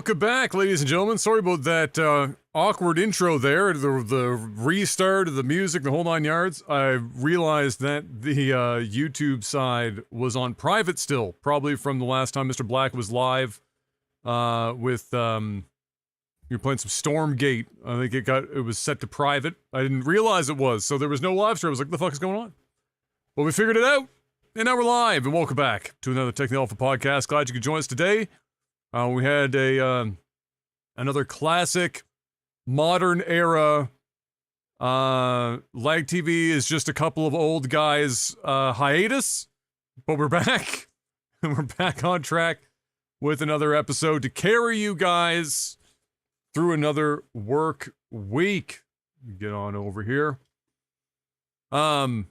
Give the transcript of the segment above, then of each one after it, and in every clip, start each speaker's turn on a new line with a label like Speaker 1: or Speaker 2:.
Speaker 1: welcome back, ladies and gentlemen. Sorry about that awkward intro there, the restart of the music, the whole 9 yards. I realized that the YouTube side was on private still, probably from the last time Mr. Black was live with, you're playing some Stormgate. I think it was set to private. I didn't realize it was, so there was no live stream. I was like, what the fuck is going on? Well, we figured it out, and now we're live, and welcome back to another Technical Alpha podcast. Glad you could join us today. We had another classic, modern era. Lag TV is just a couple of old guys hiatus, but we're back, and we're back on track with another episode to carry you guys through another work week. Get on over here. And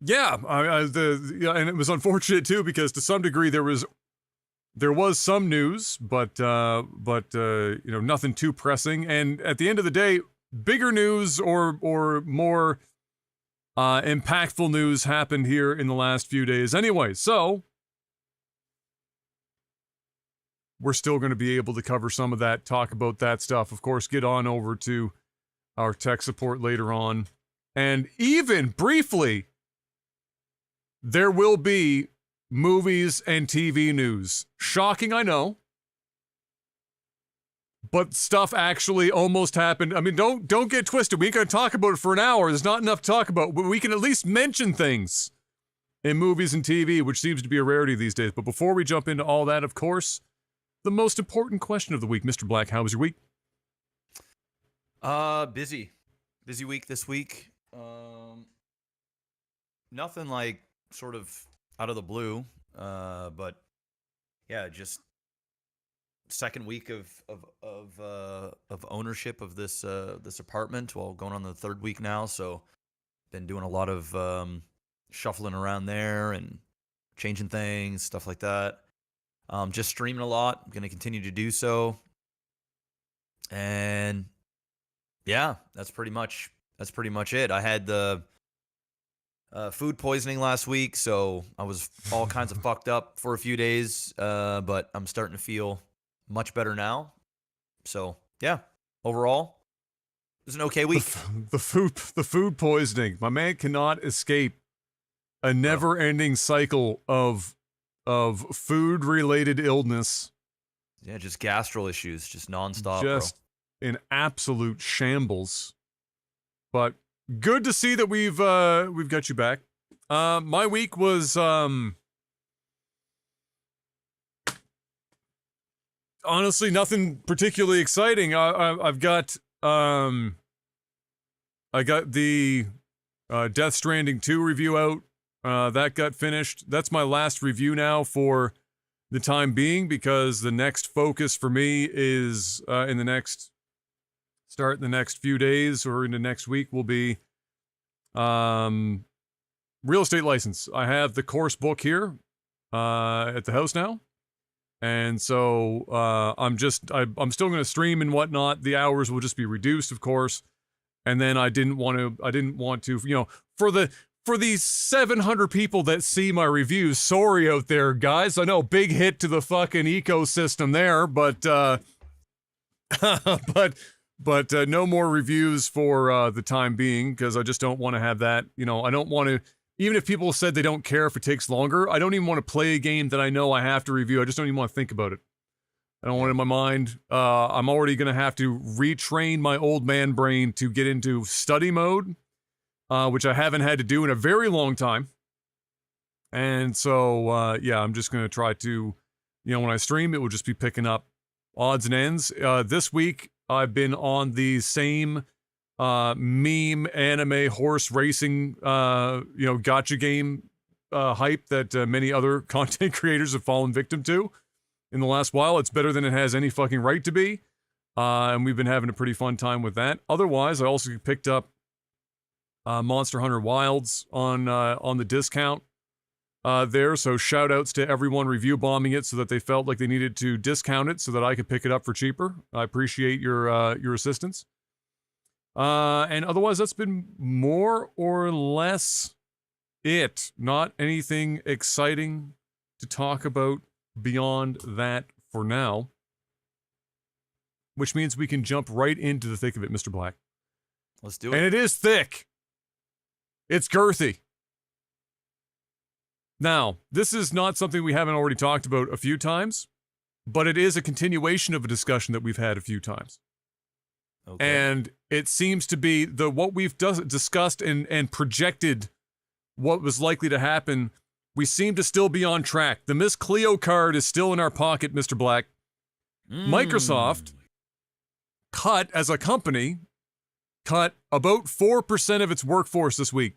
Speaker 1: it was unfortunate too because to some degree there was some news, but nothing too pressing. And at the end of the day, bigger news or more impactful news happened here in the last few days anyway. So we're still going to be able to cover some of that, talk about that stuff. Of course, get on over to our tech support later on. And even briefly, there will be movies and TV news. Shocking, I know. But stuff actually almost happened. I mean, don't get twisted. We ain't gonna talk about it for an hour. There's not enough to talk about. But we can at least mention things in movies and TV, which seems to be a rarity these days. But before we jump into all that, of course, the most important question of the week. Mr. Black, how was your week?
Speaker 2: Busy. Busy week this week. Nothing like sort of out of the blue, but yeah, just second week of ownership of this apartment. Well, going on the third week now, so been doing a lot of shuffling around there and changing things, stuff like that. Just streaming a lot. I'm gonna continue to do so, and yeah, that's pretty much it. I had the food poisoning last week, so I was all kinds of fucked up for a few days, but I'm starting to feel much better now. So yeah, overall, it was an okay week.
Speaker 1: The food poisoning. My man cannot escape a never-ending cycle of food-related illness.
Speaker 2: Yeah, just gastro issues, just nonstop.
Speaker 1: Just in absolute shambles. But good to see that we've got you back. My week was honestly nothing particularly exciting. I got the Death Stranding 2 review out. That got finished. That's my last review now for the time being because the next focus for me is in the next few days or in the next week will be real estate license. I have the course book here at the house now, and so I'm still going to stream and whatnot. The hours will just be reduced, of course, and then I didn't want to for these 700 people that see my reviews, sorry out there, guys. I know, big hit to the fucking ecosystem there, but but no more reviews for the time being, because I just don't want to have that. I don't want to, even if people said they don't care if it takes longer, I don't even want to play a game that I know I have to review. I just don't even want to think about it. I don't want it in my mind. I'm already going to have to retrain my old man brain to get into study mode, which I haven't had to do in a very long time. And so, I'm just going to try to, when I stream, it will just be picking up odds and ends. This week, I've been on the same meme anime horse racing, gotcha game hype that many other content creators have fallen victim to in the last while. It's better than it has any fucking right to be. And we've been having a pretty fun time with that. Otherwise, I also picked up Monster Hunter Wilds on the discount there. So shout outs to everyone review bombing it so that they felt like they needed to discount it so that I could pick it up for cheaper. I appreciate your assistance. And otherwise, that's been more or less it. Not anything exciting to talk about beyond that for now. which means we can jump right into the thick of it, Mr. Black.
Speaker 2: Let's do it.
Speaker 1: And it is thick. It's girthy. Now, this is not something we haven't already talked about a few times, but it is a continuation of a discussion that we've had a few times.
Speaker 2: Okay.
Speaker 1: And it seems to be what we've discussed and projected what was likely to happen. We seem to still be on track. The Miss Cleo card is still in our pocket, Mr. Black. Microsoft as a company, cut about 4% of its workforce this week.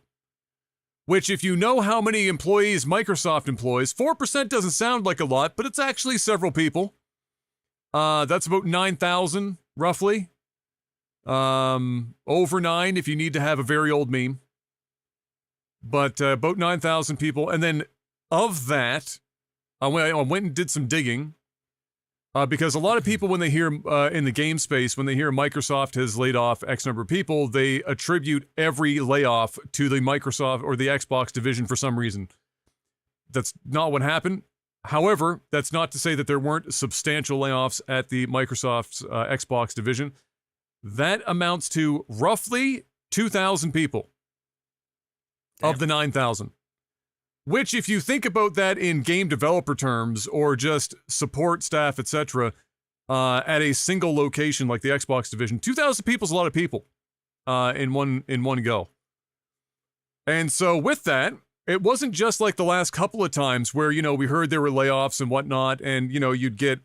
Speaker 1: Which, if you know how many employees Microsoft employs, 4% doesn't sound like a lot, but it's actually several people. That's about 9,000, roughly. Over 9 if you need to have a very old meme. But about 9,000 people. And then of that, I went and did some digging. Because a lot of people, when they hear in the game space, when they hear Microsoft has laid off X number of people, they attribute every layoff to the Microsoft or the Xbox division for some reason. That's not what happened. However, that's not to say that there weren't substantial layoffs at the Microsoft's Xbox division. That amounts to roughly 2,000 people of the 9,000. Which, if you think about that in game developer terms or just support staff, etc., at a single location like the Xbox division, 2,000 people is a lot of people in one go. And so with that, it wasn't just like the last couple of times where, we heard there were layoffs and whatnot, and, you'd get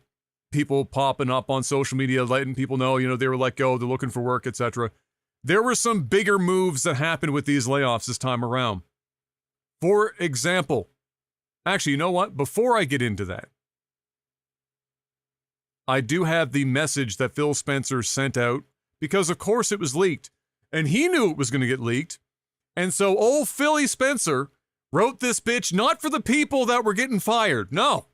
Speaker 1: people popping up on social media letting people know, they were let go, they're looking for work, etc. There were some bigger moves that happened with these layoffs this time around. For example, actually, you know what? Before I get into that, I do have the message that Phil Spencer sent out because, of course, it was leaked. And he knew it was going to get leaked. And so old Philly Spencer wrote this bitch not for the people that were getting fired. No.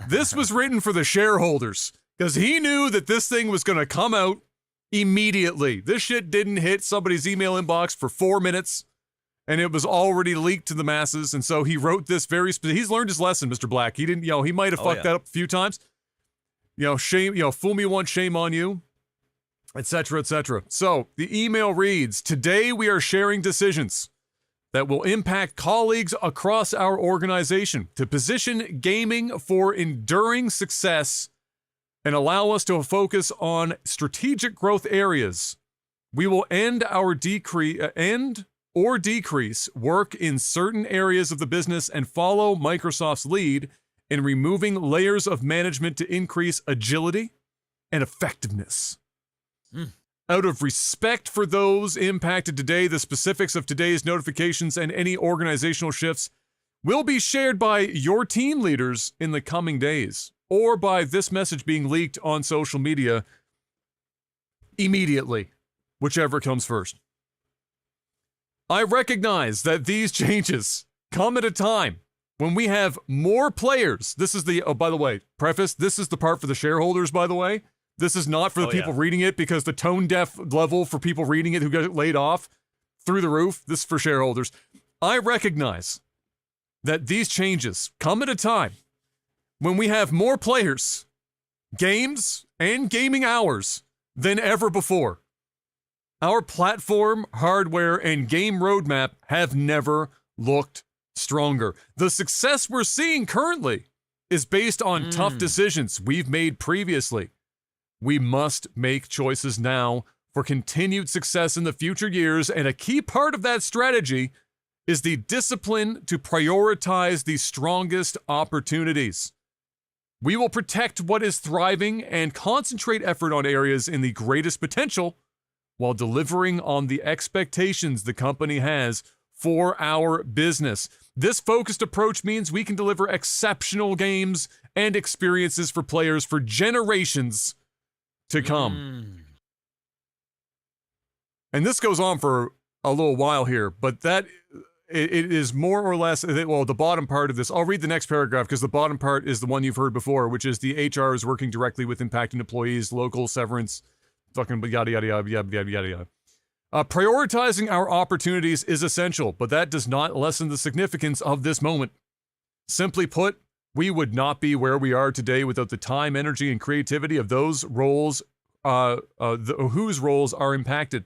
Speaker 1: This was written for the shareholders because he knew that this thing was going to come out immediately. This shit didn't hit somebody's email inbox for 4 minutes. And it was already leaked to the masses, and so he wrote this very specific. He's learned his lesson, Mr. Black. He didn't, he might have fucked that up a few times. Shame, fool me once, shame on you, etc., etc. So the email reads: Today we are sharing decisions that will impact colleagues across our organization to position gaming for enduring success and allow us to focus on strategic growth areas. We will end or decrease work in certain areas of the business and follow Microsoft's lead in removing layers of management to increase agility and effectiveness. Out of respect for those impacted today, the specifics of today's notifications and any organizational shifts will be shared by your team leaders in the coming days, or by this message being leaked on social media immediately, whichever comes first. I recognize that these changes come at a time when we have more players. This is by the way, preface, this is the part for the shareholders, by the way. This is not for the people reading it, because the tone deaf level for people reading it who got laid off through the roof. This is for shareholders. I recognize that these changes come at a time when we have more players, games, and gaming hours than ever before. Our platform, hardware, and game roadmap have never looked stronger. The success we're seeing currently is based on tough decisions we've made previously. We must make choices now for continued success in the future years, and a key part of that strategy is the discipline to prioritize the strongest opportunities. We will protect what is thriving and concentrate effort on areas in the greatest potential while delivering on the expectations the company has for our business. This focused approach means we can deliver exceptional games and experiences for players for generations to come. And this goes on for a little while here, but it is more or less, the bottom part of this, I'll read the next paragraph because the bottom part is the one you've heard before, which is the HR is working directly with impacted employees, local severance, fucking yada, yada, yada, yada, yada, yada, yada. Prioritizing our opportunities is essential, but that does not lessen the significance of this moment. Simply put, we would not be where we are today without the time, energy, and creativity of those roles whose roles are impacted.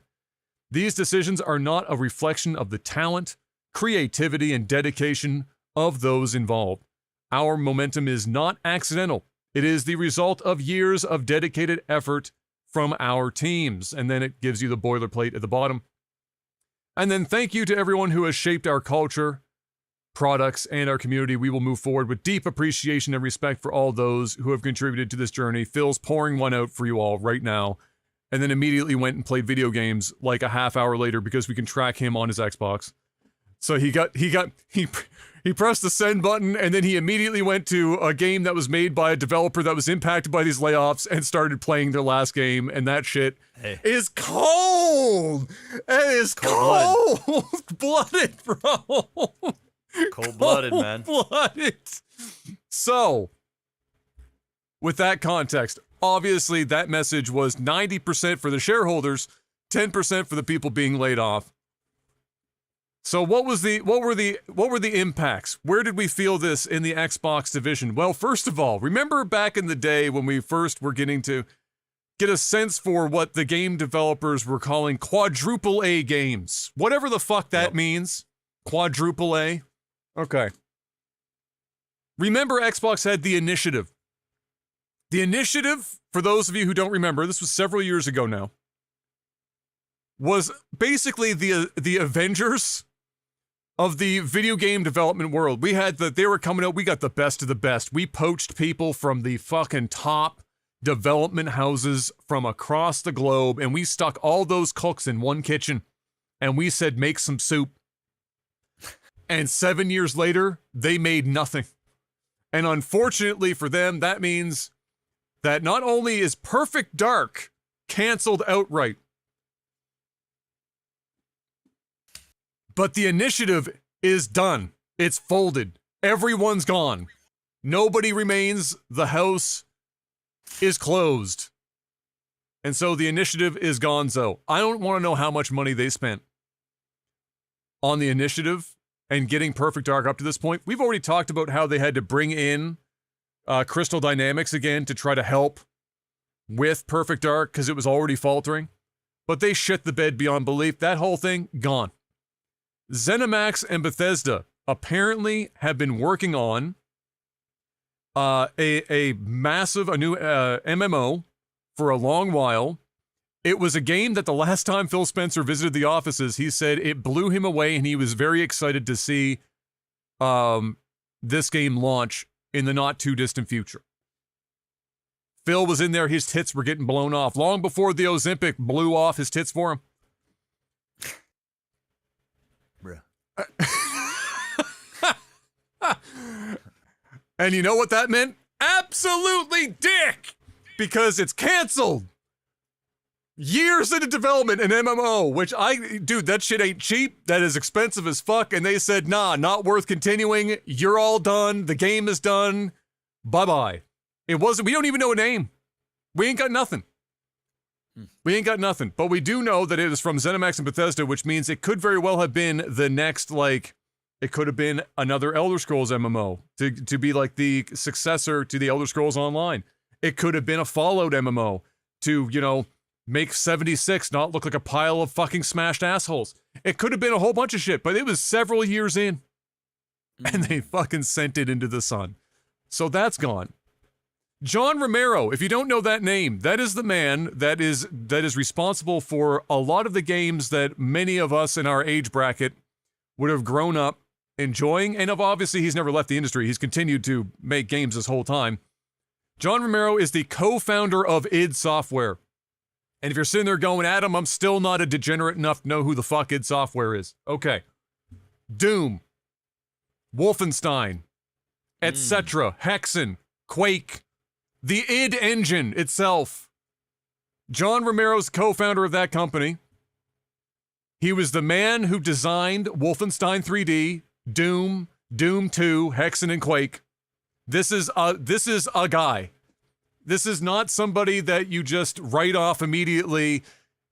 Speaker 1: These decisions are not a reflection of the talent, creativity, and dedication of those involved. Our momentum is not accidental. It is the result of years of dedicated effort from our teams. And then it gives you the boilerplate at the bottom. And then thank you to everyone who has shaped our culture, products, and our community. We will move forward with deep appreciation and respect for all those who have contributed to this journey. Phil's pouring one out for you all right now, and then immediately went and played video games like a half hour later because we can track him on his Xbox. So he pressed the send button, and then he immediately went to a game that was made by a developer that was impacted by these layoffs and started playing their last game, and that shit is cold. It is cold-blooded, bro.
Speaker 2: Cold-blooded, man.
Speaker 1: Cold-blooded. So, with that context, obviously that message was 90% for the shareholders, 10% for the people being laid off. So what were the impacts? Where did we feel this in the Xbox division? Well, first of all, remember back in the day when we first were getting to get a sense for what the game developers were calling quadruple A games. Whatever the fuck that means. Quadruple A. Okay. Remember, Xbox had the initiative. The initiative, for those of you who don't remember, this was several years ago now, was basically the Avengers of the video game development world. They were coming out, we got the best of the best. We poached people from the fucking top development houses from across the globe, and we stuck all those cooks in one kitchen, and we said, make some soup. And 7 years later, they made nothing. And unfortunately for them, that means that not only is Perfect Dark canceled outright, but the initiative is done. It's folded. Everyone's gone. Nobody remains. The house is closed. And so the initiative is gonzo. I don't want to know how much money they spent on the initiative and getting Perfect Dark up to this point. We've already talked about how they had to bring in Crystal Dynamics again to try to help with Perfect Dark because it was already faltering. But they shit the bed beyond belief. That whole thing, gone. ZeniMax and Bethesda apparently have been working on a new MMO for a long while. It was a game that the last time Phil Spencer visited the offices, he said it blew him away and he was very excited to see this game launch in the not too distant future. Phil was in there, his tits were getting blown off long before the Ozempic blew off his tits for him. And you know what that meant? Absolutely dick! Because it's canceled! Years into development, an MMO, which dude, that shit ain't cheap. That is expensive as fuck. And they said, nah, not worth continuing. You're all done. The game is done. Bye-bye. We don't even know a name. We ain't got nothing. We ain't got nothing. But we do know that it is from ZeniMax and Bethesda, which means it could very well have been the next, it could have been another Elder Scrolls MMO to be like the successor to the Elder Scrolls Online. It could have been a Fallout MMO to, make 76 not look like a pile of fucking smashed assholes. It could have been a whole bunch of shit, but it was several years in. And they fucking sent it into the sun. So that's gone. John Romero, if you don't know that name, that is the man that is responsible for a lot of the games that many of us in our age bracket would have grown up enjoying, and obviously he's never left the industry. He's continued to make games this whole time. John Romero is the co-founder of id Software. And if you're sitting there going, Adam, I'm still not a degenerate enough to know who the fuck id Software is. Okay. Doom, Wolfenstein, etc., Hexen, Quake, the id engine itself. John Romero's co-founder of that company. He was the man who designed Wolfenstein 3D, Doom, Doom 2, Hexen, and Quake. This is a guy. This is not somebody that you just write off immediately.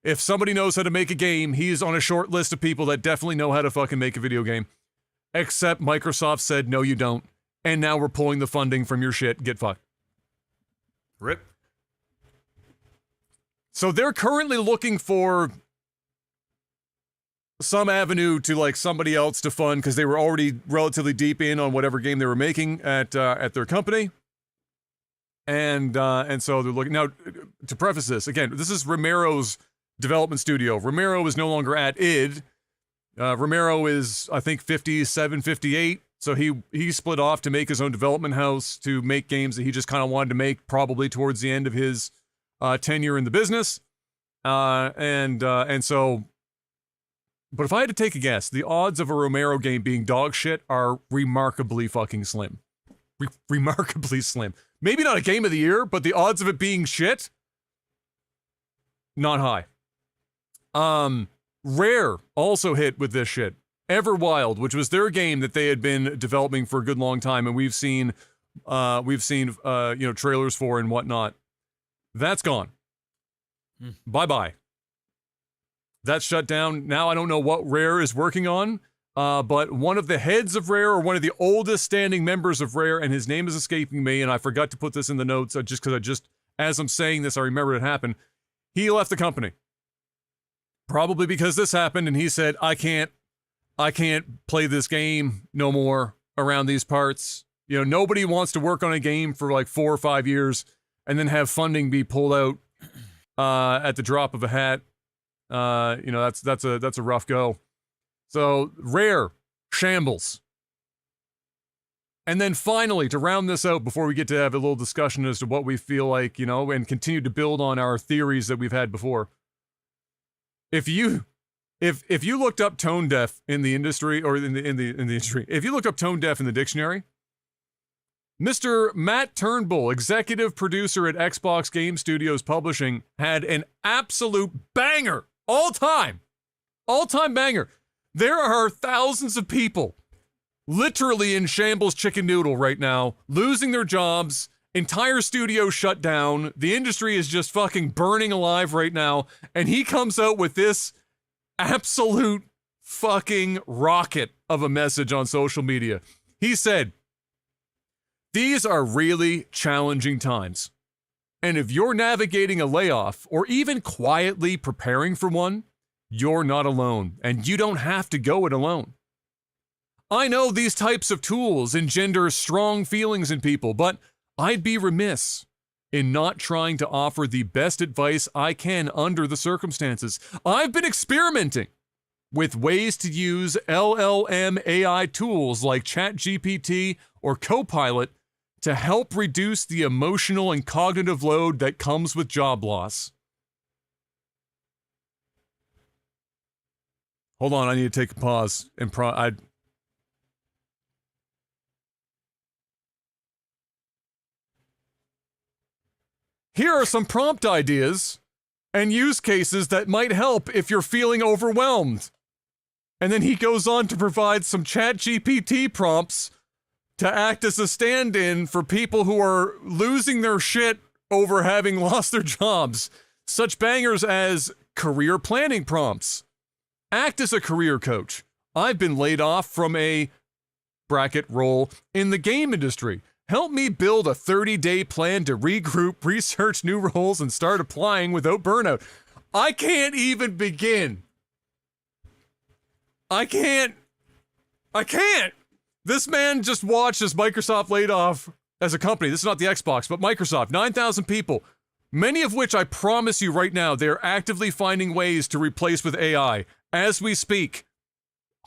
Speaker 1: If somebody knows how to make a game, he's on a short list of people that definitely know how to fucking make a video game. Except Microsoft said, no, you don't. And now we're pulling the funding from your shit. Get fucked.
Speaker 2: Rip.
Speaker 1: So they're currently looking for some avenue to like somebody else to fund because they were already relatively deep in on whatever game they were making at their company. And so they're looking now. To preface this, again, this is Romero's development studio. Romero is no longer at id. Romero is, I think, 57, 58. So he split off to make his own development house to make games that he just kind of wanted to make probably towards the end of his tenure in the business. And so, but if I had to take a guess, the odds of a Romero game being dog shit are remarkably fucking slim. Remarkably slim. Maybe not a game of the year, but the odds of it being shit, not high. Rare also hit with this shit. Everwild, which was their game that they had been developing for a good long time, and we've seen trailers for and whatnot. That's gone. Bye-bye. That's shut down. Now I don't know what Rare is working on, but one of the heads of Rare, or one of the oldest standing members of Rare, and his name is escaping me, and I forgot to put this in the notes just because as I'm saying this, I remember it happened. He left the company. Probably because this happened, and he said, I can't play this game no more around these parts. You know, nobody wants to work on a game for like 4 or 5 years and then have funding be pulled out at the drop of a hat. That's a rough go. So Rare, shambles. And then finally, to round this out before we get to have a little discussion as to what we feel like, and continue to build on our theories that we've had before. If you looked up tone deaf in the industry, or in the industry, if you looked up tone deaf in the dictionary, Mr. Matt Turnbull, executive producer at Xbox Game Studios Publishing, had an absolute banger, all-time banger. There are thousands of people literally in shambles chicken noodle right now, losing their jobs, entire studio shut down, the industry is just fucking burning alive right now, and he comes out with this absolute fucking rocket of a message on social media. He said, "These are really challenging times. And if you're navigating a layoff or even quietly preparing for one, you're not alone, and you don't have to go it alone. I know these types of tools engender strong feelings in people, but I'd be remiss in not trying to offer the best advice I can under the circumstances. I've been experimenting with ways to use LLM AI tools like ChatGPT or Copilot to help reduce the emotional and cognitive load that comes with job loss." Hold on, I need to take a pause and Here are some prompt ideas and use cases that might help if you're feeling overwhelmed. And then he goes on to provide some ChatGPT prompts to act as a stand-in for people who are losing their shit over having lost their jobs. Such bangers as career planning prompts. Act as a career coach. I've been laid off from a bracket role in the game industry. Help me build a 30-day plan to regroup, research new roles, and start applying without burnout. I can't even begin. I can't. This man just watched as Microsoft laid off as a company. This is not the Xbox, but Microsoft. 9,000 people. Many of which I promise you right now, they're actively finding ways to replace with AI. As we speak.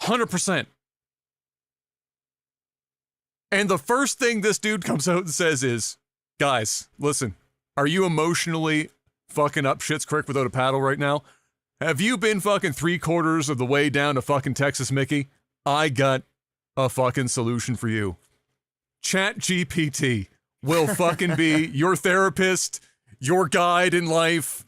Speaker 1: 100%. And the first thing this dude comes out and says is, guys, listen, are you emotionally fucking up shit's creek without a paddle right now? Have you been fucking 3/4 of the way down to fucking Texas Mickey? I got a fucking solution for you. ChatGPT will fucking be your therapist, your guide in life.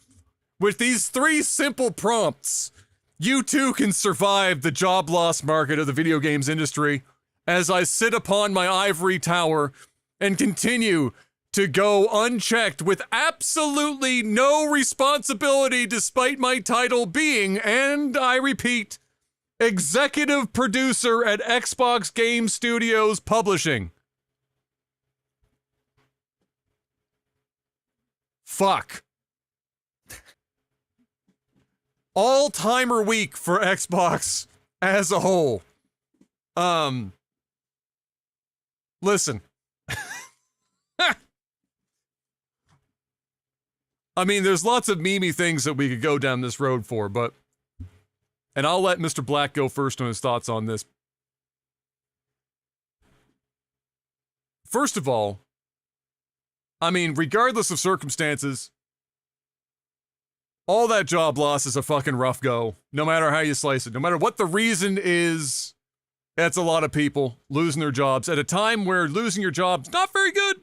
Speaker 1: With these 3 simple prompts, you too can survive the job loss market of the video games industry as I sit upon my ivory tower and continue to go unchecked with absolutely no responsibility despite my title being, and I repeat, executive producer at Xbox Game Studios Publishing. Fuck. all-timer week for Xbox as a whole. Listen. I mean, there's lots of memey things that we could go down this road for, but... And I'll let Mr. Black go first on his thoughts on this. First of all, I mean, regardless of circumstances, all that job loss is a fucking rough go, no matter how you slice it. No matter what the reason is, that's a lot of people losing their jobs at a time where losing your job's not very good.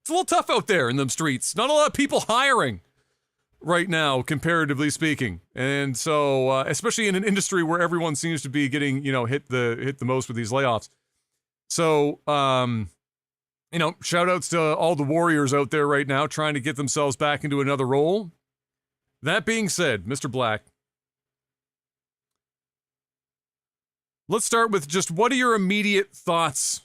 Speaker 1: It's a little tough out there in them streets. Not a lot of people hiring right now, comparatively speaking. And so, especially in an industry where everyone seems to be getting, hit the most with these layoffs. So, shout outs to all the warriors out there right now trying to get themselves back into another role. That being said, Mr. Black, let's start with just what are your immediate thoughts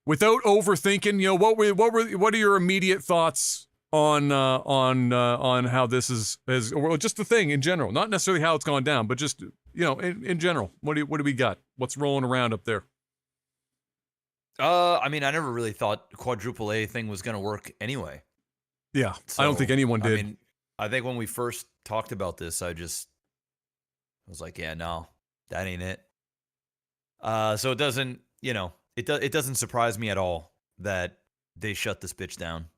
Speaker 1: without overthinking? What are your immediate thoughts on how this is or just the thing in general, not necessarily how it's gone down, but just in general, what do we got? What's rolling around up there?
Speaker 2: I mean, I never really thought quadruple A thing was going to work anyway.
Speaker 1: Yeah,
Speaker 2: So,
Speaker 1: I don't think anyone did.
Speaker 2: I mean, I think when we first talked about this, I was like, yeah, no, that ain't it. So it doesn't, it doesn't surprise me at all that they shut this bitch down.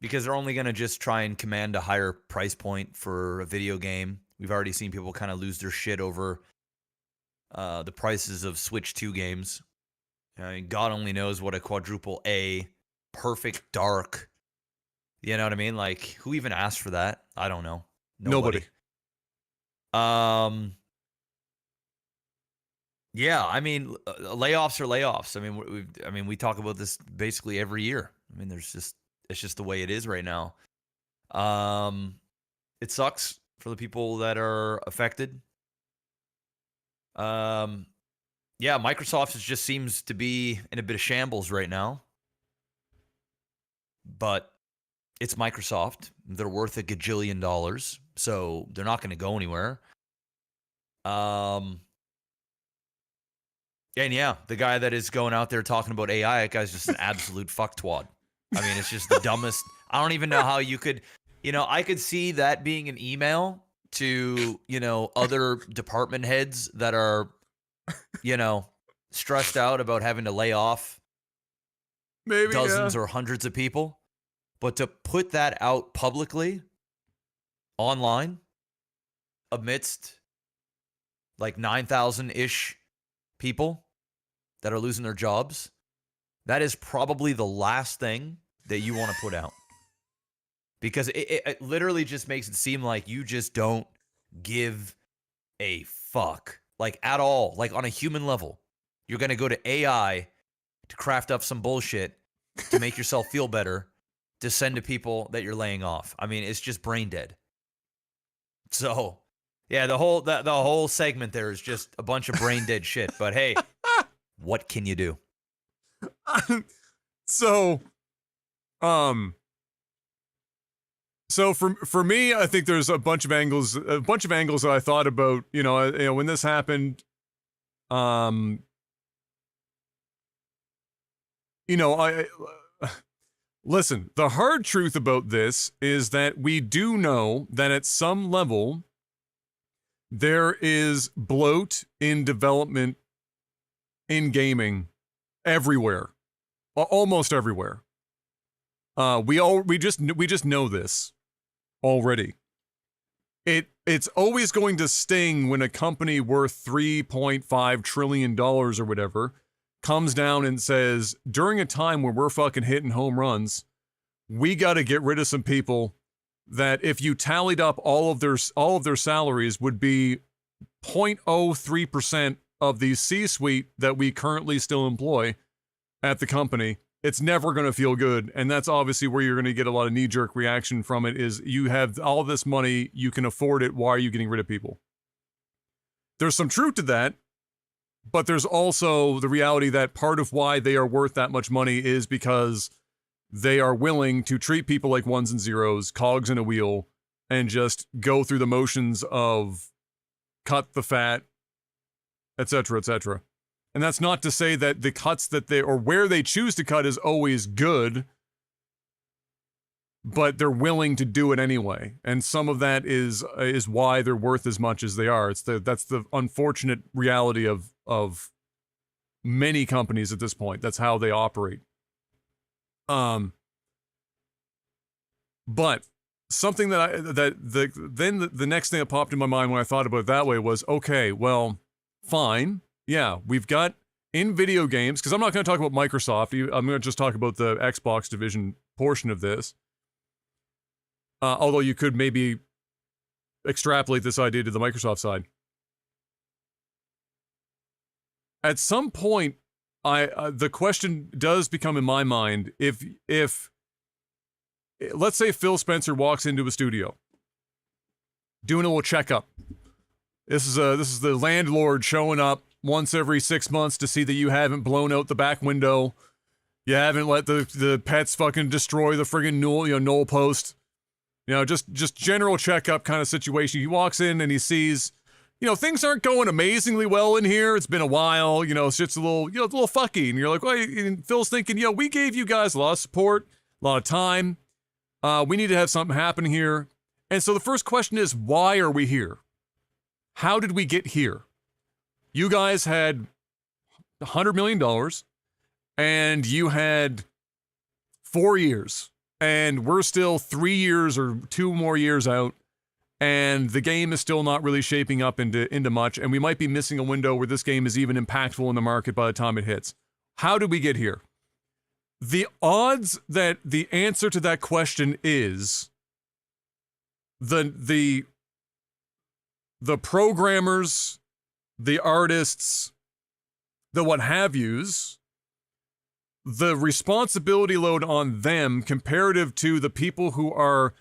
Speaker 2: Because they're only going to just try and command a higher price point for a video game. We've already seen people kind of lose their shit over the prices of Switch 2 games. I mean, God only knows what a quadruple A, perfect dark, you know what I mean? Like, who even asked for that? I don't know.
Speaker 1: Nobody.
Speaker 2: Yeah, I mean, layoffs are layoffs. I mean, we talk about this basically every year. I mean, it's just the way it is right now. It sucks for the people that are affected. Yeah, Microsoft just seems to be in a bit of shambles right now. But it's Microsoft. They're worth $1 gajillion, so they're not going to go anywhere. And yeah, the guy that is going out there talking about AI, that guy's just an absolute fucktwad. I mean, it's just the dumbest. I don't even know how you could, I could see that being an email to, other department heads that are, stressed out about having to lay off
Speaker 1: Maybe
Speaker 2: dozens or hundreds of people. But to put that out publicly, online, amidst like 9,000-ish people that are losing their jobs, that is probably the last thing that you want to put out. Because it literally just makes it seem like you just don't give a fuck, like at all, like on a human level. You're going to go to AI to craft up some bullshit to make yourself feel better, to send to people that you're laying off. I mean, it's just brain dead. So, yeah, the whole segment there is just a bunch of brain dead shit. But hey, what can you do?
Speaker 1: So for me, I think there's a bunch of angles that I thought about, when this happened. Listen, the hard truth about this is that we do know that at some level there is bloat in development in gaming everywhere, almost everywhere. We just know this already. It's always going to sting when a company worth $3.5 trillion or whatever comes down and says, during a time where we're fucking hitting home runs, we got to get rid of some people that if you tallied up all of their salaries would be 0.03% of the C-suite that we currently still employ at the company. It's never going to feel good. And that's obviously where you're going to get a lot of knee-jerk reaction from it, is you have all this money, you can afford it, why are you getting rid of people? There's some truth to that, but there's also the reality that part of why they are worth that much money is because they are willing to treat people like ones and zeros, cogs in a wheel, and just go through the motions of cut the fat, etc., etc. And that's not to say that the cuts that they, or where they choose to cut, is always good, but they're willing to do it anyway. And some of that is why they're worth as much as they are. That's the unfortunate reality of many companies at this point. That's how they operate. But something that the next thing that popped in my mind when I thought about it that way was, okay, well, fine. Yeah, we've got in video games, because I'm not going to talk about Microsoft. I'm going to just talk about the Xbox division portion of this. Although you could maybe extrapolate this idea to the Microsoft side. At some point, the question does become in my mind, if let's say Phil Spencer walks into a studio, doing a little checkup. This is the landlord showing up once every 6 months to see that you haven't blown out the back window, you haven't let the pets fucking destroy the friggin' knoll post. Just general checkup kind of situation. He walks in and he sees, things aren't going amazingly well in here. It's been a while. It's just a little fucky. And you're like, well, and Phil's thinking, we gave you guys a lot of support, a lot of time. We need to have something happen here. And so the first question is, why are we here? How did we get here? You guys had $100 million and you had 4 years. And we're still 3 years or 2 more years out, and the game is still not really shaping up into much, and we might be missing a window where this game is even impactful in the market by the time it hits. How did we get here? The odds that the answer to that question is the programmers, the artists, the what have yous, the responsibility load on them comparative to the people who are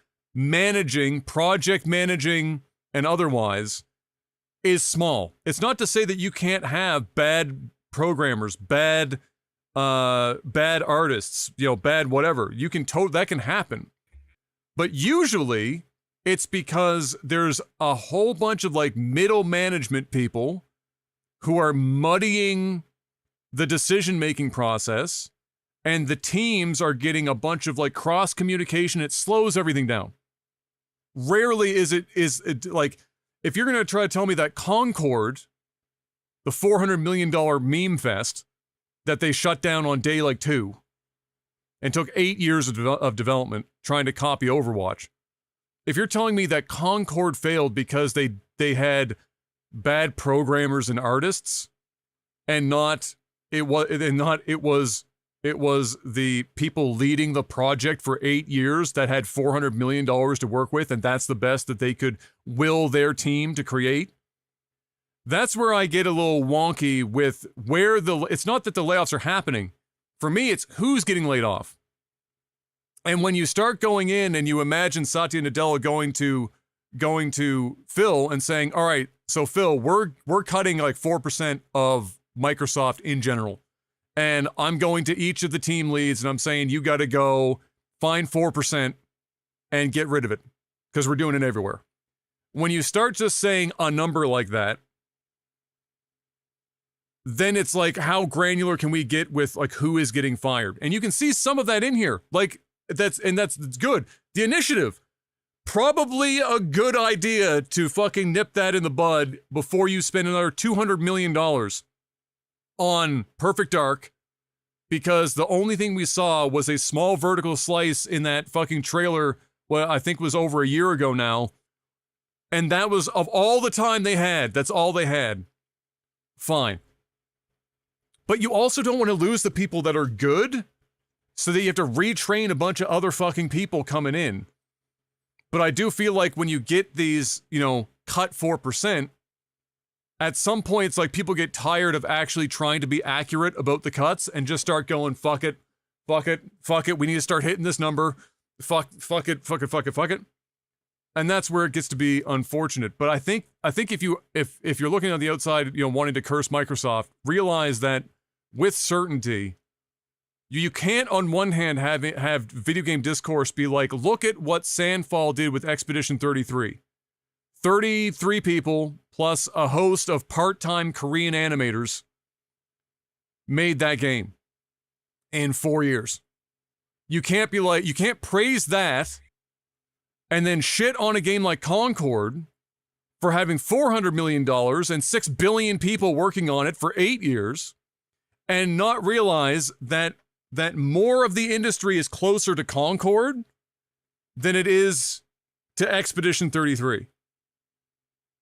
Speaker 1: project managing, and otherwise, is small. It's not to say that you can't have bad programmers, bad artists, bad whatever. That can happen. But usually, it's because there's a whole bunch of middle management people who are muddying the decision-making process, and the teams are getting a bunch of cross communication. It slows everything down. Rarely is it if you're going to try to tell me that Concord, the $400 million meme fest that they shut down on day 2 and took 8 years of development trying to copy Overwatch. If you're telling me that Concord failed because they had bad programmers and artists, and it was the people leading the project for 8 years that had $400 million to work with, and that's the best that they could will their team to create. That's where I get a little wonky with it's not that the layoffs are happening. For me, it's who's getting laid off. And when you start going in and you imagine Satya Nadella going to Phil and saying, all right, so Phil, we're cutting 4% of Microsoft in general. And I'm going to each of the team leads and I'm saying, you got to go find 4% and get rid of it because we're doing it everywhere. When you start just saying a number like that, then it's how granular can we get with who is getting fired? And you can see some of that in here. That's good. The initiative, probably a good idea to fucking nip that in the bud before you spend another $200 million on Perfect Dark, because the only thing we saw was a small vertical slice in that fucking trailer, what I think was over a year ago now. And that was, of all the time they had, that's all they had. Fine. But you also don't want to lose the people that are good, so that you have to retrain a bunch of other fucking people coming in. But I do feel like when you get these, cut 4%, at some point, it's people get tired of actually trying to be accurate about the cuts and just start going, fuck it. We need to start hitting this number. Fuck it. And that's where it gets to be unfortunate. But I think if you're looking on the outside, wanting to curse Microsoft, realize that with certainty, You can't, on one hand, have video game discourse be like, look at what Sandfall did with Expedition 33. 33 people plus a host of part-time Korean animators made that game in 4 years. You can't be like, you can't praise that and then shit on a game like Concord for having $400 million and 6 billion people working on it for 8 years and not realize that more of the industry is closer to Concord than it is to Expedition 33.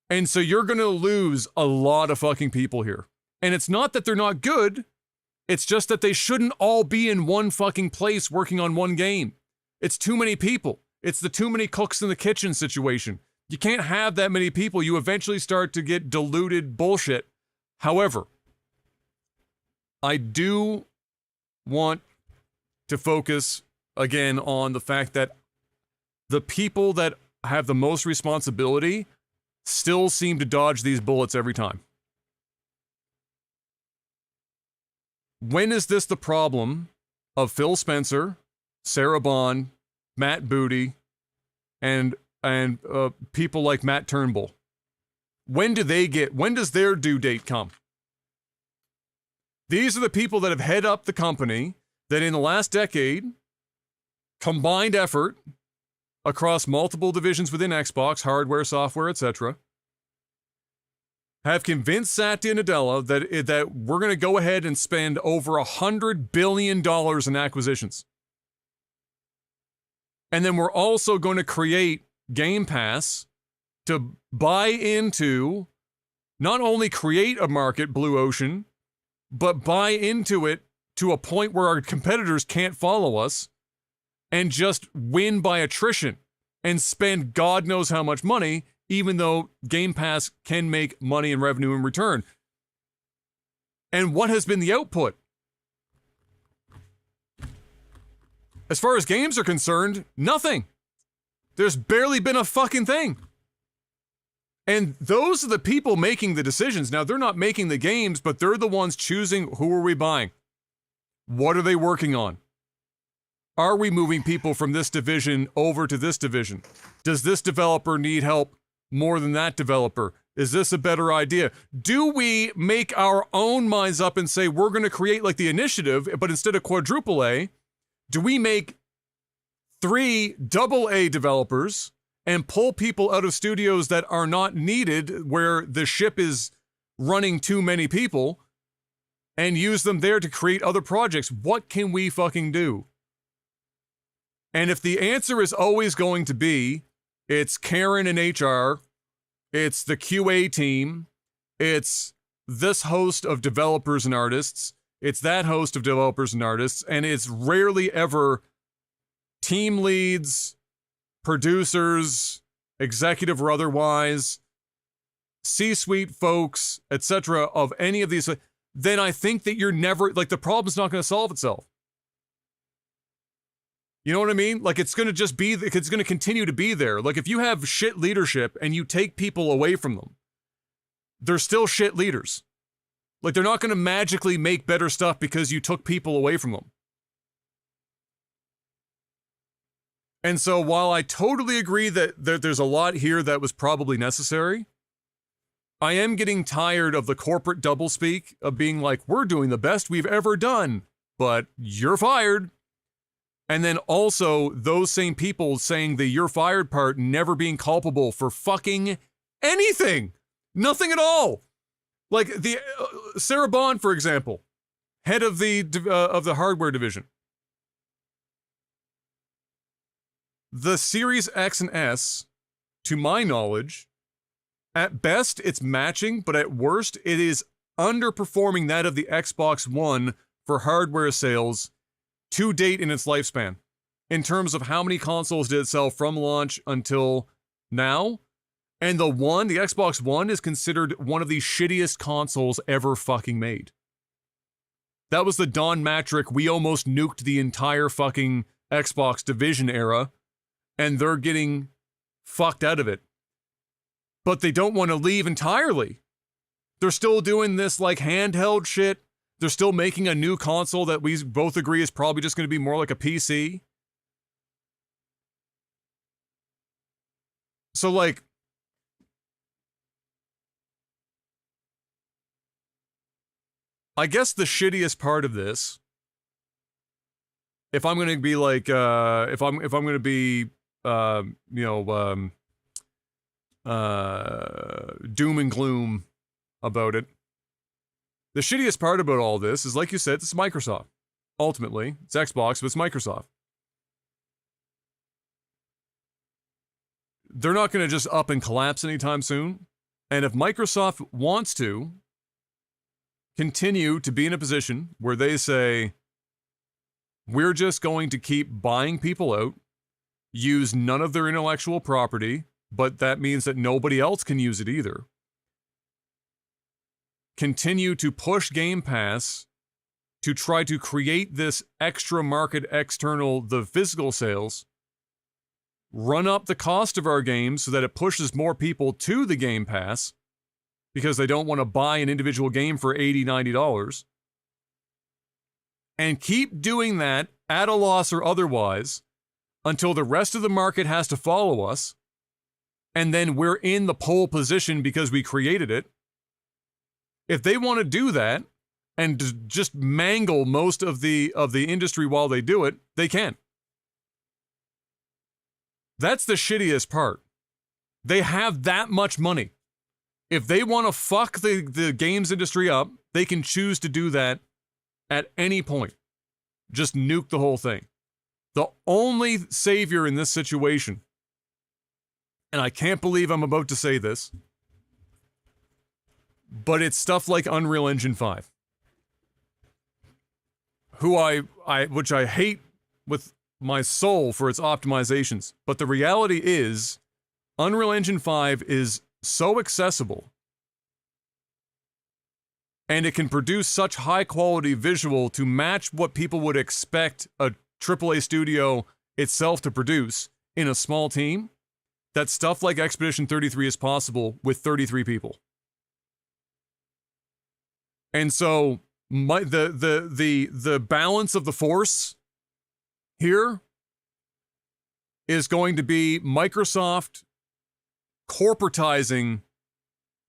Speaker 1: And so you're going to lose a lot of fucking people here. And it's not that they're not good. It's just that they shouldn't all be in one fucking place working on one game. It's too many people. It's the too many cooks in the kitchen situation. You can't have that many people. You eventually start to get diluted bullshit. However, I do want to focus again on the fact that the people that have the most responsibility still seem to dodge these bullets every time. When is this the problem of Phil Spencer, Sarah Bond, Matt Booty, and people like Matt Turnbull? When does their due date come? These are the people that have head up the company that in the last decade, combined effort across multiple divisions within Xbox, hardware, software, etc., have convinced Satya Nadella that we're going to go ahead and spend over $100 billion in acquisitions. And then we're also going to create Game Pass to buy into, not only create a market, Blue Ocean, but buy into it to a point where our competitors can't follow us and just win by attrition and spend God knows how much money, even though Game Pass can make money and revenue in return. And what has been the output? As far as games are concerned, nothing. There's barely been a fucking thing. And those are the people making the decisions. Now, they're not making the games, but they're the ones choosing who are we buying? What are they working on? Are we moving people from this division over to this division? Does this developer need help more than that developer? Is this a better idea? Do we make our own minds up and say we're going to create like the Initiative, but instead of quadruple A, do we make 3 AA developers and pull people out of studios that are not needed where the ship is running too many people and use them there to create other projects? What can we fucking do? And if the answer is always going to be, it's Karen and HR, it's the QA team, it's this host of developers and artists, it's that host of developers and artists, and it's rarely ever team leads, producers, executive or otherwise, C-suite folks, etc. of any of these, then I think that you're never, like, the problem's not going to solve itself. You know what I mean? Like, it's going to just be, it's going to continue to be there. Like, if you have shit leadership and you take people away from them, they're still shit leaders. Like, they're not going to magically make better stuff because you took people away from them. And so while I totally agree that there's a lot here that was probably necessary, I am getting tired of the corporate doublespeak of being like, we're doing the best we've ever done, but you're fired. And then also those same people saying the you're fired part never being culpable for fucking anything. Nothing at all. Like the Sarah Bond, for example, head of the hardware division. The Series X and S, to my knowledge, at best it's matching, but at worst it is underperforming that of the Xbox One for hardware sales to date in its lifespan. In terms of how many consoles did it sell from launch until now. And the Xbox One is considered one of the shittiest consoles ever fucking made. That was the Don Matrick, we almost nuked the entire fucking Xbox division era, and they're getting fucked out of it. But they don't want to leave entirely. They're still doing this like handheld shit. They're still making a new console that we both agree is probably just going to be more like a PC. So, like, I guess the shittiest part of this, if I'm going to be like, if I'm going to be, doom and gloom about it, the shittiest part about all this is, like you said, it's Microsoft. Ultimately, it's Xbox, but it's Microsoft. They're not going to just up and collapse anytime soon. And if Microsoft wants to continue to be in a position where they say, we're just going to keep buying people out, use none of their intellectual property, but that means that nobody else can use it either. Continue to push Game Pass to try to create this extra market external, the physical sales, run up the cost of our games so that it pushes more people to the Game Pass because they don't want to buy an individual game for $80, $90, and keep doing that at a loss or otherwise until the rest of the market has to follow us, and then we're in the pole position because we created it. If they want to do that and just mangle most of the industry while they do it, they can. That's the shittiest part. They have that much money. If they want to fuck the games industry up, they can choose to do that at any point. Just nuke the whole thing. The only savior in this situation, and I can't believe I'm about to say this, but it's stuff like Unreal Engine 5, which I hate with my soul for its optimizations. But the reality is, Unreal Engine 5 is so accessible, and it can produce such high quality visual to match what people would expect a AAA studio itself to produce in a small team, that stuff like Expedition 33 is possible with 33 people. And so the balance of the force here is going to be Microsoft corporatizing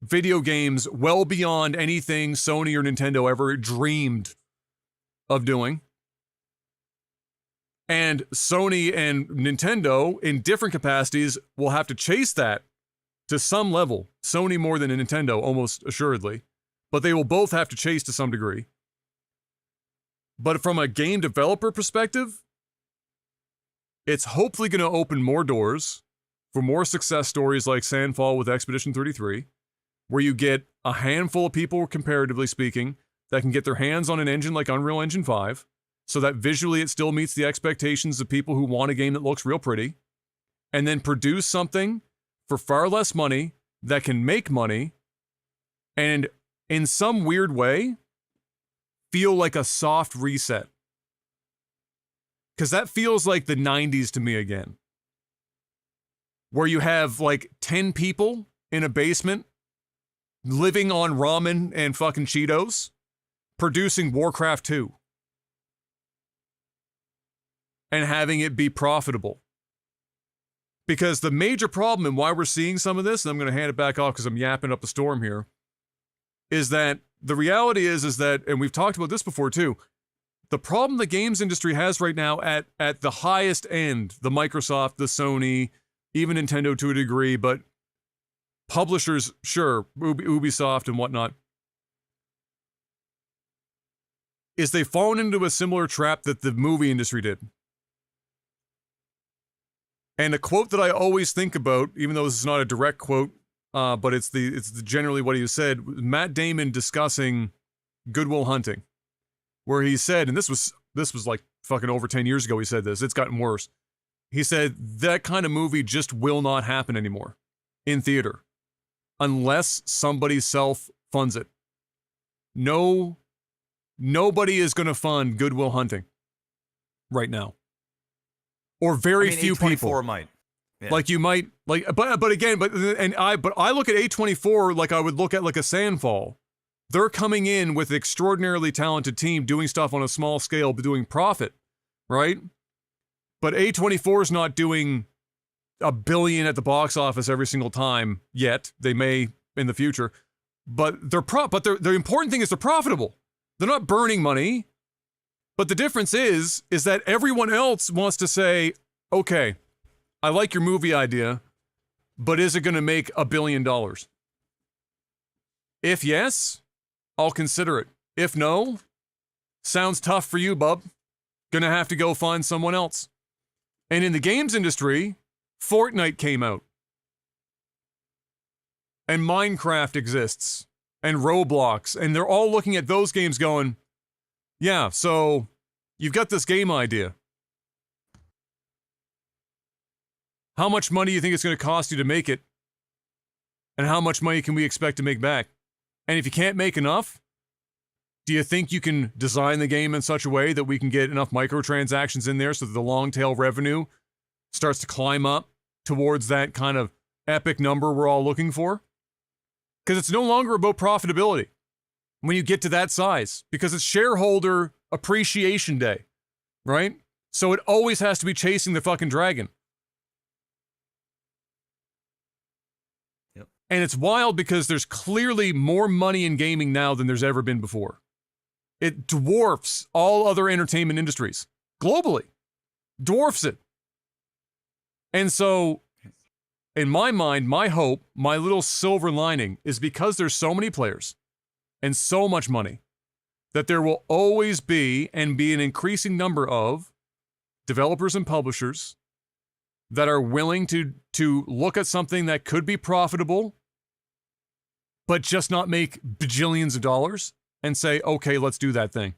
Speaker 1: video games well beyond anything Sony or Nintendo ever dreamed of doing. And Sony and Nintendo, in different capacities, will have to chase that to some level. Sony more than Nintendo, almost assuredly. But they will both have to chase to some degree. But from a game developer perspective, it's hopefully going to open more doors for more success stories like Sandfall with Expedition 33, where you get a handful of people, comparatively speaking, that can get their hands on an engine like Unreal Engine 5, so that visually it still meets the expectations of people who want a game that looks real pretty, and then produce something for far less money that can make money, and in some weird way, feel like a soft reset. Because that feels like the 90s to me again. Where you have like 10 people in a basement living on ramen and fucking Cheetos, producing Warcraft 2. And having it be profitable. Because the major problem and why we're seeing some of this, and I'm going to hand it back off because I'm yapping up a storm here, is that the reality is that, and we've talked about this before too, the problem the games industry has right now at the highest end, the Microsoft, the Sony, even Nintendo to a degree, but publishers, sure, Ubisoft and whatnot, is they've fallen into a similar trap that the movie industry did. And a quote that I always think about, even though this is not a direct quote, but it's generally what he said, Matt Damon discussing Good Will Hunting, where he said, and this was like fucking over 10 years ago he said this, it's gotten worse. He said that kind of movie just will not happen anymore in theater unless somebody self-funds it. Nobody is going to fund Good Will Hunting right now. Or very few people.
Speaker 2: Might. Yeah.
Speaker 1: Like you might like, but I look at A24 like I would look at like a Sandfall, They're coming in with an extraordinarily talented team doing stuff on a small scale, but doing profit, right? But A24 is not doing $1 billion at the box office every single time yet. They may in the future, but the important thing is they're profitable. They're not burning money. But the difference is that everyone else wants to say, okay, I like your movie idea, but is it going to make $1 billion? If yes, I'll consider it. If no, sounds tough for you, bub. Gonna have to go find someone else. And in the games industry, Fortnite came out. And Minecraft exists. And Roblox. And they're all looking at those games going, yeah, so you've got this game idea. How much money do you think it's going to cost you to make it? And how much money can we expect to make back? And if you can't make enough, do you think you can design the game in such a way that we can get enough microtransactions in there so that the long tail revenue starts to climb up towards that kind of epic number we're all looking for? Because it's no longer about profitability when you get to that size, because it's shareholder appreciation day, right? So it always has to be chasing the fucking dragon. And it's wild because there's clearly more money in gaming now than there's ever been before. It dwarfs all other entertainment industries globally. Dwarfs it. And so, in my mind, my hope, my little silver lining is because there's so many players and so much money that there will always be and be an increasing number of developers and publishers that are willing to look at something that could be profitable, but just not make bajillions of dollars and say, okay, let's do that thing.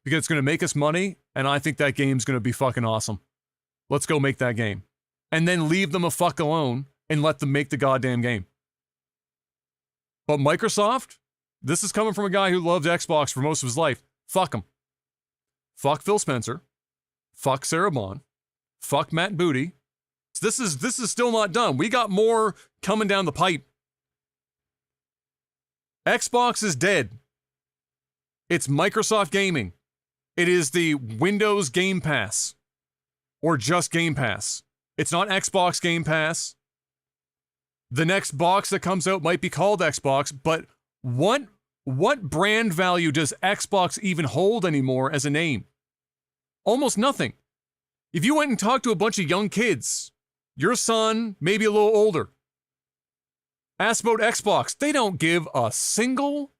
Speaker 1: Because it's going to make us money, and I think that game's going to be fucking awesome. Let's go make that game. And then leave them a fuck alone and let them make the goddamn game. But Microsoft, this is coming from a guy who loved Xbox for most of his life. Fuck him. Fuck Phil Spencer. Fuck Sarah Bond. Fuck Matt Booty. This is still not done. We got more coming down the pipe. Xbox is dead. It's Microsoft Gaming. It is the Windows Game Pass. Or just Game Pass. It's not Xbox Game Pass. The next box that comes out might be called Xbox, but what brand value does Xbox even hold anymore as a name? Almost nothing. If you went and talked to a bunch of young kids, your son, maybe a little older, ask about Xbox, they don't give a single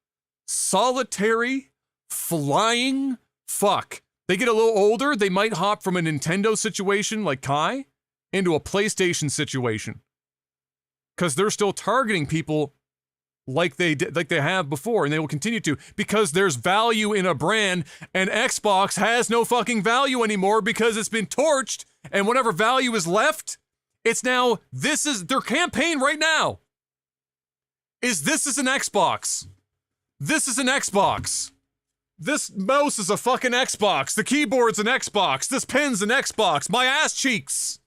Speaker 1: solitary flying fuck. They get a little older, they might hop from a Nintendo situation like Kai into a PlayStation situation. Because they're still targeting people like they have before, and they will continue to, because there's value in a brand, and Xbox has no fucking value anymore because it's been torched, and whatever value is left, it's now, this is their campaign right now. This is an Xbox. This is an Xbox. This mouse is a fucking Xbox. The keyboard's an Xbox. This pen's an Xbox. My ass cheeks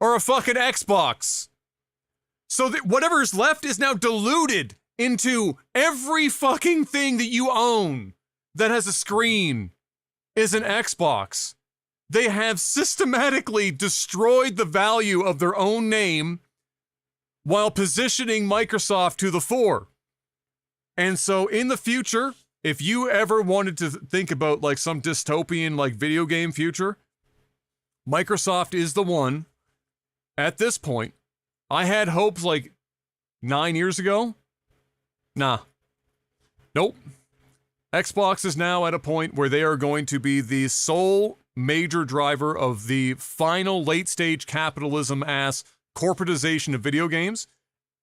Speaker 1: are a fucking Xbox. So that whatever is left is now diluted into every fucking thing that you own that has a screen is an Xbox. They have systematically destroyed the value of their own name while positioning Microsoft to the fore. And so in the future, if you ever wanted to think about like some dystopian like video game future, Microsoft is the one. At this point, I had hopes like 9 years ago. Nah. Nope. Xbox is now at a point where they are going to be the sole major driver of the final late stage capitalism ass corporatization of video games.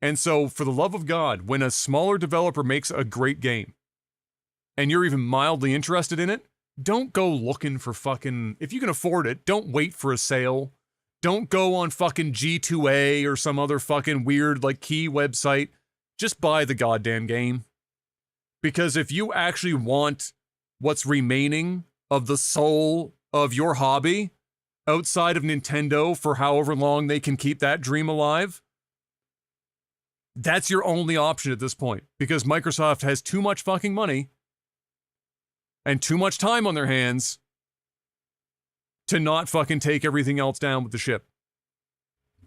Speaker 1: And so, for the love of God, when a smaller developer makes a great game and you're even mildly interested in it, don't go looking for fucking, if you can afford it, don't wait for a sale. Don't go on fucking G2A or some other fucking weird like key website. Just buy the goddamn game. Because if you actually want what's remaining of the soul of your hobby outside of Nintendo for however long they can keep that dream alive, That's your only option at this point because Microsoft has too much fucking money and too much time on their hands to not fucking take everything else down with the ship.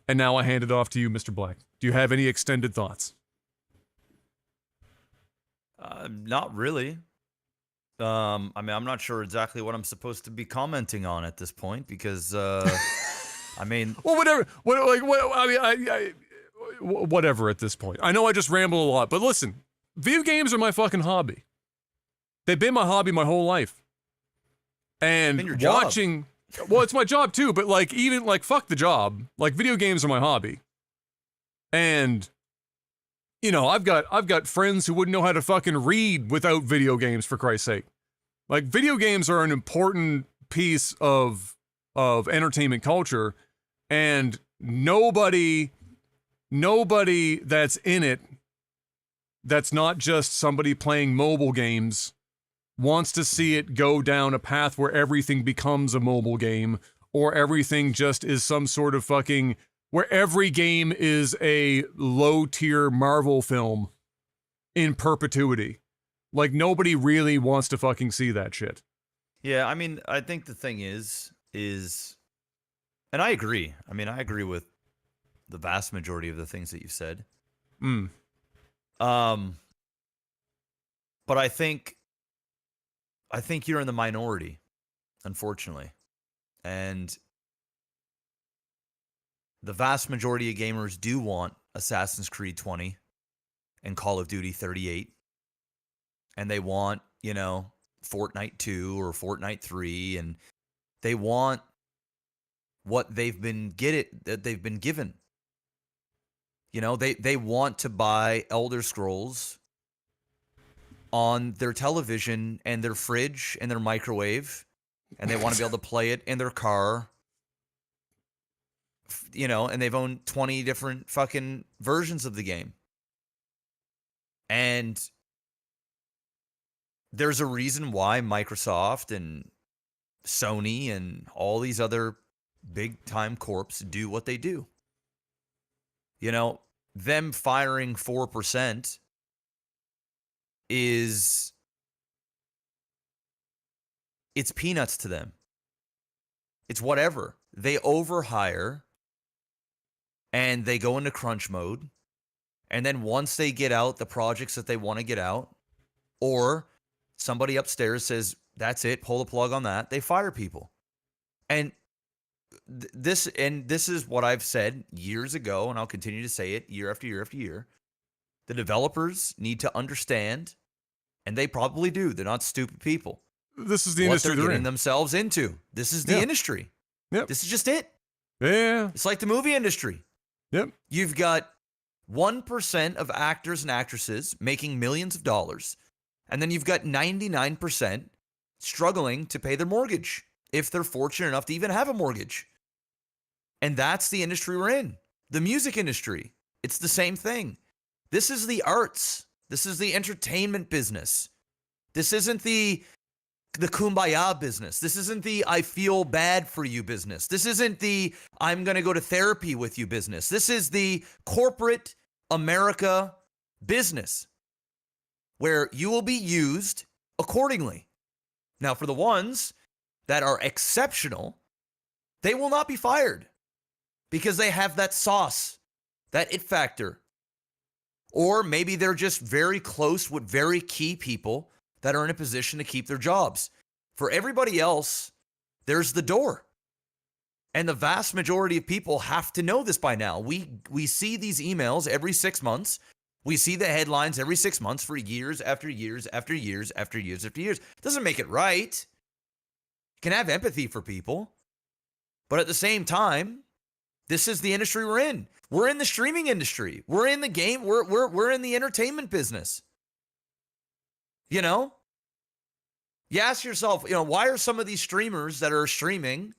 Speaker 1: And now I hand it off to you, Mr. Black. Do you have any extended thoughts?
Speaker 2: Not really. I mean, I'm not sure exactly what I'm supposed to be commenting on at this point because, I mean,
Speaker 1: well, whatever. Whatever at this point. I know I just ramble a lot, but listen, video games are my fucking hobby. They've been my hobby my whole life. And
Speaker 2: your job.
Speaker 1: Watching, well, it's my job too, but like even like fuck the job. Like video games are my hobby. And you know, I've got friends who wouldn't know how to fucking read without video games, for Christ's sake. Like video games are an important piece of entertainment culture, and nobody that's in it that's not just somebody playing mobile games wants to see it go down a path where everything becomes a mobile game or everything just is some sort of fucking where every game is a low-tier Marvel film in perpetuity. Like, nobody really wants to fucking see that shit.
Speaker 2: Yeah, I mean, I think the thing is, and I agree. I mean, I agree with the vast majority of the things that you said. But I think you're in the minority, unfortunately. And the vast majority of gamers do want Assassin's Creed 20 and Call of Duty 38. And they want, you know, Fortnite 2 or Fortnite 3. And they want what they've been given. You know, they want to buy Elder Scrolls on their television and their fridge and their microwave. And they want to be able to play it in their car. You know, and they've owned 20 different fucking versions of the game. And there's a reason why Microsoft and Sony and all these other big time corps do what they do. You know, them firing 4% it's peanuts to them. It's whatever. They overhire and they go into crunch mode. And then once they get out the projects that they want to get out, or somebody upstairs says, that's it, pull the plug on that, they fire people. And this is what I've said years ago, and I'll continue to say it year after year after year. The developers need to understand, and they probably do. They're not stupid people.
Speaker 1: This is the
Speaker 2: what
Speaker 1: industry
Speaker 2: they're getting
Speaker 1: in.
Speaker 2: themselves into. This is the industry.
Speaker 1: Yep.
Speaker 2: This is just it.
Speaker 1: Yeah.
Speaker 2: It's like the movie industry.
Speaker 1: Yep.
Speaker 2: You've got 1% of actors and actresses making millions of dollars, and then you've got 99% struggling to pay their mortgage, if they're fortunate enough to even have a mortgage. And that's the industry we're in. The music industry. It's the same thing. This is the arts. This is the entertainment business. This isn't the kumbaya business. This isn't the I feel bad for you business. This isn't the I'm going to go to therapy with you business. This is the corporate America business where you will be used accordingly. Now, for the ones that are exceptional, they will not be fired because they have that sauce, that it factor. Or maybe they're just very close with very key people that are in a position to keep their jobs. For everybody else, there's the door. And the vast majority of people have to know this by now. We see these emails every 6 months. We see the headlines every 6 months for years after years after years after years after years. Doesn't make it right. You can have empathy for people. But at the same time, this is the industry we're in. We're in the streaming industry. We're in the game. We're in the entertainment business. You know? You ask yourself, you know, why are some of these streamers that are streaming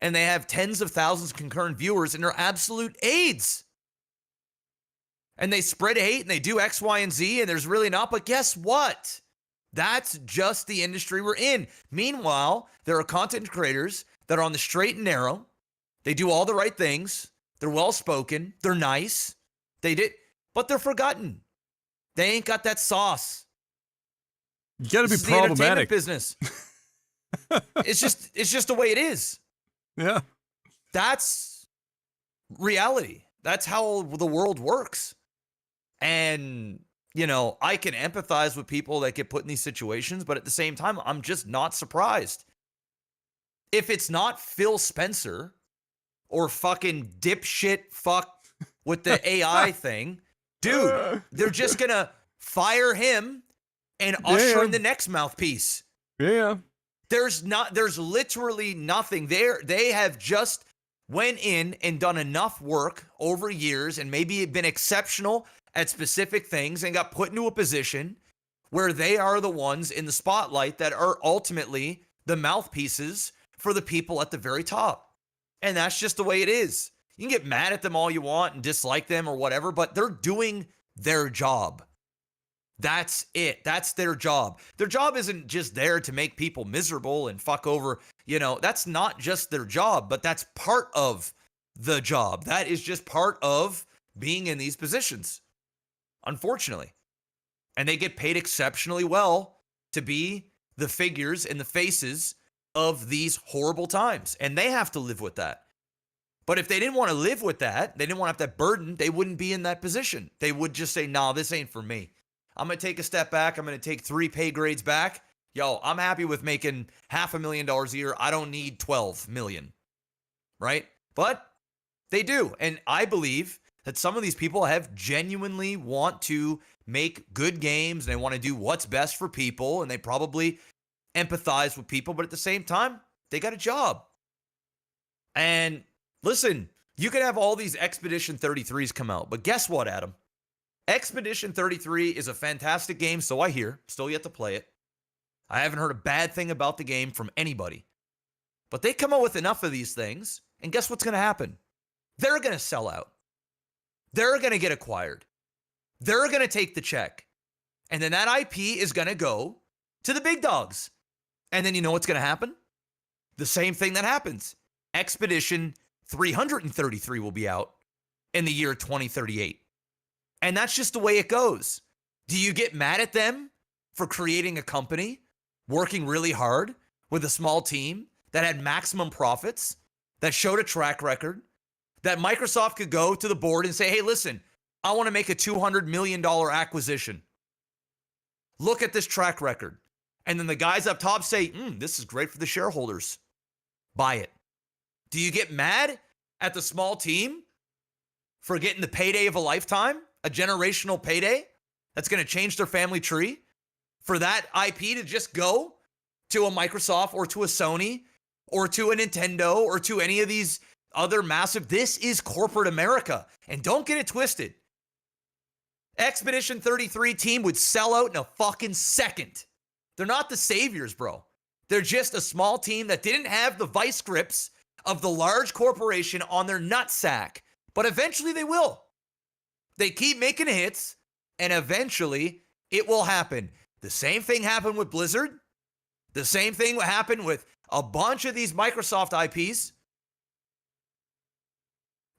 Speaker 2: and they have tens of thousands of concurrent viewers and they're absolute AIDS? And they spread hate and they do X, Y, and Z and there's really not. But guess what? That's just the industry we're in. Meanwhile, there are content creators that are on the straight and narrow. They do all the right things. They're well-spoken. They're nice. but they're forgotten. They ain't got that sauce.
Speaker 1: You got to be
Speaker 2: This is the entertainment
Speaker 1: problematic.
Speaker 2: business. It's just the way it is.
Speaker 1: Yeah.
Speaker 2: That's reality. That's how the world works. And, I can empathize with people that get put in these situations, but at the same time, I'm just not surprised. If it's not Phil Spencer or fucking dipshit fuck with the AI thing, dude, they're just going to fire him and usher in the next mouthpiece.
Speaker 1: Yeah.
Speaker 2: There's literally nothing there. They have just went in and done enough work over years and maybe been exceptional at specific things and got put into a position where they are the ones in the spotlight that are ultimately the mouthpieces for the people at the very top. And that's just the way it is. You can get mad at them all you want and dislike them or whatever, but they're doing their job. That's it. That's their job. Their job isn't just there to make people miserable and fuck over, that's not just their job, but that's part of the job. That is just part of being in these positions, unfortunately. And they get paid exceptionally well to be the figures and the faces of these horrible times. And they have to live with that. But if they didn't want to live with that, they didn't want to have that burden, they wouldn't be in that position. They would just say, nah, this ain't for me. I'm going to take a step back. I'm going to take 3 pay grades back. Yo, I'm happy with making $500,000 a year. I don't need 12 million. Right? But they do. And I believe that some of these people have genuinely want to make good games and they want to do what's best for people. And they probably empathize with people. But at the same time, they got a job. And listen, you can have all these Expedition 33s come out. But guess what, Adam? Expedition 33 is a fantastic game, so I hear. Still yet to play it. I haven't heard a bad thing about the game from anybody. But they come out with enough of these things, and guess what's going to happen? They're going to sell out. They're going to get acquired. They're going to take the check. And then that IP is going to go to the big dogs. And then you know what's going to happen? The same thing that happens. Expedition 333 will be out in the year 2038. And that's just the way it goes. Do you get mad at them for creating a company, working really hard with a small team that had maximum profits, that showed a track record, that Microsoft could go to the board and say, hey, listen, I want to make a $200 million acquisition. Look at this track record. And then the guys up top say, this is great for the shareholders. Buy it. Do you get mad at the small team for getting the payday of a lifetime? A generational payday that's going to change their family tree, for that IP to just go to a Microsoft or to a Sony or to a Nintendo or to any of these other massive. This is corporate America. And don't get it twisted. Expedition 33 team would sell out in a fucking second. They're not the saviors, bro. They're just a small team that didn't have the vice grips of the large corporation on their nutsack. But eventually they will. They keep making hits, and eventually it will happen. The same thing happened with Blizzard. The same thing happened with a bunch of these Microsoft IPs.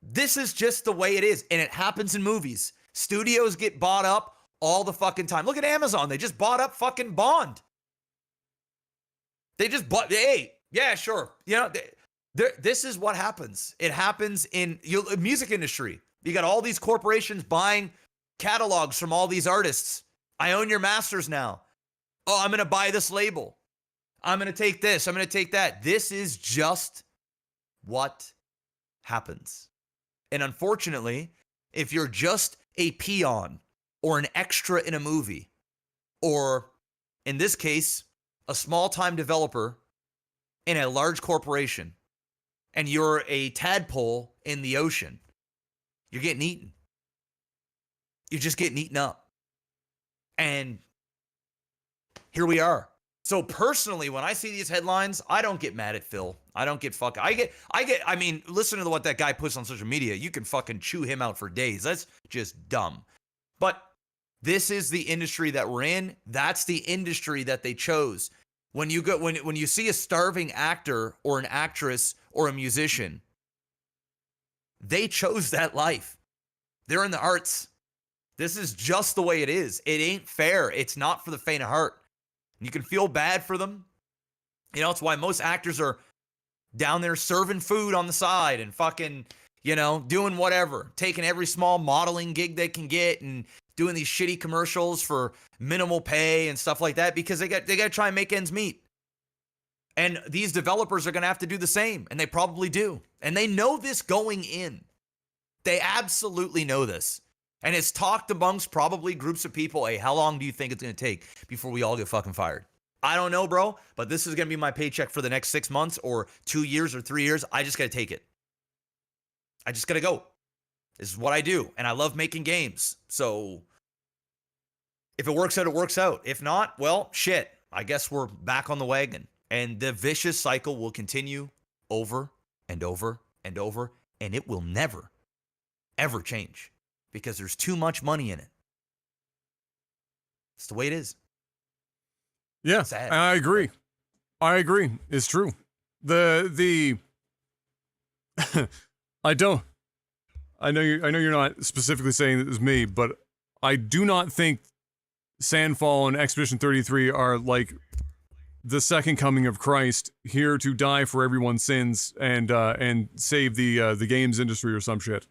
Speaker 2: This is just the way it is, and it happens in movies. Studios get bought up all the fucking time. Look at Amazon. They just bought up fucking Bond. They just bought, hey, yeah, sure. This is what happens. It happens in the music industry. You got all these corporations buying catalogs from all these artists. I own your masters now. Oh, I'm going to buy this label. I'm going to take this. I'm going to take that. This is just what happens. And unfortunately, if you're just a peon or an extra in a movie, or in this case, a small-time developer in a large corporation, and you're a tadpole in the ocean, you're getting eaten. You're just getting eaten up. And here we are. So personally, when I see these headlines, I don't get mad at Phil. I don't get I mean, listen to what that guy puts on social media. You can fucking chew him out for days. That's just dumb. But this is the industry that we're in. That's the industry that they chose. When you see a starving actor or an actress or a musician, they chose that life. They're in the arts. This is just the way it is. It ain't fair. It's not for the faint of heart. You can feel bad for them. You know, it's why most actors are down there serving food on the side and fucking, you know, doing whatever, taking every small modeling gig they can get and doing these shitty commercials for minimal pay and stuff like that, because they got to try and make ends meet. And these developers are going to have to do the same, and they probably do. And they know this going in. They absolutely know this. And it's talked amongst probably groups of people, hey, how long do you think it's going to take before we all get fucking fired? I don't know, bro, but this is going to be my paycheck for the next 6 months or 2 years or 3 years. I just got to take it. I just got to go. This is what I do, and I love making games. So if it works out, it works out. If not, well, shit. I guess we're back on the wagon. And the vicious cycle will continue over and over and over, and it will never, ever change because there's too much money in it. It's the way it is.
Speaker 1: Yeah,
Speaker 2: Sad.
Speaker 1: I agree. It's true. The I know you're not specifically saying it was me, but I do not think Sandfall and Expedition 33 are like the second coming of Christ, here to die for everyone's sins and save the games industry or some shit.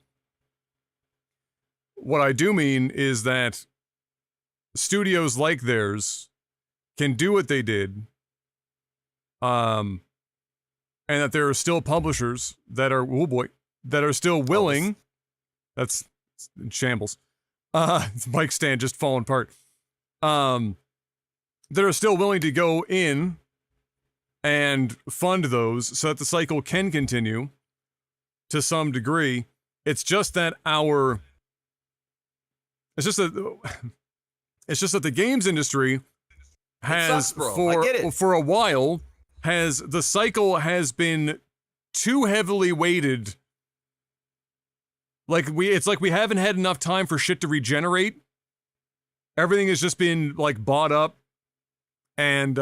Speaker 1: What I do mean is that studios like theirs can do what they did, and that there are still publishers that are, oh boy, that are still willing. That's in shambles. Mic stand just falling apart. That are still willing to go in and fund those so that the cycle can continue to some degree. It's just that it's just that the games industry has for a while the cycle has been too heavily weighted. It's like we haven't had enough time for shit to regenerate. Everything has just been like bought up and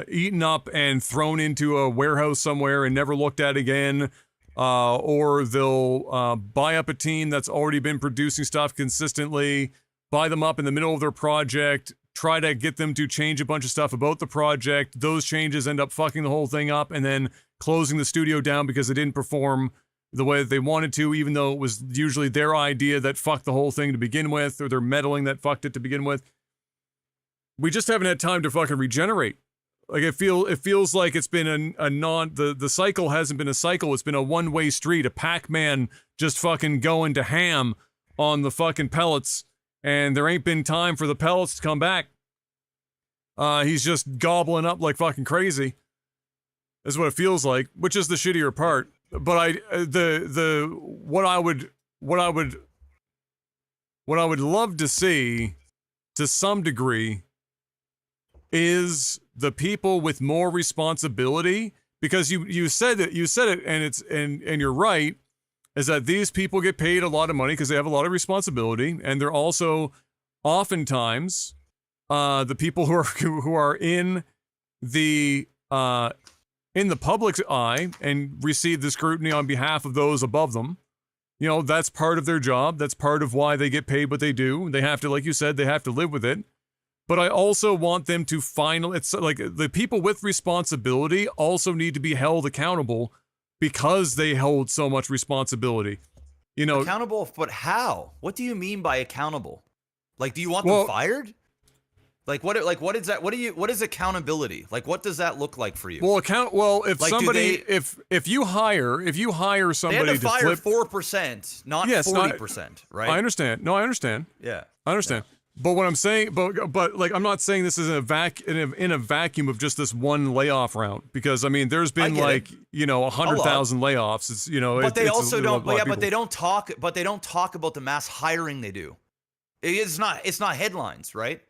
Speaker 1: eaten up and thrown into a warehouse somewhere and never looked at again. Or they'll buy up a team that's already been producing stuff consistently, buy them up in the middle of their project, try to get them to change a bunch of stuff about the project. Those changes end up fucking the whole thing up and then closing the studio down because they didn't perform the way that they wanted to, even though it was usually their idea that fucked the whole thing to begin with, or their meddling that fucked it to begin with. We just haven't had time to fucking regenerate. Like it feels like it's been the cycle hasn't been a cycle. It's been a one-way street, a Pac-Man just fucking going to ham on the fucking pellets, and there ain't been time for the pellets to come back. He's just gobbling up like fucking crazy. That's what it feels like, which is the shittier part. But what I would love to see to some degree is the people with more responsibility, because you said it and you're right, is that these people get paid a lot of money because they have a lot of responsibility, and they're also oftentimes the people who are in the public's eye and receive the scrutiny on behalf of those above them. You know, that's part of their job. That's part of why they get paid what they do. They have to, like you said, they have to live with it. But I also want them to it's like the people with responsibility also need to be held accountable because they hold so much responsibility. You know,
Speaker 2: accountable, but how? What do you mean by accountable? Like, do you want them fired? What is that? What is accountability? Like, what does that look like for you?
Speaker 1: Well, if like, somebody, if you hire somebody,
Speaker 2: they had to fire 4%, not 40%, right?
Speaker 1: I understand. No, I understand.
Speaker 2: Yeah,
Speaker 1: I understand. Yeah. But what I'm saying, but like, I'm not saying this is in a vacuum of just this one layoff round, because I mean, there's been 100,000 layoffs. It's, you know,
Speaker 2: but they also don't. Yeah, but they don't talk. But they don't talk about the mass hiring they do. It's not headlines, right?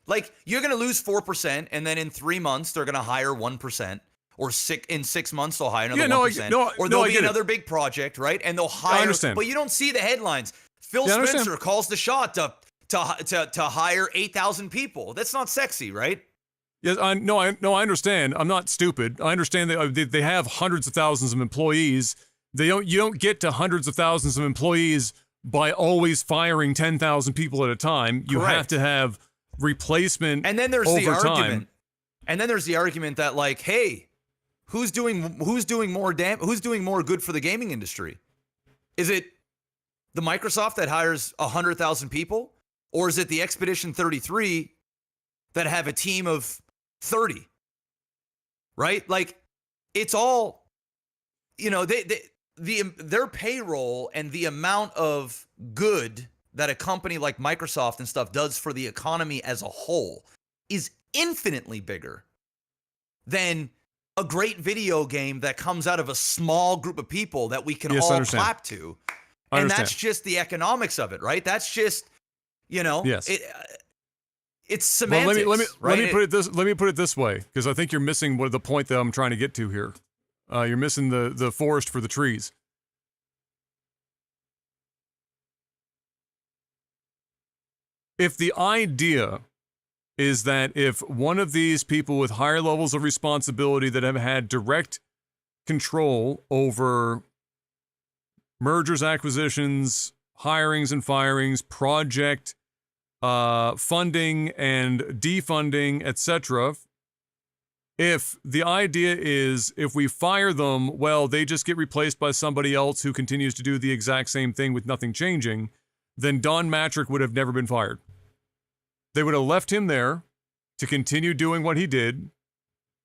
Speaker 2: Like, you're going to lose 4%, and then in 3 months, they're going to hire 1%. Or in 6 months, they'll hire another 1%. Or there'll be another big project, right? And they'll hire.
Speaker 1: I understand.
Speaker 2: But you don't see the headlines. Phil Spencer calls the shot to hire 8,000 people. That's not sexy, right?
Speaker 1: Yes, I understand. I'm not stupid. I understand that they have hundreds of thousands of employees. You don't get to hundreds of thousands of employees by always firing 10,000 people at a time. You have
Speaker 2: Correct.
Speaker 1: to have replacement
Speaker 2: And then there's
Speaker 1: over
Speaker 2: the
Speaker 1: time.
Speaker 2: argument. And then there's the argument that like, hey, who's doing more good for the gaming industry? Is it the Microsoft that hires 100,000 people, or is it the Expedition 33 that have a team of 30? Right? Like, it's all, you know, their payroll and the amount of good that a company like Microsoft and stuff does for the economy as a whole is infinitely bigger than a great video game that comes out of a small group of people that we can all clap to. And that's just the economics of it, right? That's just, you know, it's semantics.
Speaker 1: Well, let me put it this way, because I think you're missing the point that I'm trying to get to here. You're missing the forest for the trees. If the idea is that if one of these people with higher levels of responsibility that have had direct control over mergers, acquisitions, hirings and firings, project funding and defunding, etc., if the idea is if we fire them, well, they just get replaced by somebody else who continues to do the exact same thing with nothing changing, then Don Matrick would have never been fired. They would have left him there to continue doing what he did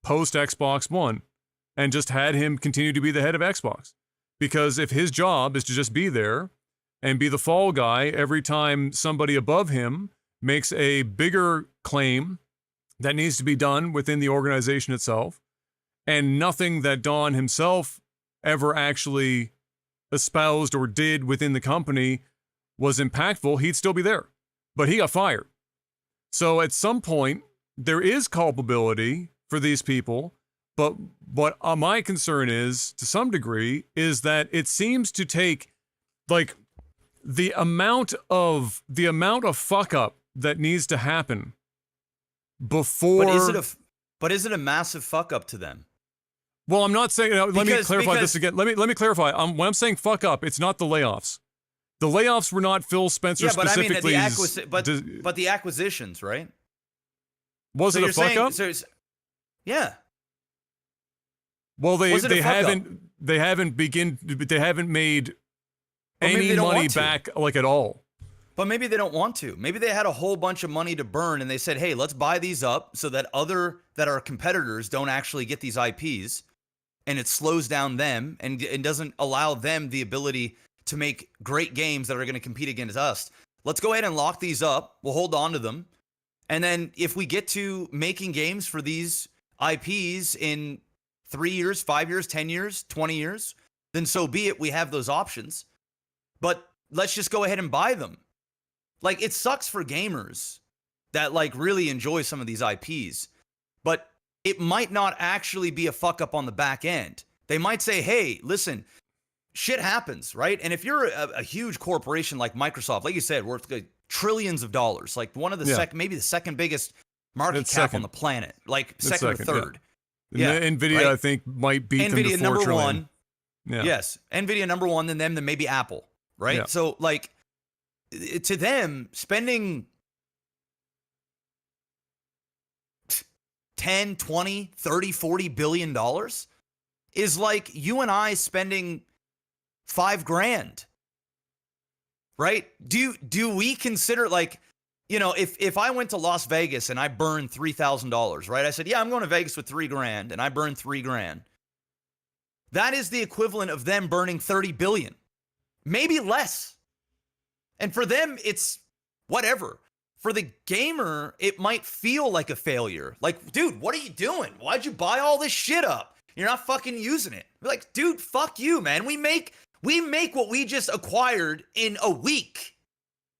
Speaker 1: post Xbox One and just had him continue to be the head of Xbox. Because if his job is to just be there and be the fall guy every time somebody above him makes a bigger claim that needs to be done within the organization itself, and nothing that Don himself ever actually espoused or did within the company was impactful, he'd still be there. But he got fired. So at some point, there is culpability for these people. But what my concern is, to some degree, is that it seems to take, like, the amount of fuck up that needs to happen before.
Speaker 2: But is it a massive fuck up to them?
Speaker 1: Well, I'm not saying. Let me clarify this again. Let me clarify. When I'm saying fuck up, it's not the layoffs. The layoffs were not Phil Spencer specifically.
Speaker 2: I mean, but the acquisitions, right?
Speaker 1: Was it a fuck up?
Speaker 2: Yeah.
Speaker 1: Well, they haven't made any money back, like, at all.
Speaker 2: But maybe they don't want to. Maybe they had a whole bunch of money to burn and they said, hey, let's buy these up so that our competitors don't actually get these IPs, and it slows down them and doesn't allow them the ability to make great games that are going to compete against us. Let's go ahead and lock these up. We'll hold on to them. And then if we get to making games for these IPs in 3 years, 5 years, 10 years, 20 years, then so be it. We have those options. But let's just go ahead and buy them. Like, it sucks for gamers that, like, really enjoy some of these IPs. But it might not actually be a fuck up on the back end. They might say, hey, listen, shit happens, right? And if you're a huge corporation like Microsoft, like you said, worth like trillions of dollars, like one of the maybe the second biggest market cap on the planet, like second or third.
Speaker 1: Yeah. Nvidia, right? I think, might beat them to 4
Speaker 2: number
Speaker 1: trillion.
Speaker 2: One. Yeah. Yes. Nvidia number one, then maybe Apple, right?
Speaker 1: Yeah.
Speaker 2: So, like, to them, spending 10, 20, 30, 40 billion dollars is like you and I spending $5,000, right? Do we consider, like, you know, if I went to Las Vegas and I burned $3,000, right? I said, yeah, I'm going to Vegas with $3,000 and I burned $3,000. That is the equivalent of them burning 30 billion, maybe less. And for them, it's whatever. For the gamer, it might feel like a failure. Like, dude, what are you doing? Why'd you buy all this shit up? You're not fucking using it. We're like, dude, fuck you, man. We make what we just acquired in a week.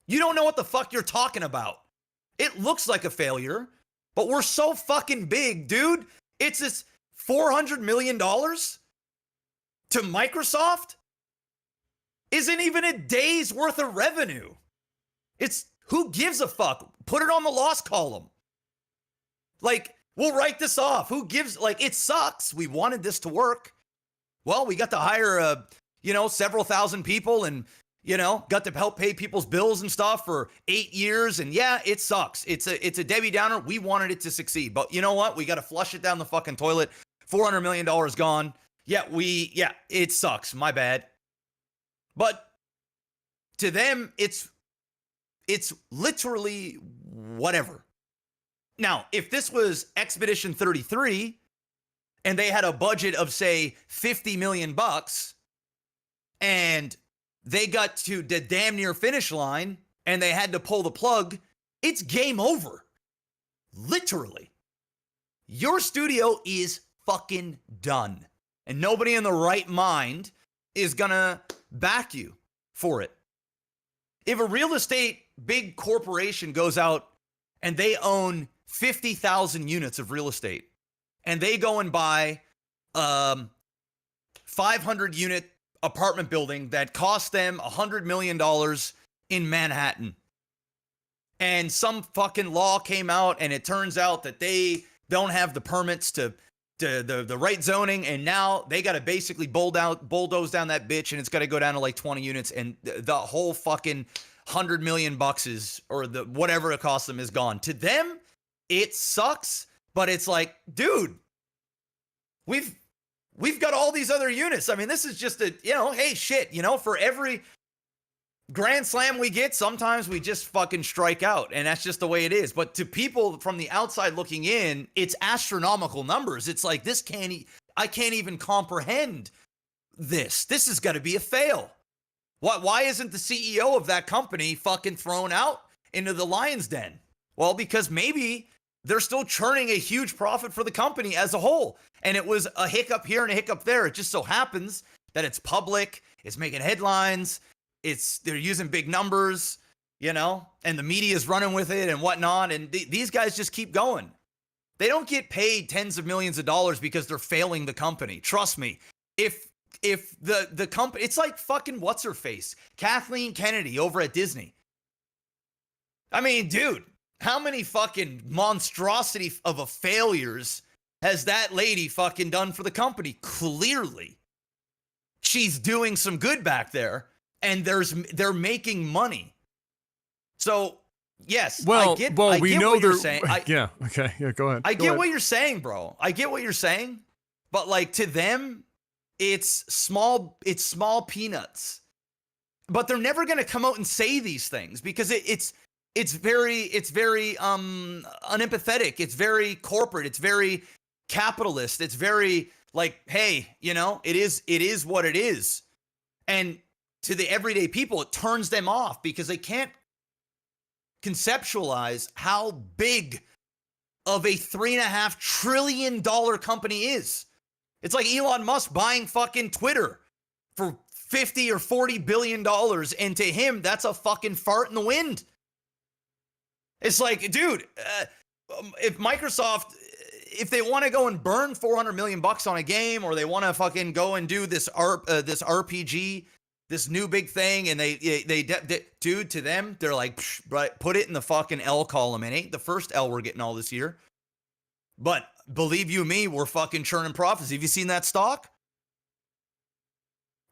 Speaker 2: You don't know what the fuck you're talking about. It looks like a failure, but we're so fucking big, dude. It's this $400 million to Microsoft isn't even a day's worth of revenue. It's, who gives a fuck? Put it on the loss column. Like, we'll write this off. Who gives, like, it sucks. We wanted this to work. Well, we got to hire several thousand people, and You know, got to help pay people's bills and stuff for 8 years. And yeah, it sucks. It's a Debbie Downer. We wanted it to succeed. But you know what? We got to flush it down the fucking toilet. $400 million gone. Yeah, it sucks. My bad. But to them, it's literally whatever. Now, if this was Expedition 33 and they had a budget of, say, $50 million and they got to the damn near finish line and they had to pull the plug, it's game over. Literally. Your studio is fucking done. And nobody in the right mind is gonna back you for it. If a real estate big corporation goes out and they own 50,000 units of real estate and they go and buy 500 unit apartment building that cost them $100 million in Manhattan. And some fucking law came out and it turns out that they don't have the permits to the right zoning. And now they got to basically bulldoze down that bitch and it's got to go down to like 20 units. And the whole fucking $100 million is, or the whatever it costs them, is gone. To them, it sucks, but it's like, dude, we've got all these other units. I mean, this is just hey, shit, for every grand slam we get, sometimes we just fucking strike out, and that's just the way it is. But to people from the outside looking in, it's astronomical numbers. It's like, I can't even comprehend this. This has got to be a fail. Why isn't the CEO of that company fucking thrown out into the lion's den? Well, because maybe they're still churning a huge profit for the company as a whole. And it was a hiccup here and a hiccup there. It just so happens that it's public, it's making headlines, they're using big numbers, and the media is running with it and whatnot. And these guys just keep going. They don't get paid tens of millions of dollars because they're failing the company. Trust me. If the company, it's like fucking what's her face, Kathleen Kennedy over at Disney. I mean, dude, how many fucking monstrosity of a failures has that lady fucking done for the company? Clearly, she's doing some good back there, and they're making money. So yes, I get what you're saying.
Speaker 1: Yeah, okay, yeah, go ahead.
Speaker 2: I get what you're saying, bro. I get what you're saying, but like, to them, it's small peanuts. But they're never going to come out and say these things because it's very unempathetic. It's very corporate. It's very capitalist. It's very like, hey, it is what it is. And to the everyday people, it turns them off because they can't conceptualize how big of a $3.5 trillion company is. It's like Elon Musk buying fucking Twitter for $50 or $40 billion. And to him, that's a fucking fart in the wind. It's like, dude, if Microsoft, if they want to go and burn $400 million on a game, or they want to fucking go and do this RPG, this new big thing, and dude, to them, they're like, right, put it in the fucking L column. It ain't the first L we're getting all this year. But believe you me, we're fucking churning profits. Have you seen that stock?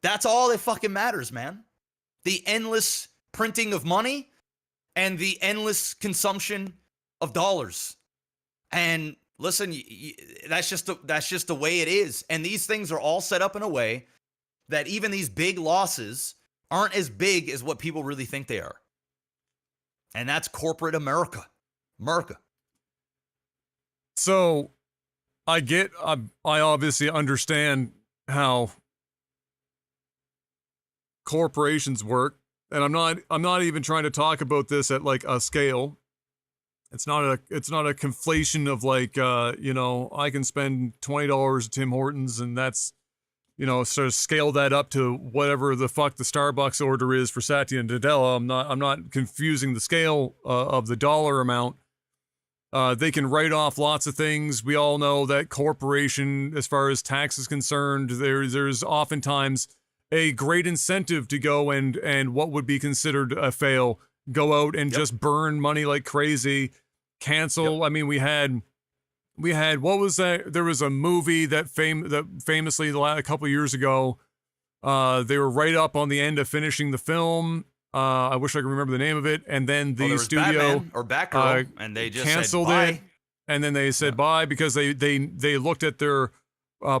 Speaker 2: That's all that fucking matters, man. The endless printing of money and the endless consumption of dollars. And listen, that's just the way it is. And these things are all set up in a way that even these big losses aren't as big as what people really think they are. And that's corporate America.
Speaker 1: So I obviously understand how corporations work, and I'm not even trying to talk about this at like a scale. It's not a conflation of like I can spend $20 at Tim Hortons and that's sort of scale that up to whatever the fuck the Starbucks order is for Satya and Nadella. I'm not confusing the scale of the dollar amount. They can write off lots of things. We all know that corporation, as far as tax is concerned, there's oftentimes a great incentive to go and what would be considered a fail, go out and just burn money like crazy, cancel. Yep. I mean, we had what was that? There was a movie that famously a couple of years ago They were right up on the end of finishing the film. I wish I could remember the name of it. And then the studio
Speaker 2: Batman or Batgirl, and they just
Speaker 1: canceled
Speaker 2: said,
Speaker 1: it.
Speaker 2: bye.
Speaker 1: And then they said bye because they looked at their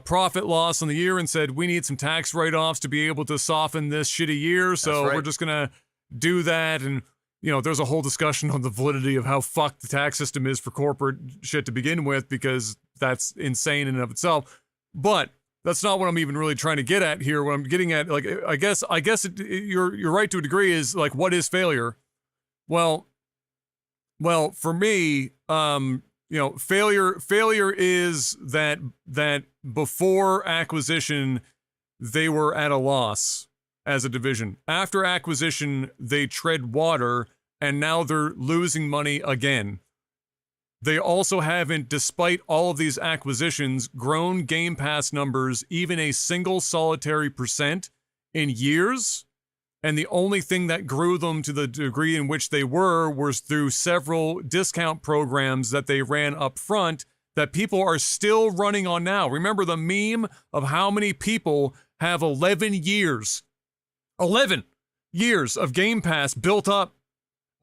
Speaker 1: profit loss on the year and said, we need some tax write-offs to be able to soften this shitty year. So we're just going to do that. And, there's a whole discussion on the validity of how fucked the tax system is for corporate shit to begin with, because that's insane in and of itself. But that's not what I'm even really trying to get at here. What I'm getting at, like, I guess you're right to a degree, is like, what is failure? Well, for me, failure is that before acquisition, they were at a loss as a division. After acquisition, they tread water, and now they're losing money again. They also haven't, despite all of these acquisitions, grown Game Pass numbers even a single solitary % in years. And the only thing that grew them to the degree in which they were was through several discount programs that they ran up front that people are still running on now. Remember the meme of how many people have 11 years of Game Pass built up?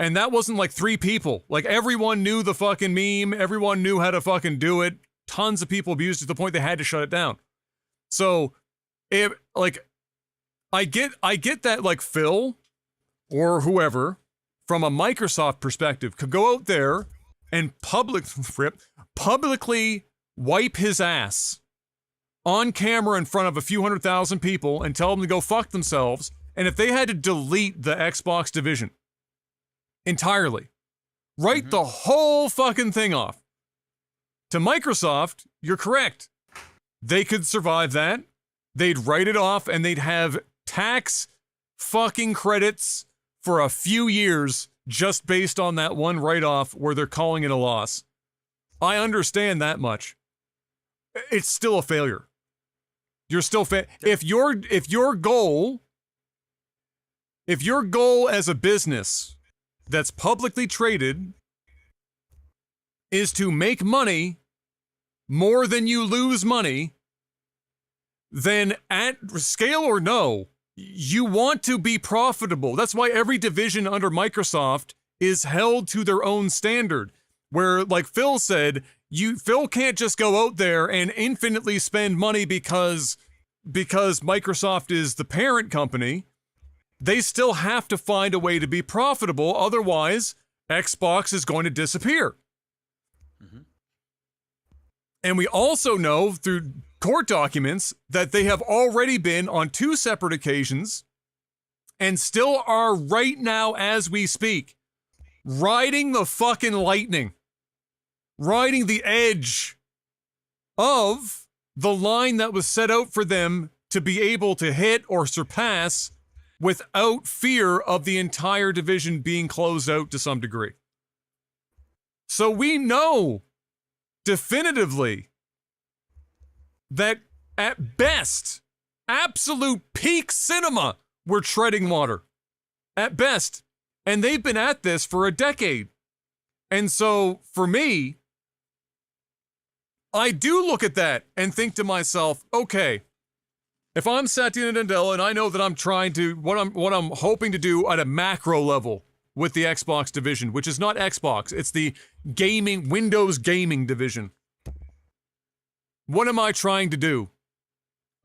Speaker 1: And that wasn't like 3 people. Like, everyone knew the fucking meme. Everyone knew how to fucking do it. Tons of people abused it to the point they had to shut it down. So, I get that, like, Phil or whoever from a Microsoft perspective could go out there and publicly wipe his ass on camera in front of a few 100,000 people and tell them to go fuck themselves. And if they had to delete the Xbox division entirely, write the whole fucking thing off. To Microsoft, you're correct. They could survive that. They'd write it off, and they'd have tax fucking credits for a few years just based on that one write-off where they're calling it a loss. I understand that much. It's still a failure. You're still if your goal as a business that's publicly traded is to make money more than you lose money, then at scale or no, you want to be profitable. That's why every division under Microsoft is held to their own standard. Where, like Phil said, Phil can't just go out there and infinitely spend money because Microsoft is the parent company. They still have to find a way to be profitable. Otherwise, Xbox is going to disappear. Mm-hmm. And we also know through court documents that they have already been on 2 separate occasions and still are right now as we speak, riding the fucking lightning, riding the edge of the line that was set out for them to be able to hit or surpass without fear of the entire division being closed out to some degree. So we know definitively that at best, absolute peak cinema, we're treading water. At best. And they've been at this for a decade. And so for me, I do look at that and think to myself, okay, if I'm Satya Nadella and I know that I'm trying to, what I'm hoping to do at a macro level with the Xbox division, which is not Xbox, it's the Windows gaming division. What am I trying to do?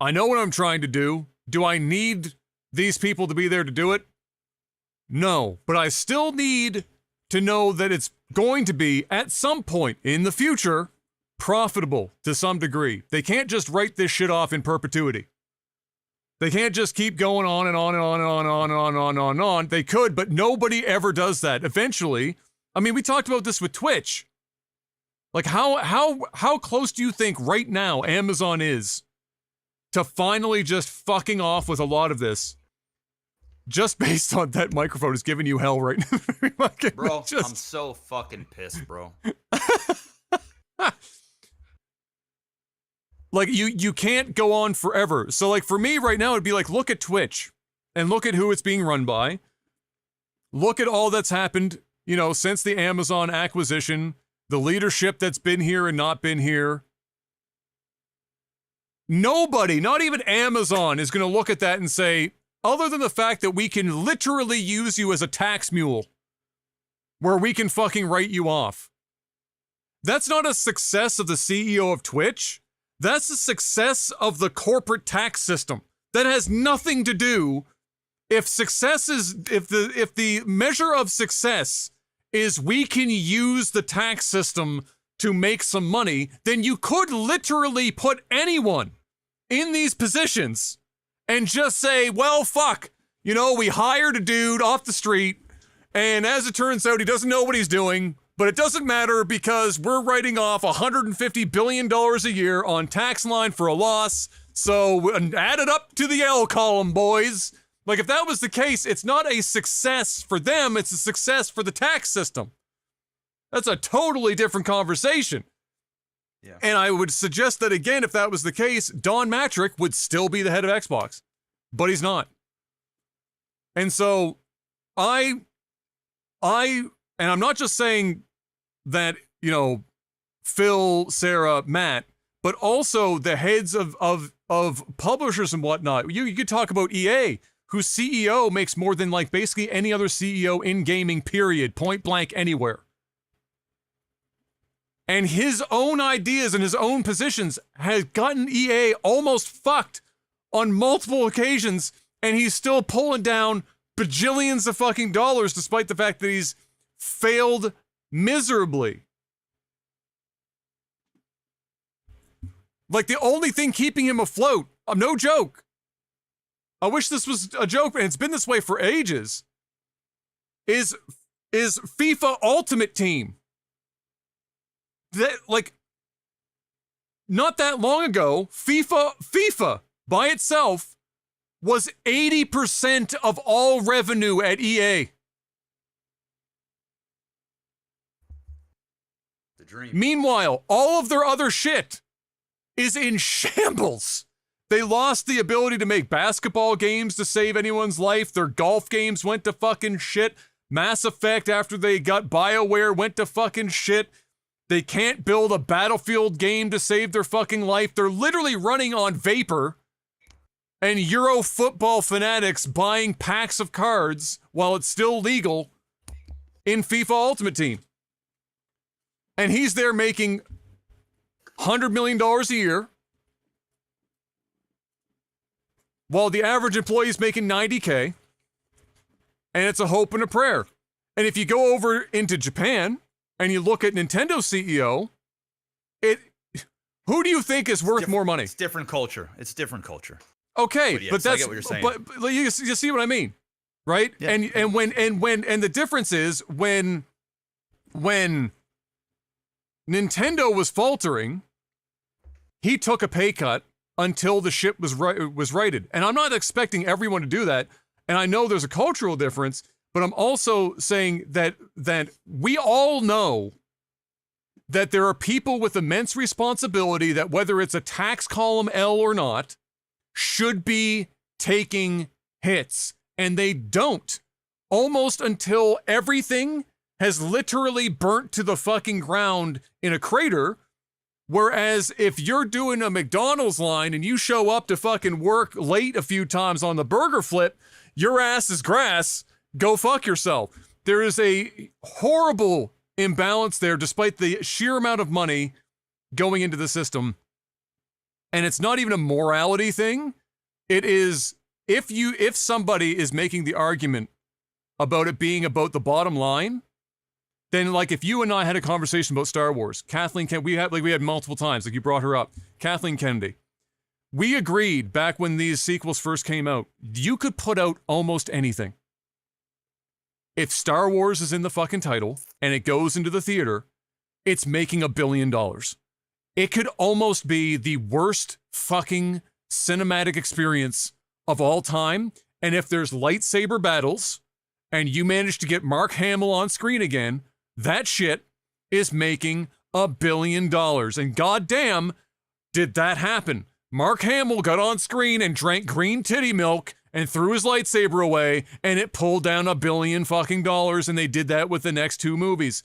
Speaker 1: I know what I'm trying to do. Do I need these people to be there to do it? No, but I still need to know that it's going to be, at some point in the future, profitable to some degree. They can't just write this shit off in perpetuity. They can't just keep going on and on and on and on and on and on and on and on and on. They could, but nobody ever does that. Eventually, I mean, we talked about this with Twitch. Like, how close do you think right now Amazon is to finally just fucking off with a lot of this? Just based on that microphone is giving you hell right now.
Speaker 2: Bro, I'm so fucking pissed, bro.
Speaker 1: Like, you can't go on forever. So, like, for me right now, it'd be like, look at Twitch and look at who it's being run by. Look at all that's happened, you know, since the Amazon acquisition, the leadership that's been here and not been here. Nobody, not even Amazon, is going to look at that and say, other than the fact that we can literally use you as a tax mule, where we can fucking write you off. That's not a success of the CEO of Twitch. That's the success of the corporate tax system. That has nothing to do. If the measure of success is we can use the tax system to make some money, then you could literally put anyone in these positions and just say, well, fuck, we hired a dude off the street, and as it turns out, he doesn't know what he's doing, but it doesn't matter because we're writing off $150 billion a year on tax line for a loss, so add it up to the L column, boys. Like, if that was the case, it's not a success for them, it's a success for the tax system. That's a totally different conversation.
Speaker 2: Yeah.
Speaker 1: And I would suggest that, again, if that was the case, Don Matrick would still be the head of Xbox. But he's not. And so, and I'm not just saying that, Phil, Sarah, Matt, but also the heads of publishers and whatnot. You could talk about EA, whose CEO makes more than, like, basically any other CEO in gaming, period, point blank, anywhere. And his own ideas and his own positions has gotten EA almost fucked on multiple occasions, and he's still pulling down bajillions of fucking dollars despite the fact that he's failed miserably. Like, the only thing keeping him afloat, no joke, I wish this was a joke, and it's been this way for ages, is FIFA Ultimate Team. That, like, not that long ago, FIFA by itself was 80% of all revenue at EA.
Speaker 2: The dream.
Speaker 1: Meanwhile, all of their other shit is in shambles. They lost the ability to make basketball games to save anyone's life. Their golf games went to fucking shit. Mass Effect, after they got BioWare, went to fucking shit. They can't build a Battlefield game to save their fucking life. They're literally running on vapor. And Euro football fanatics buying packs of cards while it's still legal in FIFA Ultimate Team. And he's there making $100 million a year, while the average employee is making $90K. And it's a hope and a prayer. And if you go over into Japan and you look at Nintendo's CEO, who do you think is worth more money?
Speaker 2: It's different culture.
Speaker 1: Okay,
Speaker 2: but, yes,
Speaker 1: but that's
Speaker 2: I get what you're saying.
Speaker 1: But you see what I mean, right?
Speaker 2: Yeah.
Speaker 1: And the difference is when Nintendo was faltering, he took a pay cut until the ship was righted. And I'm not expecting everyone to do that. And I know there's a cultural difference, but I'm also saying that we all know that there are people with immense responsibility that, whether it's a tax column L or not, should be taking hits. And they don't. Almost until everything has literally burnt to the fucking ground in a crater. Whereas if you're doing a McDonald's line and you show up to fucking work late a few times on the burger flip, your ass is grass. Go fuck yourself. There is a horrible imbalance there, despite the sheer amount of money going into the system. And it's not even a morality thing. It is, if somebody is making the argument about it being about the bottom line, then, like, if you and I had a conversation about Star Wars, Kathleen Kennedy, we had multiple times, like you brought her up, Kathleen Kennedy. We agreed back when these sequels first came out, you could put out almost anything. If Star Wars is in the fucking title and it goes into the theater, it's making $1 billion. It could almost be the worst fucking cinematic experience of all time. And if there's lightsaber battles and you manage to get Mark Hamill on screen again, that shit is making $1 billion. And goddamn, did that happen. Mark Hamill got on screen and drank green titty milk and threw his lightsaber away, and it pulled down $1 billion fucking dollars, and they did that with the next two movies.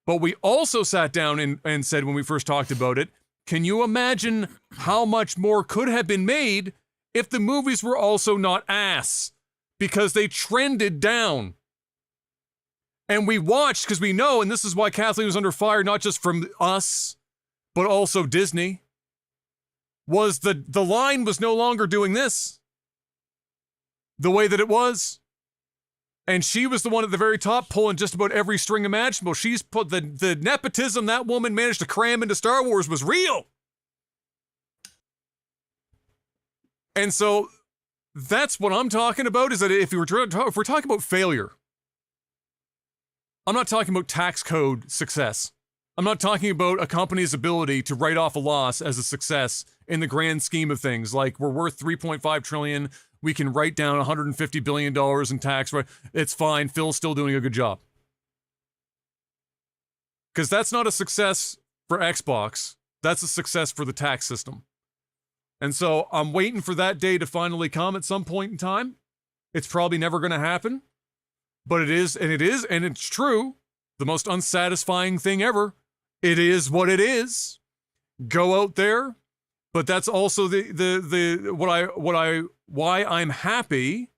Speaker 1: But we also sat down and said, when we first talked about it, Can you imagine how much more could have been made if the movies were also not ass? Because they trended down. And we watched, because we know, and this is why Kathleen was under fire, not just from us, but also Disney, was the line was no longer doing this the way that it was. And she was the one at the very top pulling just about every string imaginable. She's put the nepotism that woman managed to cram into Star Wars was real. And so that's what I'm talking about, is that if we're talking about failure, I'm not talking about tax code success. I'm not talking about a company's ability to write off a loss as a success in the grand scheme of things. Like, we're worth $3.5 trillion. We can write down $150 billion in tax. It's fine. Phil's still doing a good job. Because that's not a success for Xbox. That's a success for the tax system. And so I'm waiting for that day to finally come at some point in time. It's probably never going to happen. But it is, and it's true, the most unsatisfying thing ever. It is what it is. Go out there. But that's also why I'm happy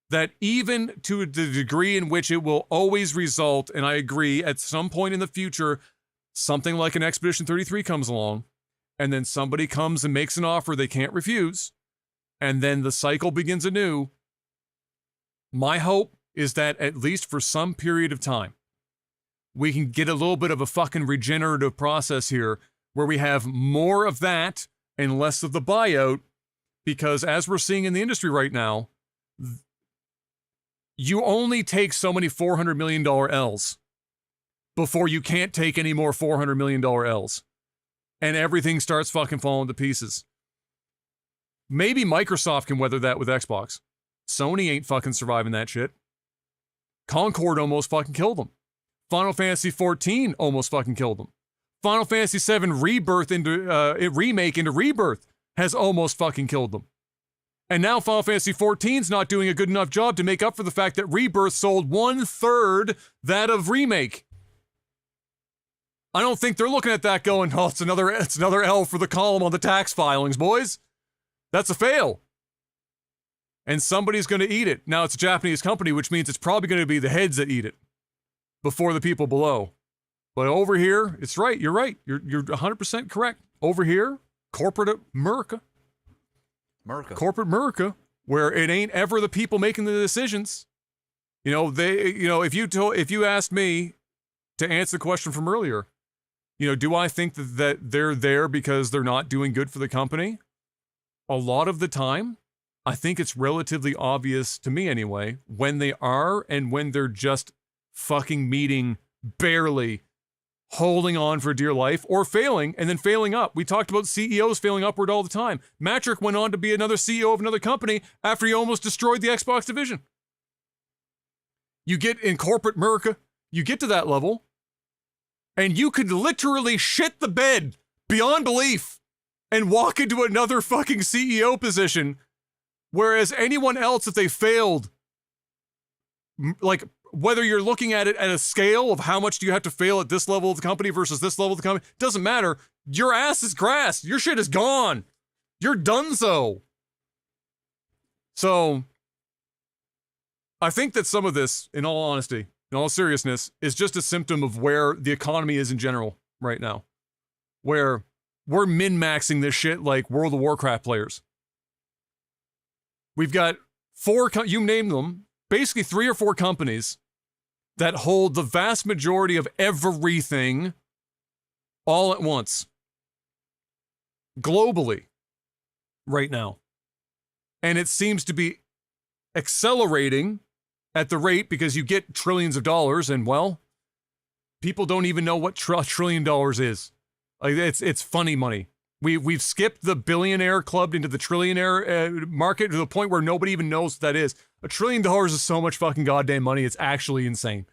Speaker 1: that even to the degree in which it will always result, and I agree, at some point in the future, something like an Expedition 33 comes along, and then somebody comes and makes an offer they can't refuse, and then the cycle begins anew. My hope is that at least for some period of time, we can get a little bit of a fucking regenerative process here where we have more of that and less of the buyout, because as we're seeing in the industry right now, you only take so many $400 million L's before you can't take any more $400 million L's. And everything starts fucking falling to pieces. Maybe Microsoft can weather that with Xbox. Sony ain't fucking surviving that shit. Concord almost fucking killed them. Final Fantasy XIV almost fucking killed them. Final Fantasy VII Rebirth remake into Rebirth has almost fucking killed them. And now Final Fantasy XIV's not doing a good enough job to make up for the fact that Rebirth sold 1/3 that of Remake. I don't think they're looking at that going, oh, it's another L for the column on the tax filings, boys. That's a fail. And somebody's going to eat it. Now, it's a Japanese company, which means it's probably going to be the heads that eat it before the people below. But over here, it's right. You're right. You're 100% correct. Over here, corporate America. Corporate America, where it ain't ever the people making the decisions. You know, if you asked me to answer the question from earlier, do I think that they're there because they're not doing good for the company? A lot of the time, I think it's relatively obvious, to me anyway, when they are and when they're just fucking meeting barely, holding on for dear life, or failing and then failing up. We talked about CEOs failing upward all the time. Matrick went on to be another CEO of another company after he almost destroyed the Xbox division. You get in corporate America, you get to that level, and you could literally shit the bed beyond belief and walk into another fucking CEO position. Whereas anyone else, if they failed, like, whether you're looking at it at a scale of how much do you have to fail at this level of the company versus this level of the company, doesn't matter. Your ass is grass. Your shit is gone. You're done so. So, I think that some of this, in all honesty, in all seriousness, is just a symptom of where the economy is in general right now. Where we're min-maxing this shit like World of Warcraft players. We've got you name them, basically 3 or 4 companies that hold the vast majority of everything all at once. Globally. Right now. And it seems to be accelerating at the rate because you get trillions of dollars and, well, people don't even know what $1 trillion is. Like, it's funny money. We've skipped the billionaire club into the trillionaire market to the point where nobody even knows what that is. $1 trillion is so much fucking goddamn money. It's actually insane.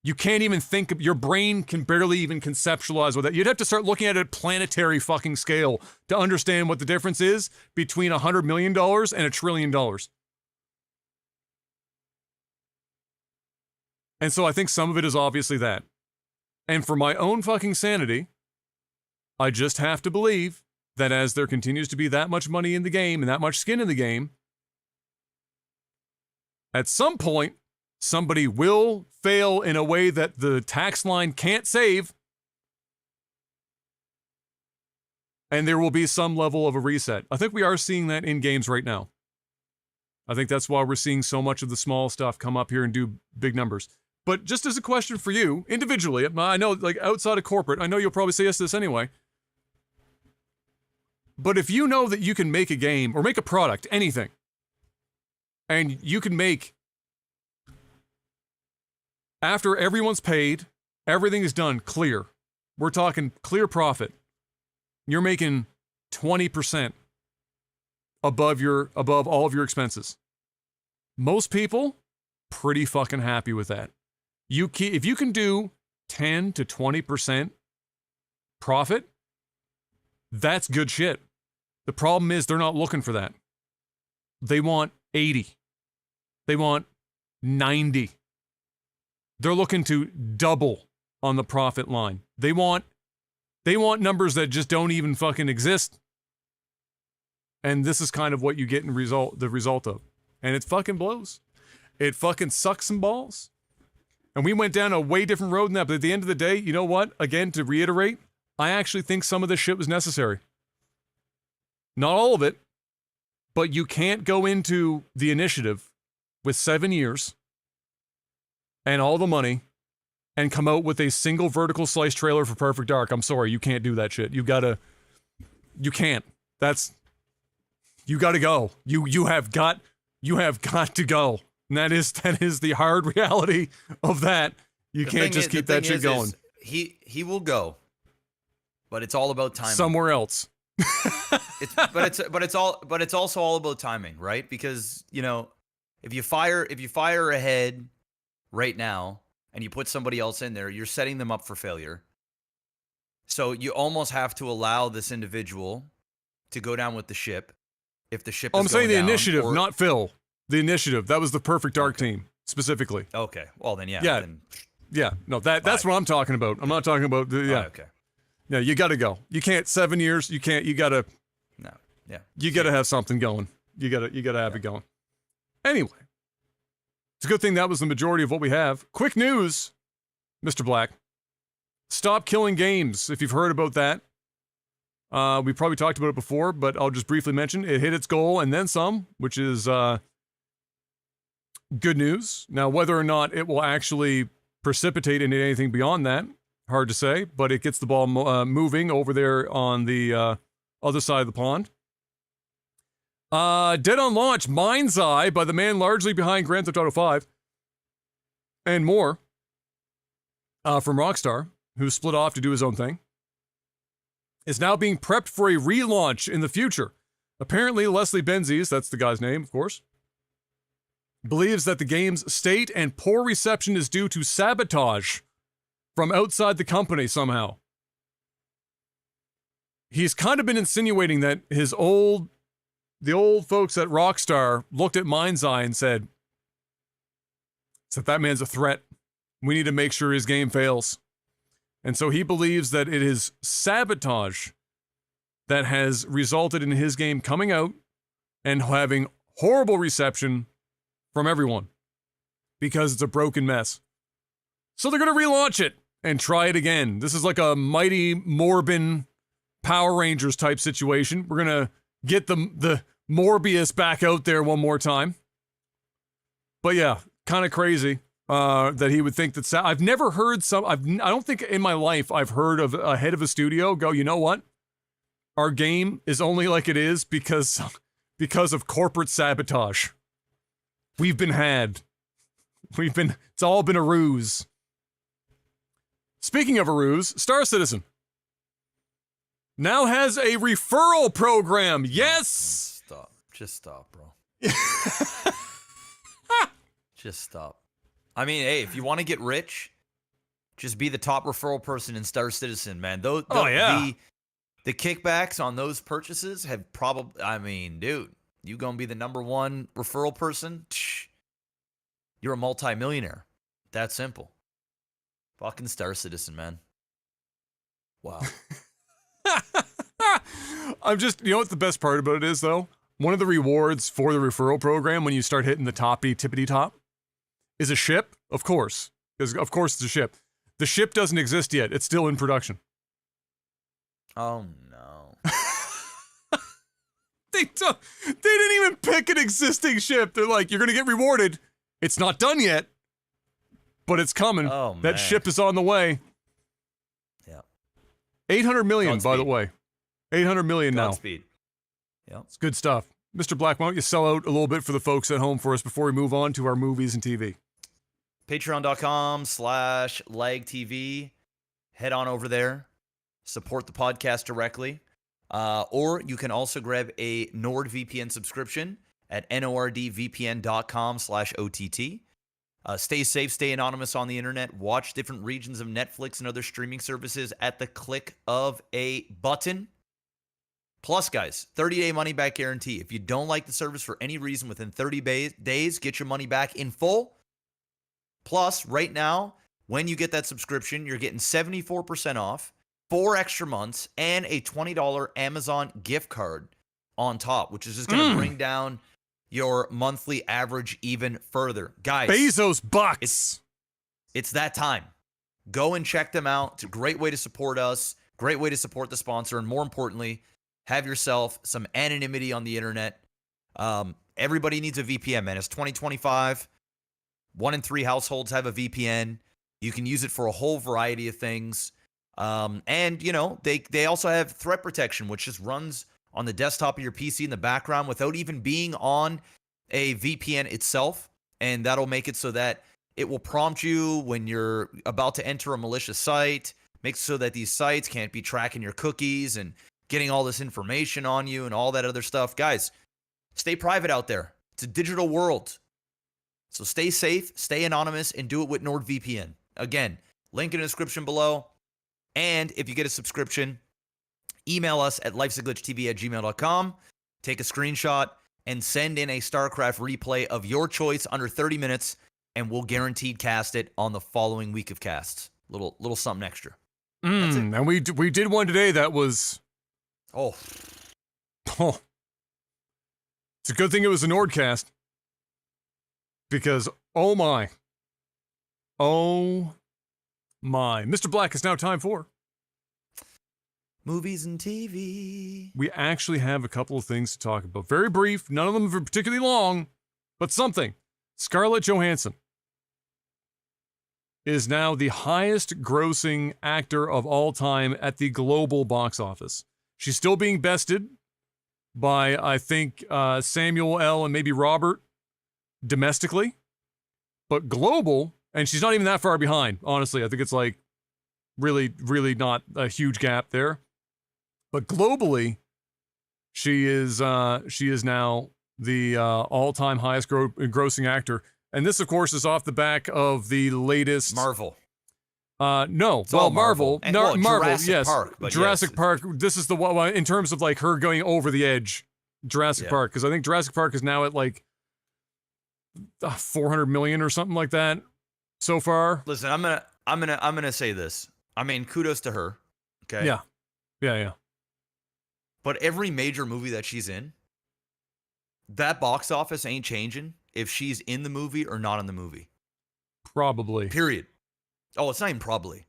Speaker 1: You can't even think, your brain can barely even conceptualize what that. You'd have to start looking at a planetary fucking scale to understand what the difference is between $100 million and $1 trillion. And so I think some of it is obviously that. And for my own fucking sanity, I just have to believe that as there continues to be that much money in the game and that much skin in the game, at some point, somebody will fail in a way that the tax line can't save, and there will be some level of a reset. I think we are seeing that in games right now. I think that's why we're seeing so much of the small stuff come up here and do big numbers. But just as a question for you, individually, I know, like, outside of corporate, I know you'll probably say yes to this anyway. But if you know that you can make a game or make a product, anything, and you can make, after everyone's paid, everything is done clear. We're talking clear profit. You're making 20% above all of your expenses. Most people, pretty fucking happy with that. If you can do 10 to 20% profit, that's good shit. The problem is they're not looking for that. They want 80. They want 90. They're looking to double on the profit line. They want numbers that just don't even fucking exist. And this is kind of what you get in the result of. And it fucking blows. It fucking sucks some balls. And we went down a way different road than that. But at the end of the day, you know what? Again, to reiterate, I actually think some of this shit was necessary. Not all of it, but you can't go into the initiative with 7 years and all the money and come out with a single vertical slice trailer for Perfect Dark. I'm sorry, you can't do that shit. You can't. You gotta go. You have got to go. And that is the hard reality of that. You can't just keep that shit going.
Speaker 2: He will go, but it's all about timing.
Speaker 1: Somewhere else.
Speaker 2: But it's also all about timing, right? Because, you know, if you fire ahead right now and you put somebody else in there, you're setting them up for failure. So you almost have to allow this individual to go down with the ship. If the ship is
Speaker 1: I'm saying the
Speaker 2: down,
Speaker 1: initiative, not Phil. The initiative. That was the Perfect Dark team specifically.
Speaker 2: Okay. Well, then yeah.
Speaker 1: Yeah. No, that's what I'm talking about. I'm not talking about the
Speaker 2: okay.
Speaker 1: Yeah, you got to go. You can't 7 years. You can't. You got to.
Speaker 2: No. Yeah.
Speaker 1: You got to have something going. You got to have it going. Anyway, it's a good thing that was the majority of what we have. Quick news, Mr. Black. Stop killing games. If you've heard about that, we probably talked about it before, but I'll just briefly mention it hit its goal and then some, which is good news. Now, whether or not it will actually precipitate into anything beyond that, hard to say, but it gets the ball moving over there on the other side of the pond. Dead on launch, Mind's Eye by the man largely behind Grand Theft Auto 5 and more from Rockstar, who split off to do his own thing, is now being prepped for a relaunch in the future. Apparently, Leslie Benzies, that's the guy's name, of course, believes that the game's state and poor reception is due to sabotage from outside the company somehow. He's kind of been insinuating that the old folks at Rockstar looked at Mind's Eye and said, that man's a threat. We need to make sure his game fails. And so he believes that it is sabotage that has resulted in his game coming out and having horrible reception from everyone because it's a broken mess. So they're going to relaunch it and try it again. This is like a Mighty Morbin Power Rangers type situation. We're going to get the Morbius back out there one more time. But yeah, kind of crazy that he would think that. I've never heard I don't think in my life I've heard of a head of a studio go, you know what? Our game is only like it is because of corporate sabotage. We've been had. It's all been a ruse. Speaking of a ruse, Star Citizen now has a referral program. Yes!
Speaker 2: Stop. Just stop, bro. Just stop. I mean, hey, if you want to get rich, just be the top referral person in Star Citizen, man. The kickbacks on those purchases have probably, I mean, dude, you gonna be the number one referral person? You're a multi-millionaire. That simple. Fucking Star Citizen, man. Wow.
Speaker 1: I'm just, you know what the best part about it is, though? One of the rewards for the referral program when you start hitting the tippity top is a ship, of course. Because, of course, it's a ship. The ship doesn't exist yet. It's still in production.
Speaker 2: Oh, no.
Speaker 1: They didn't even pick an existing ship. They're like, you're going to get rewarded. It's not done yet, but it's coming.
Speaker 2: Oh, man.
Speaker 1: That ship is on the way.
Speaker 2: Yeah.
Speaker 1: 800 million,
Speaker 2: Godspeed.
Speaker 1: by the way. 800 million now.
Speaker 2: Godspeed. Yeah.
Speaker 1: It's good stuff. Mr. Black, why don't you sell out a little bit for the folks at home for us before we move on to our movies and TV?
Speaker 2: Patreon.com/lagtv. Head on over there. Support the podcast directly. Or you can also grab a NordVPN subscription at nordvpn.com/OTT. Stay safe, stay anonymous on the internet. Watch different regions of Netflix and other streaming services at the click of a button. Plus, guys, 30-day money-back guarantee. If you don't like the service for any reason within 30 days, get your money back in full. Plus, right now, when you get that subscription, you're getting 74% off, 4 extra months, and a $20 Amazon gift card on top, which is just going to bring down your monthly average even further. Guys,
Speaker 1: Bezos bucks.
Speaker 2: It's that time. Go and check them out. It's a great way to support us, great way to support the sponsor, and more importantly, have yourself some anonymity on the internet. Everybody needs a VPN, man. It's 2025. 1 in 3 households have a VPN. You can use it for a whole variety of things. And, you know, they also have threat protection, which just runs on the desktop of your PC in the background without even being on a VPN itself. And that'll make it so that it will prompt you when you're about to enter a malicious site, makes it so that these sites can't be tracking your cookies and getting all this information on you and all that other stuff. Guys, stay private out there. It's a digital world. So stay safe, stay anonymous, and do it with NordVPN. Again, link in the description below. And if you get a subscription, email us at lifesaglitchtv@gmail.com, take a screenshot, and send in a StarCraft replay of your choice under 30 minutes, and we'll guaranteed cast it on the following week of casts. Little something extra. That's it.
Speaker 1: And we did one today that was...
Speaker 2: Oh.
Speaker 1: It's a good thing it was a Nordcast. Because, oh my. Mr. Black, it's now time for...
Speaker 2: Movies and TV.
Speaker 1: We actually have a couple of things to talk about. Very brief. None of them are particularly long, but something. Scarlett Johansson is now the highest grossing actor of all time at the global box office. She's still being bested by, I think, Samuel L. and maybe Robert domestically. But global, and she's not even that far behind, honestly. I think it's like really, really not a huge gap there. But globally, she is now the all-time highest grossing actor. And this, of course, is off the back of the latest...
Speaker 2: Marvel.
Speaker 1: No.
Speaker 2: It's
Speaker 1: well,
Speaker 2: all
Speaker 1: Marvel.
Speaker 2: Marvel, Jurassic
Speaker 1: yes.
Speaker 2: Park, but
Speaker 1: Jurassic
Speaker 2: yes.
Speaker 1: Park. This is the one, in terms of like her going over the edge. Jurassic Park. Because I think Jurassic Park is now at like 400 million or something like that so far.
Speaker 2: Listen, I'm gonna say this. I mean, kudos to her. Okay.
Speaker 1: Yeah.
Speaker 2: But every major movie that she's in, that box office ain't changing if she's in the movie or not in the movie.
Speaker 1: Probably.
Speaker 2: Period. Oh, it's not even probably.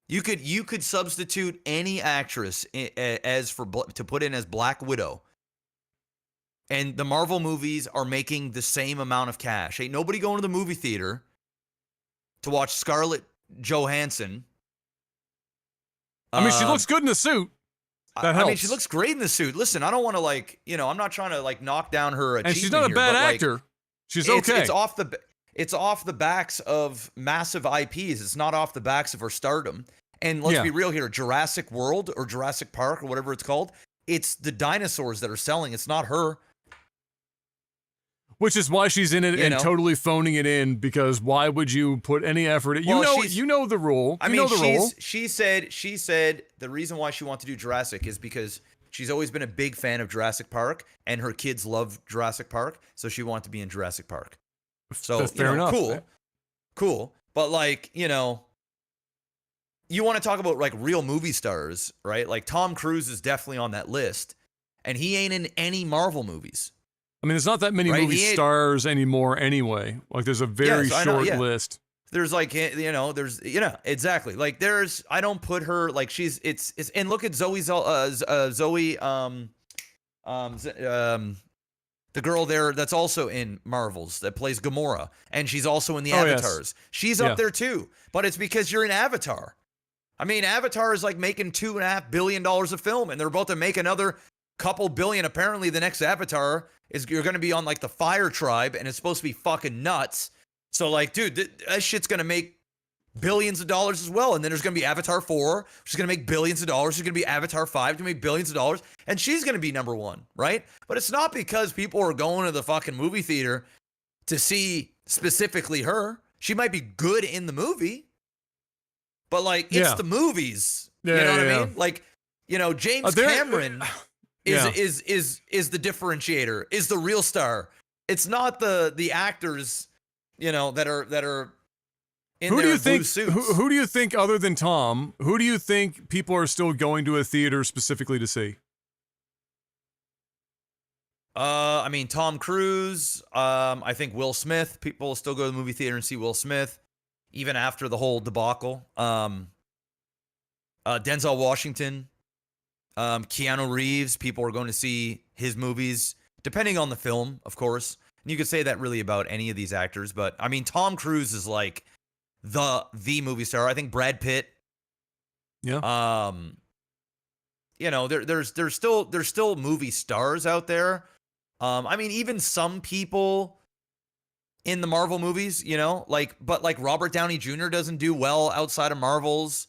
Speaker 2: You could substitute any actress to put in as Black Widow. And the Marvel movies are making the same amount of cash. Ain't nobody going to the movie theater to watch Scarlett Johansson.
Speaker 1: I mean, she looks good in the suit. That helps.
Speaker 2: I mean, she looks great in the suit. Listen, I don't want to I'm not trying to knock down her achievement.
Speaker 1: And she's not a bad actor. She's okay.
Speaker 2: It's off the backs of massive IPs. It's not off the backs of her stardom. And let's be real here, Jurassic World or Jurassic Park or whatever it's called, it's the dinosaurs that are selling. It's not her.
Speaker 1: Which is why she's in it totally phoning it in, because why would you put any effort? You know the rule.
Speaker 2: She said the reason why she wanted to do Jurassic is because she's always been a big fan of Jurassic Park and her kids love Jurassic Park, so she wanted to be in Jurassic Park. So
Speaker 1: fair enough.
Speaker 2: Cool. But you want to talk about like real movie stars, right? Like Tom Cruise is definitely on that list, and he ain't in any Marvel movies.
Speaker 1: I mean, there's not that many
Speaker 2: Right?
Speaker 1: movie
Speaker 2: He ain't-
Speaker 1: stars anymore anyway. Like, there's a very
Speaker 2: Yes, I know,
Speaker 1: short
Speaker 2: yeah.
Speaker 1: list.
Speaker 2: There's like, exactly. Like there's, I don't put her like it's and look at Zoe, the girl there that's also in Marvels that plays Gamora, and she's also in the
Speaker 1: Oh, yes.
Speaker 2: Avatars. She's
Speaker 1: Yeah.
Speaker 2: up there too, but it's because you're in Avatar. I mean, Avatar is like making $2.5 billion a film, and they're about to make another couple billion. Apparently, the next Avatar is you're going to be on like the Fire Tribe, and it's supposed to be fucking nuts. So, like, dude, that shit's going to make billions of dollars as well. And then there's going to be Avatar 4, which is going to make billions of dollars. There's going to be Avatar 5, going to make billions of dollars. And she's going to be number one, right? But it's not because people are going to the fucking movie theater to see specifically her. She might be good in the movie, but like, it's
Speaker 1: Yeah.
Speaker 2: the movies.
Speaker 1: Yeah,
Speaker 2: you know what
Speaker 1: yeah,
Speaker 2: I mean? Like, you know, James Cameron
Speaker 1: Yeah.
Speaker 2: is the differentiator, is the real star. It's not the actors, you know, that are in their blue suits.
Speaker 1: Who do you think, other than Tom, who do you think people are still going to a theater specifically to see?
Speaker 2: I mean, Tom Cruise. I think Will Smith. People still go to the movie theater and see Will Smith, even after the whole debacle. Denzel Washington, Keanu Reeves. People are going to see his movies, depending on the film, of course. And you could say that really about any of these actors, but I mean, Tom Cruise is like the movie star. I think Brad Pitt.
Speaker 1: Yeah.
Speaker 2: You know, there's still movie stars out there. I mean, even some people in the Marvel movies, you know, but Robert Downey Jr. doesn't do well outside of Marvels.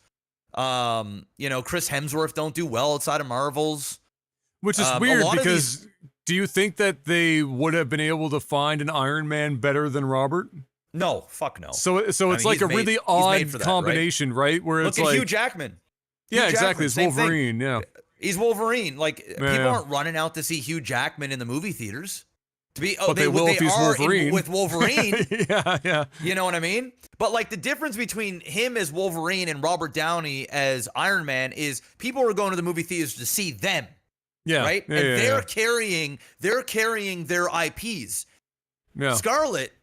Speaker 2: You know, Chris Hemsworth don't do well outside of Marvels.
Speaker 1: Which is weird because do you think that they would have been able to find an Iron Man better than Robert?
Speaker 2: No, fuck no.
Speaker 1: So it's like a really odd combination, right? Where it's
Speaker 2: look at
Speaker 1: like
Speaker 2: Hugh Jackman.
Speaker 1: Yeah, exactly. It's Wolverine. Yeah.
Speaker 2: He's Wolverine. Like, people aren't running out to see Hugh Jackman in the movie theaters.
Speaker 1: But they will if he's Wolverine.
Speaker 2: With Wolverine.
Speaker 1: Yeah.
Speaker 2: You know what I mean? But like, the difference between him as Wolverine and Robert Downey as Iron Man is people are going to the movie theaters to see them.
Speaker 1: Yeah.
Speaker 2: Right?
Speaker 1: Yeah,
Speaker 2: and they're carrying their IPs.
Speaker 1: Yeah.
Speaker 2: Scarlett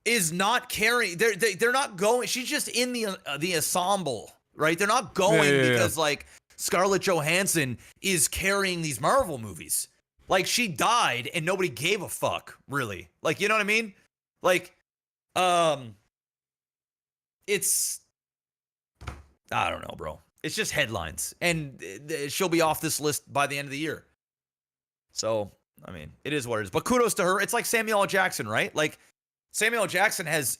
Speaker 2: is not carrying. They're not going. She's just in the ensemble, right? They're not going because like Scarlett Johansson is carrying these Marvel movies. Like, she died and nobody gave a fuck, really. Like, you know what I mean? Like, it's, I don't know, bro. It's just headlines. And she'll be off this list by the end of the year. So, I mean, it is what it is. But kudos to her. It's like Samuel L. Jackson, right? Like, Samuel L. Jackson has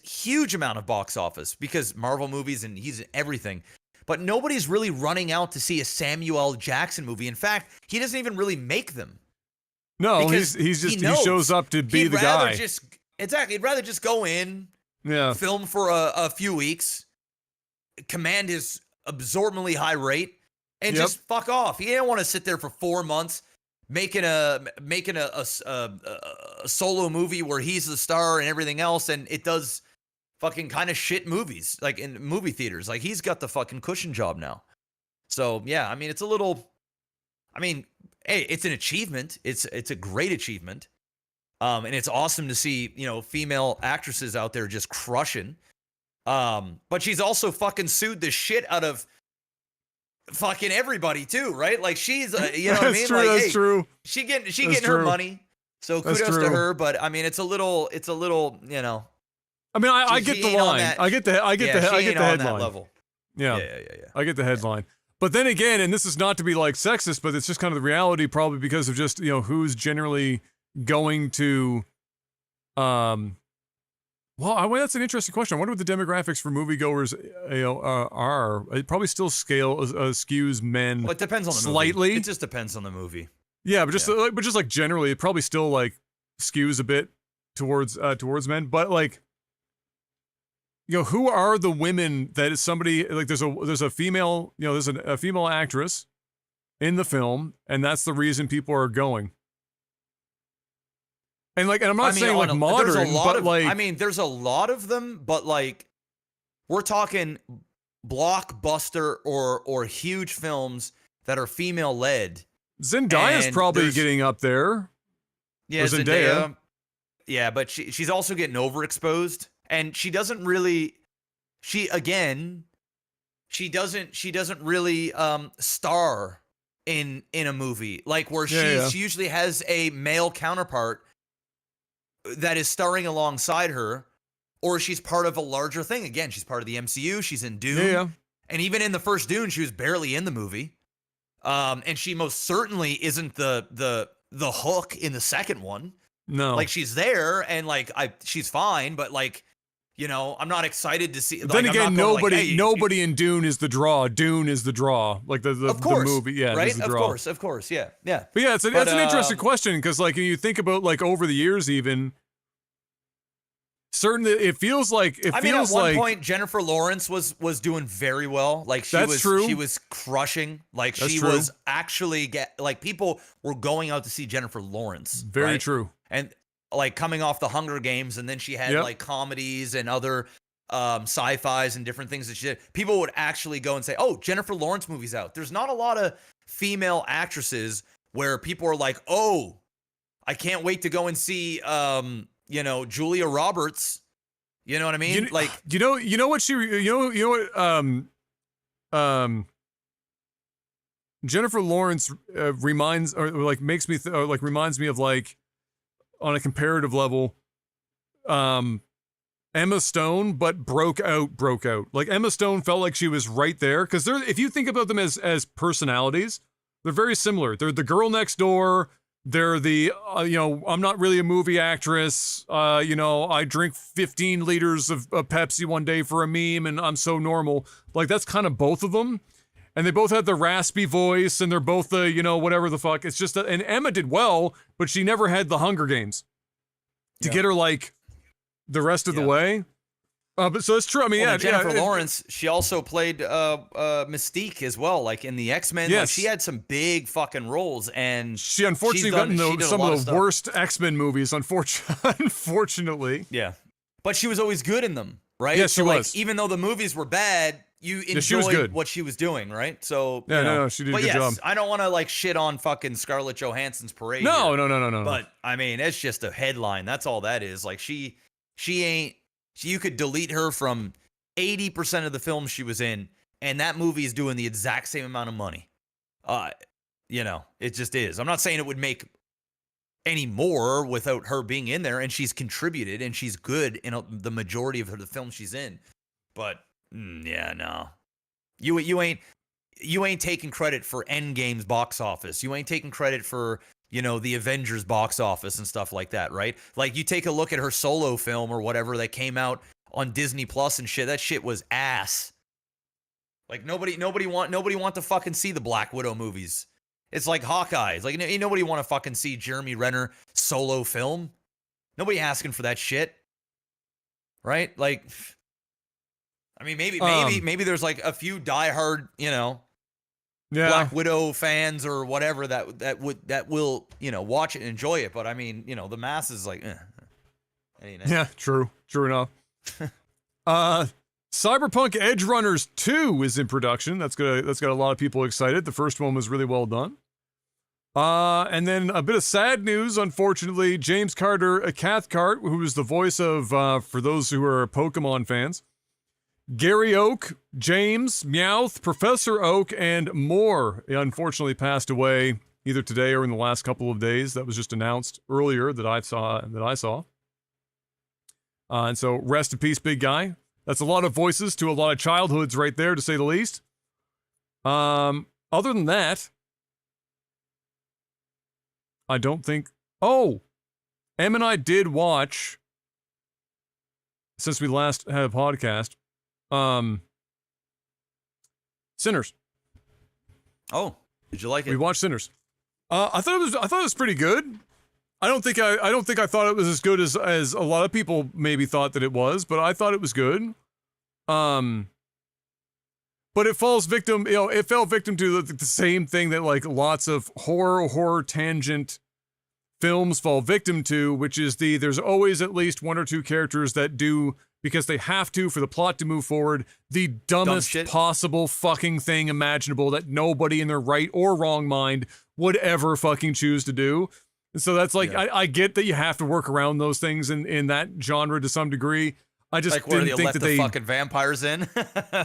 Speaker 2: huge amount of box office because Marvel movies and he's in everything. But nobody's really running out to see a Samuel L. Jackson movie. In fact, he doesn't even really make them.
Speaker 1: No, he shows up to be the guy.
Speaker 2: Exactly. He'd rather just go in, film for a few weeks, command his absorbently high rate, and just fuck off. He didn't want to sit there for 4 months making a solo movie where he's the star and everything else, and it does fucking kind of shit movies, like in movie theaters. Like, he's got the fucking cushion job now. So, yeah, I mean, it's a little, I mean, hey, it's an achievement. It's a great achievement. And it's awesome to see, you know, female actresses out there just crushing. But she's also fucking sued the shit out of fucking everybody too, right? Like, she's, you know what I mean?
Speaker 1: True,
Speaker 2: like,
Speaker 1: that's true.
Speaker 2: She getting her money. So kudos to her. But I mean, it's a little, you know.
Speaker 1: I mean, I get the line. I get the headline.
Speaker 2: That level.
Speaker 1: Yeah. I get the headline. But then again, and this is not to be like sexist, but it's just kind of the reality, probably because of just, you know, who's generally going to, well, that's an interesting question. I wonder what the demographics for moviegoers, are. It probably still skews men.
Speaker 2: Well, it depends on the
Speaker 1: slightly.
Speaker 2: movie. It just depends on the movie.
Speaker 1: Yeah, but just like generally, it probably still like skews a bit towards men. But like, you know, who are the women that is somebody like there's a female, you know, there's a female actress in the film, and that's the reason people are going. And like, and I'm not saying like modern, but like,
Speaker 2: I mean, there's a lot of them, but like, we're talking blockbuster or huge films that are female led.
Speaker 1: Zendaya's probably getting up there.
Speaker 2: Yeah, Zendaya. Yeah, but she's also getting overexposed, and she doesn't really. She doesn't really star in a movie like where she usually has a male counterpart that is starring alongside her, or she's part of a larger thing. Again, she's part of the MCU. She's in Dune, and even in the first Dune, she was barely in the movie. And she most certainly isn't the hook in the second one.
Speaker 1: No,
Speaker 2: like she's there and like she's fine, but like, you know, I'm not excited to see.
Speaker 1: But then
Speaker 2: like,
Speaker 1: again, nobody in Dune is the draw. Dune is the draw, like the movie. Yeah,
Speaker 2: right.
Speaker 1: The draw.
Speaker 2: Of course, yeah.
Speaker 1: But yeah, it's an interesting question because like you think about like over the years, even certainly it feels like
Speaker 2: at one point Jennifer Lawrence was doing very well. Like she was crushing. Like she was actually people were going out to see Jennifer Lawrence.
Speaker 1: Very true.
Speaker 2: And like coming off the Hunger Games, and then she had like comedies and other sci-fis and different things that she did. People would actually go and say, "Oh, Jennifer Lawrence movie's out." There's not a lot of female actresses where people are like, "Oh, I can't wait to go and see Julia Roberts." You know what I mean?
Speaker 1: You know what Jennifer Lawrence reminds me of like on a comparative level, Emma Stone, but broke out. Like Emma Stone felt like she was right there because if you think about them as personalities, they're very similar. They're the girl next door. They're the I'm not really a movie actress. I drink 15 liters of Pepsi one day for a meme, and I'm so normal. Like that's kind of both of them. And they both had the raspy voice, and they're both the, whatever the fuck. It's just and Emma did well, but she never had the Hunger Games to get her like the rest of the way. But so it's true. I mean,
Speaker 2: Jennifer Lawrence, she also played Mystique as well, like in the X-Men.
Speaker 1: Yes.
Speaker 2: Like, she had some big fucking roles, and
Speaker 1: she unfortunately got in some of the worst X-Men movies. Unfortunately,
Speaker 2: yeah, but she was always good in them, right?
Speaker 1: Yes, she was.
Speaker 2: Even though the movies were bad, you enjoyed what she was doing, right? So
Speaker 1: no, she did a good job.
Speaker 2: I don't want to like shit on fucking Scarlett Johansson's parade.
Speaker 1: No.
Speaker 2: But I mean, it's just a headline. That's all that is. Like she ain't. You could delete her from 80% of the films she was in, and that movie is doing the exact same amount of money. It just is. I'm not saying it would make any more without her being in there, and she's contributed, and she's good in the majority of the films she's in. But no, you ain't taking credit for Endgame's box office. You ain't taking credit for the Avengers box office and stuff like that, right? Like you take a look at her solo film or whatever that came out on Disney Plus and shit. That shit was ass. Like nobody want to fucking see the Black Widow movies. It's like Hawkeye. It's like nobody want to fucking see Jeremy Renner solo film. Nobody asking for that shit, right? Like, I mean, maybe there's like a few diehard, Black Widow fans or whatever that will watch it and enjoy it, but I mean the masses like
Speaker 1: yeah, true enough. Cyberpunk Edge Runners 2 is in production. That's got a lot of people excited. The first one was really well done. And then a bit of sad news, unfortunately. James Carter Cathcart, who is the voice of for those who are Pokemon fans, Gary Oak, James, Meowth, Professor Oak, and more unfortunately passed away either today or in the last couple of days. That was just announced earlier that I saw. And so rest in peace, big guy. That's a lot of voices to a lot of childhoods right there, to say the least. Other than that, I don't think... Oh! Em and I did watch, since we last had a podcast, Sinners.
Speaker 2: Oh, did you like it?
Speaker 1: We watched Sinners. I thought it was pretty good. I don't think I thought it was as good as a lot of people maybe thought that it was, but I thought it was good. But it falls victim, it fell victim to the same thing that like lots of horror tangent films fall victim to, which is there's always at least one or two characters that do because they have to for the plot to move forward. The dumbest
Speaker 2: shit.
Speaker 1: possible fucking thing imaginable that nobody in their right or wrong mind would ever fucking choose to do. And so that's like, I get that you have to work around those things in that genre to some degree. I just
Speaker 2: like, where
Speaker 1: didn't
Speaker 2: they
Speaker 1: think
Speaker 2: let
Speaker 1: that
Speaker 2: the
Speaker 1: they
Speaker 2: fucking vampires in.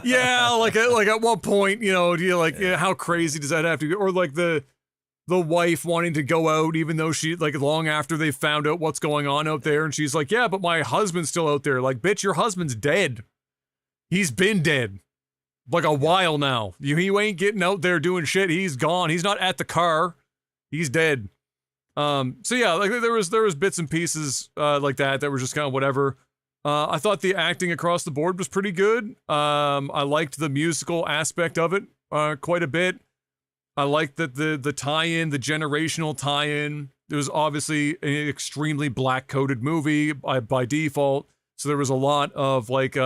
Speaker 1: yeah, like at what point, you know, do you like how crazy does that have to be? Or like the wife wanting to go out even though she like long after they found out what's going on out there, and she's like, yeah, but my husband's still out there. Like, bitch, your husband's dead. He's been dead like a while now. You ain't getting out there doing shit. He's gone. He's not at the car. He's dead. So yeah, like there was bits and pieces like that were just kind of whatever. I thought the acting across the board was pretty good. I liked the musical aspect of it quite a bit. I liked that the tie-in, the generational tie-in. It was obviously an extremely black-coded movie by default, so there was a lot of like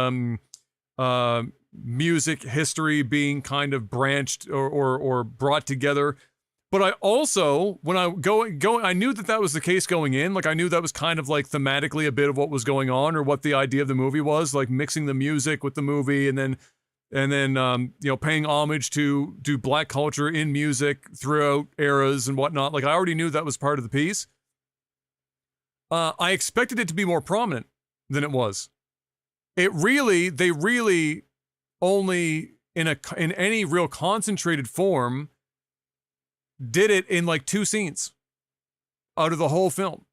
Speaker 1: music history being kind of branched or brought together. But I also, when I I knew that was the case going in. Like, I knew that was kind of like thematically a bit of what was going on, or what the idea of the movie was, like mixing the music with the movie, and then you know, paying homage to black culture in music throughout eras and whatnot. Like, I already knew that was part of the piece. I expected it to be more prominent than it was. They really only in any real concentrated form did it in like 2 scenes out of the whole film.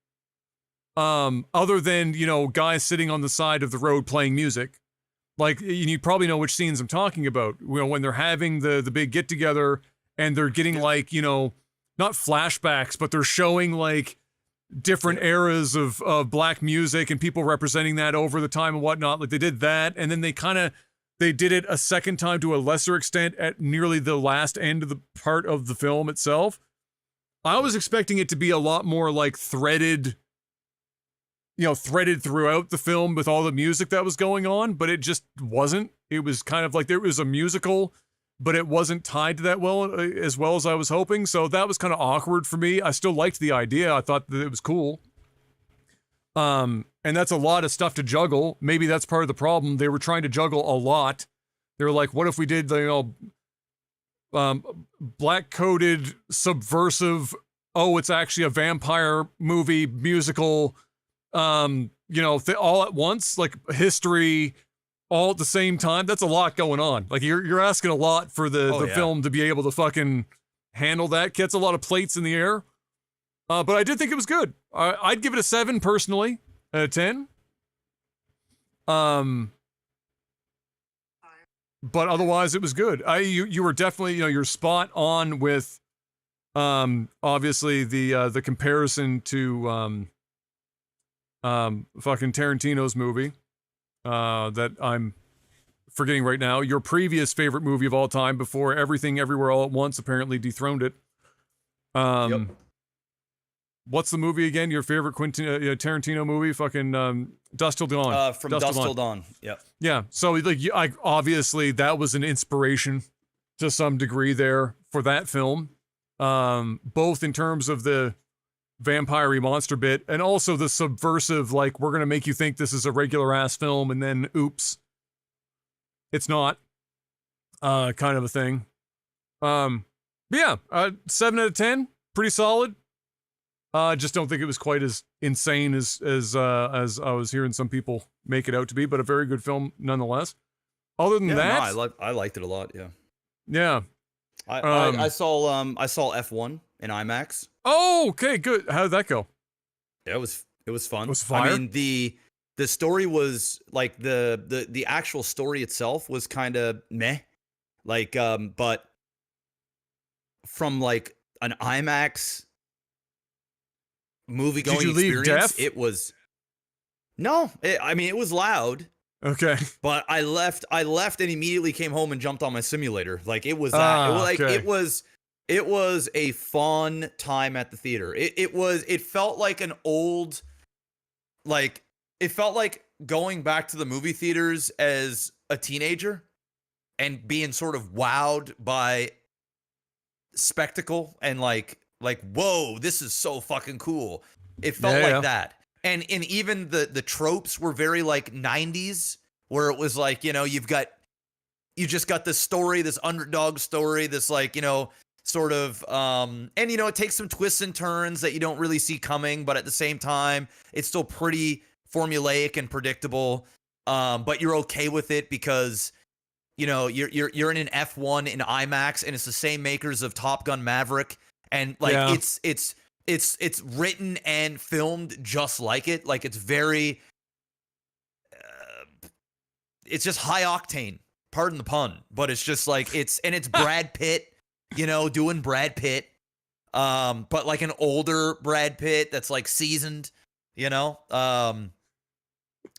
Speaker 1: Other than, you know, guys sitting on the side of the road playing music. Like, you probably know which scenes I'm talking about. You know, when they're having the big get together and they're getting like, you know, not flashbacks, but they're showing like different eras of black music and people representing that over the time and whatnot. Like, they did that, and then they did it a second time to a lesser extent at nearly the last end of the part of the film itself. I was expecting it to be a lot more like threaded throughout the film with all the music that was going on, but it just wasn't. It was kind of like there was a musical, but it wasn't tied to that as well as I was hoping. So that was kind of awkward for me. I still liked the idea. I thought that it was cool. And that's a lot of stuff to juggle. Maybe that's part of the problem. They were trying to juggle a lot. They were like, what if we did, you know, black-coded, subversive, oh, it's actually a vampire movie, musical, you know, all at once, like history, all at the same time. That's a lot going on. Like, you're asking a lot for the film to be able to fucking handle that. Gets a lot of plates in the air. But I did think it was good. I'd give it a 7 personally, out of 10. But otherwise it was good. You were definitely, you know, you're spot on with, obviously the comparison to, fucking Tarantino's movie, that I'm forgetting right now. Your previous favorite movie of all time before Everything Everywhere All at Once apparently dethroned it.
Speaker 2: Yep.
Speaker 1: What's the movie again? Your favorite Quentin Tarantino movie? Fucking Dusk Till Dawn.
Speaker 2: From Dusk Till Dawn. Yep.
Speaker 1: Yeah. So like, obviously that was an inspiration to some degree there for that film, both in terms of the vampire-y monster bit and also the subversive, like, we're gonna make you think this is a regular ass film and then oops, it's not, kind of a thing. But yeah, 7 out of 10, pretty solid. Just don't think it was quite as insane as I was hearing some people make it out to be, but a very good film nonetheless. Other than that,
Speaker 2: no, I liked it a lot. Yeah.
Speaker 1: Yeah.
Speaker 2: I saw F1 in IMAX.
Speaker 1: Oh, okay, good. How did that go?
Speaker 2: Yeah, it was fun.
Speaker 1: Was fire?
Speaker 2: I mean, the story was like the actual story itself was kind of meh, like but from like an IMAX movie going experience,
Speaker 1: deaf?
Speaker 2: it was no. I mean, it was loud.
Speaker 1: Okay.
Speaker 2: But I left and immediately came home and jumped on my simulator. Like, it was that.
Speaker 1: Okay.
Speaker 2: It was a fun time at the theater. It felt like an old, like, it felt like going back to the movie theaters as a teenager and being sort of wowed by spectacle and like, whoa, this is so fucking cool. It felt like that. And even the tropes were very like 90s, where it was like, you just got this story, this underdog story, this like, sort of and it takes some twists and turns that you don't really see coming, but at the same time, it's still pretty formulaic and predictable. But you're okay with it because you're in an F1 in IMAX, and it's the same makers of Top Gun Maverick, and like it's written and filmed just like it. Like it's very, it's just high octane. Pardon the pun, but it's just like it's Brad Pitt, doing Brad Pitt, but like an older Brad Pitt that's like seasoned, Yeah,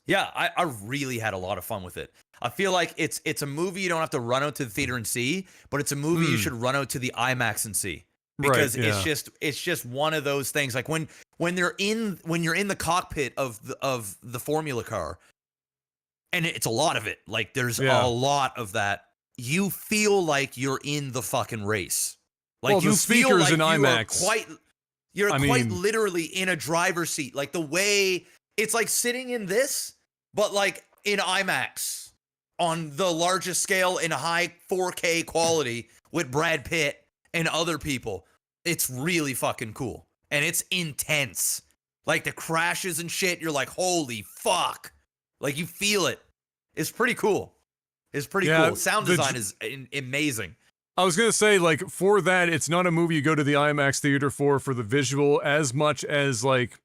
Speaker 2: I really had a lot of fun with it. I feel like it's a movie you don't have to run out to the theater and see, but it's a movie you should run out to the IMAX and see. Because it's just one of those things. Like when you're in the cockpit of the Formula car, and it's a lot of it. Like there's a lot of that. You feel like you're in the fucking race. Like you feel like
Speaker 1: in IMAX.
Speaker 2: You're quite literally in a driver's seat. Like the way it's like sitting in this, but like in IMAX on the largest scale in a high 4K quality with Brad Pitt and other people. It's really fucking cool. And it's intense. Like the crashes and shit, you're like, holy fuck. Like you feel it. It's pretty cool. It's pretty cool. Sound design is amazing.
Speaker 1: I was going to say, like, for that, it's not a movie you go to the IMAX theater for the visual as much as, like,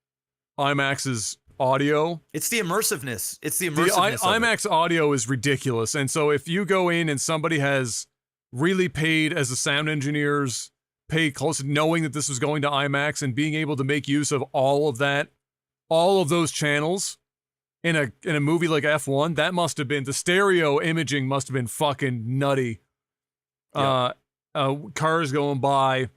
Speaker 1: IMAX's audio.
Speaker 2: It's the immersiveness.
Speaker 1: IMAX audio is ridiculous. And so if you go in and somebody has really paid as the sound engineers, pay close to knowing that this was going to IMAX and being able to make use of all of that, all of those channels in a movie like F1, that must have been, the stereo imaging must have been fucking nutty. Yep. Cars going by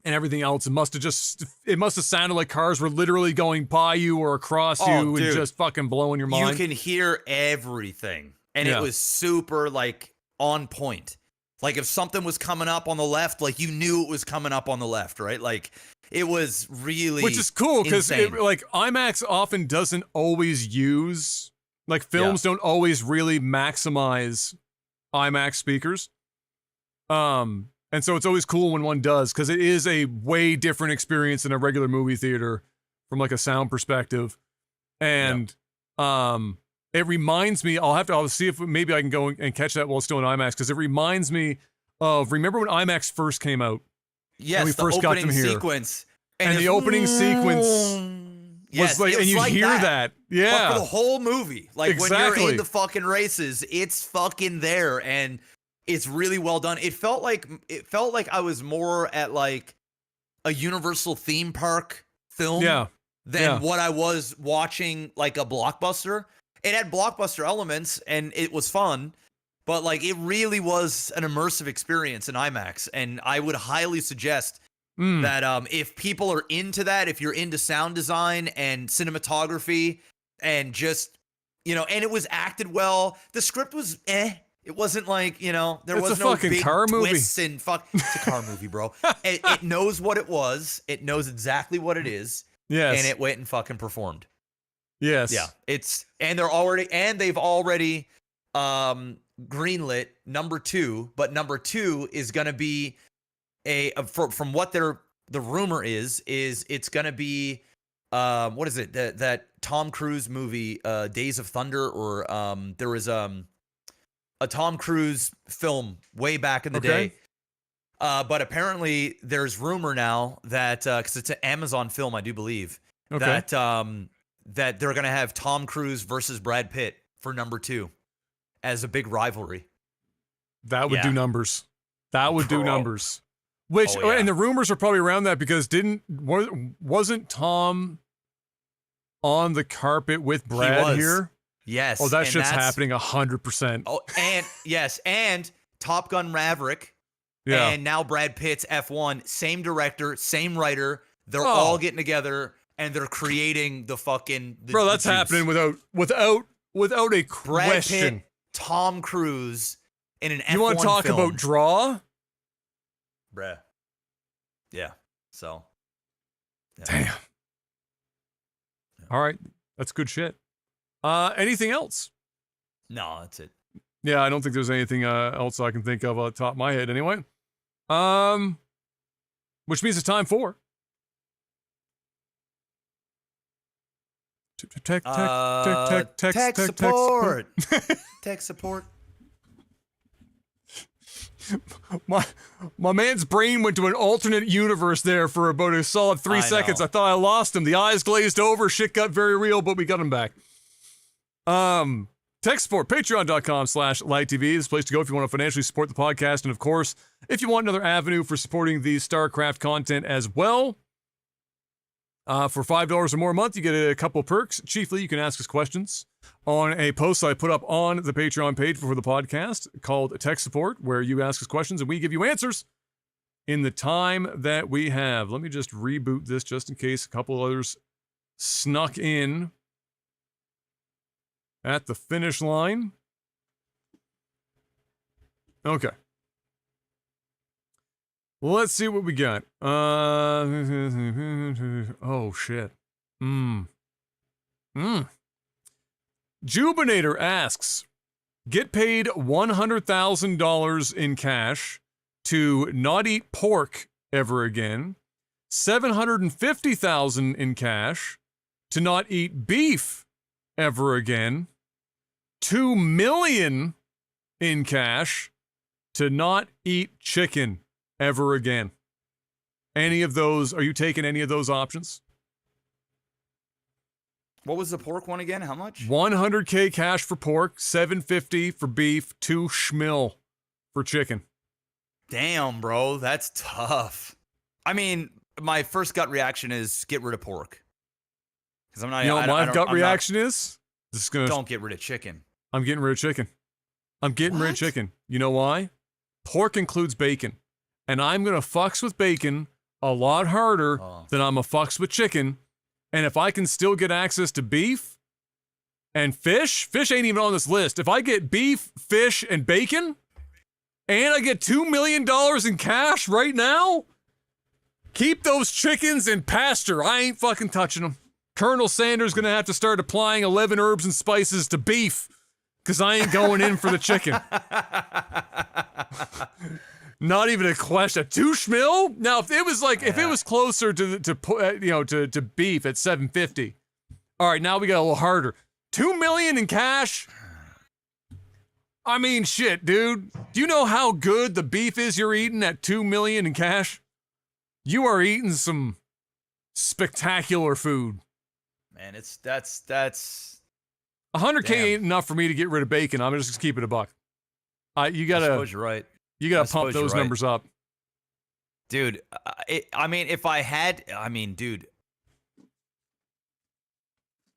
Speaker 1: and everything else. It must have sounded like cars were literally going by you or across you and just fucking blowing your mind.
Speaker 2: You can hear everything. And it was super like on point. Like if something was coming up on the left, like you knew it was coming up on the left, right? Like it was really,
Speaker 1: which is cool because like IMAX often doesn't always use, like films don't always really maximize IMAX speakers. And so it's always cool when one does, because it is a way different experience than a regular movie theater from like a sound perspective. And it reminds me, I'll see if maybe I can go and catch that while it's still in IMAX, because it reminds me of, remember when IMAX first came out?
Speaker 2: Yes, we first got them here. Sequence.
Speaker 1: And the opening sequence was like, and you like hear that. Yeah.
Speaker 2: But for the whole movie. Like when you're in the fucking races, it's fucking there. And it's really well done. It felt like I was more at like a Universal theme park film than what I was watching like a blockbuster. It had blockbuster elements and it was fun, but like it really was an immersive experience in IMAX. And I would highly suggest that if people are into that, if you're into sound design and cinematography and just, and it was acted well, the script was It wasn't like, there was no big twists and it's a car movie, bro. It knows what it was. It knows exactly what it is.
Speaker 1: Yes.
Speaker 2: And it went and fucking performed.
Speaker 1: Yes.
Speaker 2: Yeah. They've already greenlit number 2, but number 2 is going to be from what the rumor is it's going to be, what is it? That Tom Cruise movie, Days of Thunder, or there was, a Tom Cruise film way back in the day. But apparently there's rumor now that, cause it's an Amazon film, I do believe, that they're going to have Tom Cruise versus Brad Pitt for number 2 as a big rivalry.
Speaker 1: That would do numbers. That would do numbers. Which, and the rumors are probably around that because wasn't Tom on the carpet with Brad here?
Speaker 2: Yes.
Speaker 1: Oh, that shit's happening 100%.
Speaker 2: Oh, and yes, and Top Gun Maverick. Yeah. And now Brad Pitt's F1, same director, same writer. They're all getting together and they're creating the fucking
Speaker 1: bro. That's happening without a question.
Speaker 2: Brad Pitt, Tom Cruise in an F1 film.
Speaker 1: You want to talk about draw?
Speaker 2: Bruh. Yeah. So. Yeah.
Speaker 1: Damn. All right. That's good shit. Anything else?
Speaker 2: No, that's it.
Speaker 1: Yeah, I don't think there's anything else I can think of off the top of my head anyway. Which means it's time for tech
Speaker 2: support. Tech support.
Speaker 1: My man's brain went to an alternate universe there for about a solid 3 seconds. I thought I lost him. The eyes glazed over. Shit got very real, but we got him back. Tech support, patreon.com/lighttv is the place to go if you want to financially support the podcast. And of course, if you want another avenue for supporting the StarCraft content as well, for $5 or more a month, you get a couple perks. Chiefly, you can ask us questions on a post I put up on the Patreon page for the podcast called Tech Support, where you ask us questions and we give you answers in the time that we have. Let me just reboot this just in case a couple others snuck in at the finish line. Okay. Let's see what we got. Oh, shit. Jubinator asks, get paid $100,000 in cash to not eat pork ever again. $750,000 in cash to not eat beef ever again. $2 million in cash to not eat chicken ever again. Any of those? Are you taking any of those options?
Speaker 2: What was the pork one again? How much?
Speaker 1: $100K cash for pork, $750 for beef, $2 schmil for chicken.
Speaker 2: Damn, bro, that's tough. I mean, my first gut reaction is get rid of pork. Because I'm not.
Speaker 1: You know what my gut reaction is? This is gonna.
Speaker 2: Don't get rid of chicken.
Speaker 1: I'm getting rid of chicken. I'm getting rid of chicken. You know why? Pork includes bacon. And I'm going to fucks with bacon a lot harder than I'm a fucks with chicken. And if I can still get access to beef and fish ain't even on this list. If I get beef, fish, and bacon, and I get $2 million in cash right now, keep those chickens in pasture. I ain't fucking touching them. Colonel Sanders going to have to start applying 11 herbs and spices to beef because I ain't going in for the chicken. Not even a question. $2 schmil? Now, if it was like, if it was closer to beef at $750. All right, now we got a little harder. $2 million in cash? I mean, shit, dude. Do you know how good the beef is you're eating at $2 million in cash? You are eating some spectacular food.
Speaker 2: Man, that's
Speaker 1: 100K ain't enough for me to get rid of bacon. I'm just keep it a buck. You gotta.
Speaker 2: I suppose you're right.
Speaker 1: You gotta pump those numbers up,
Speaker 2: dude. Dude,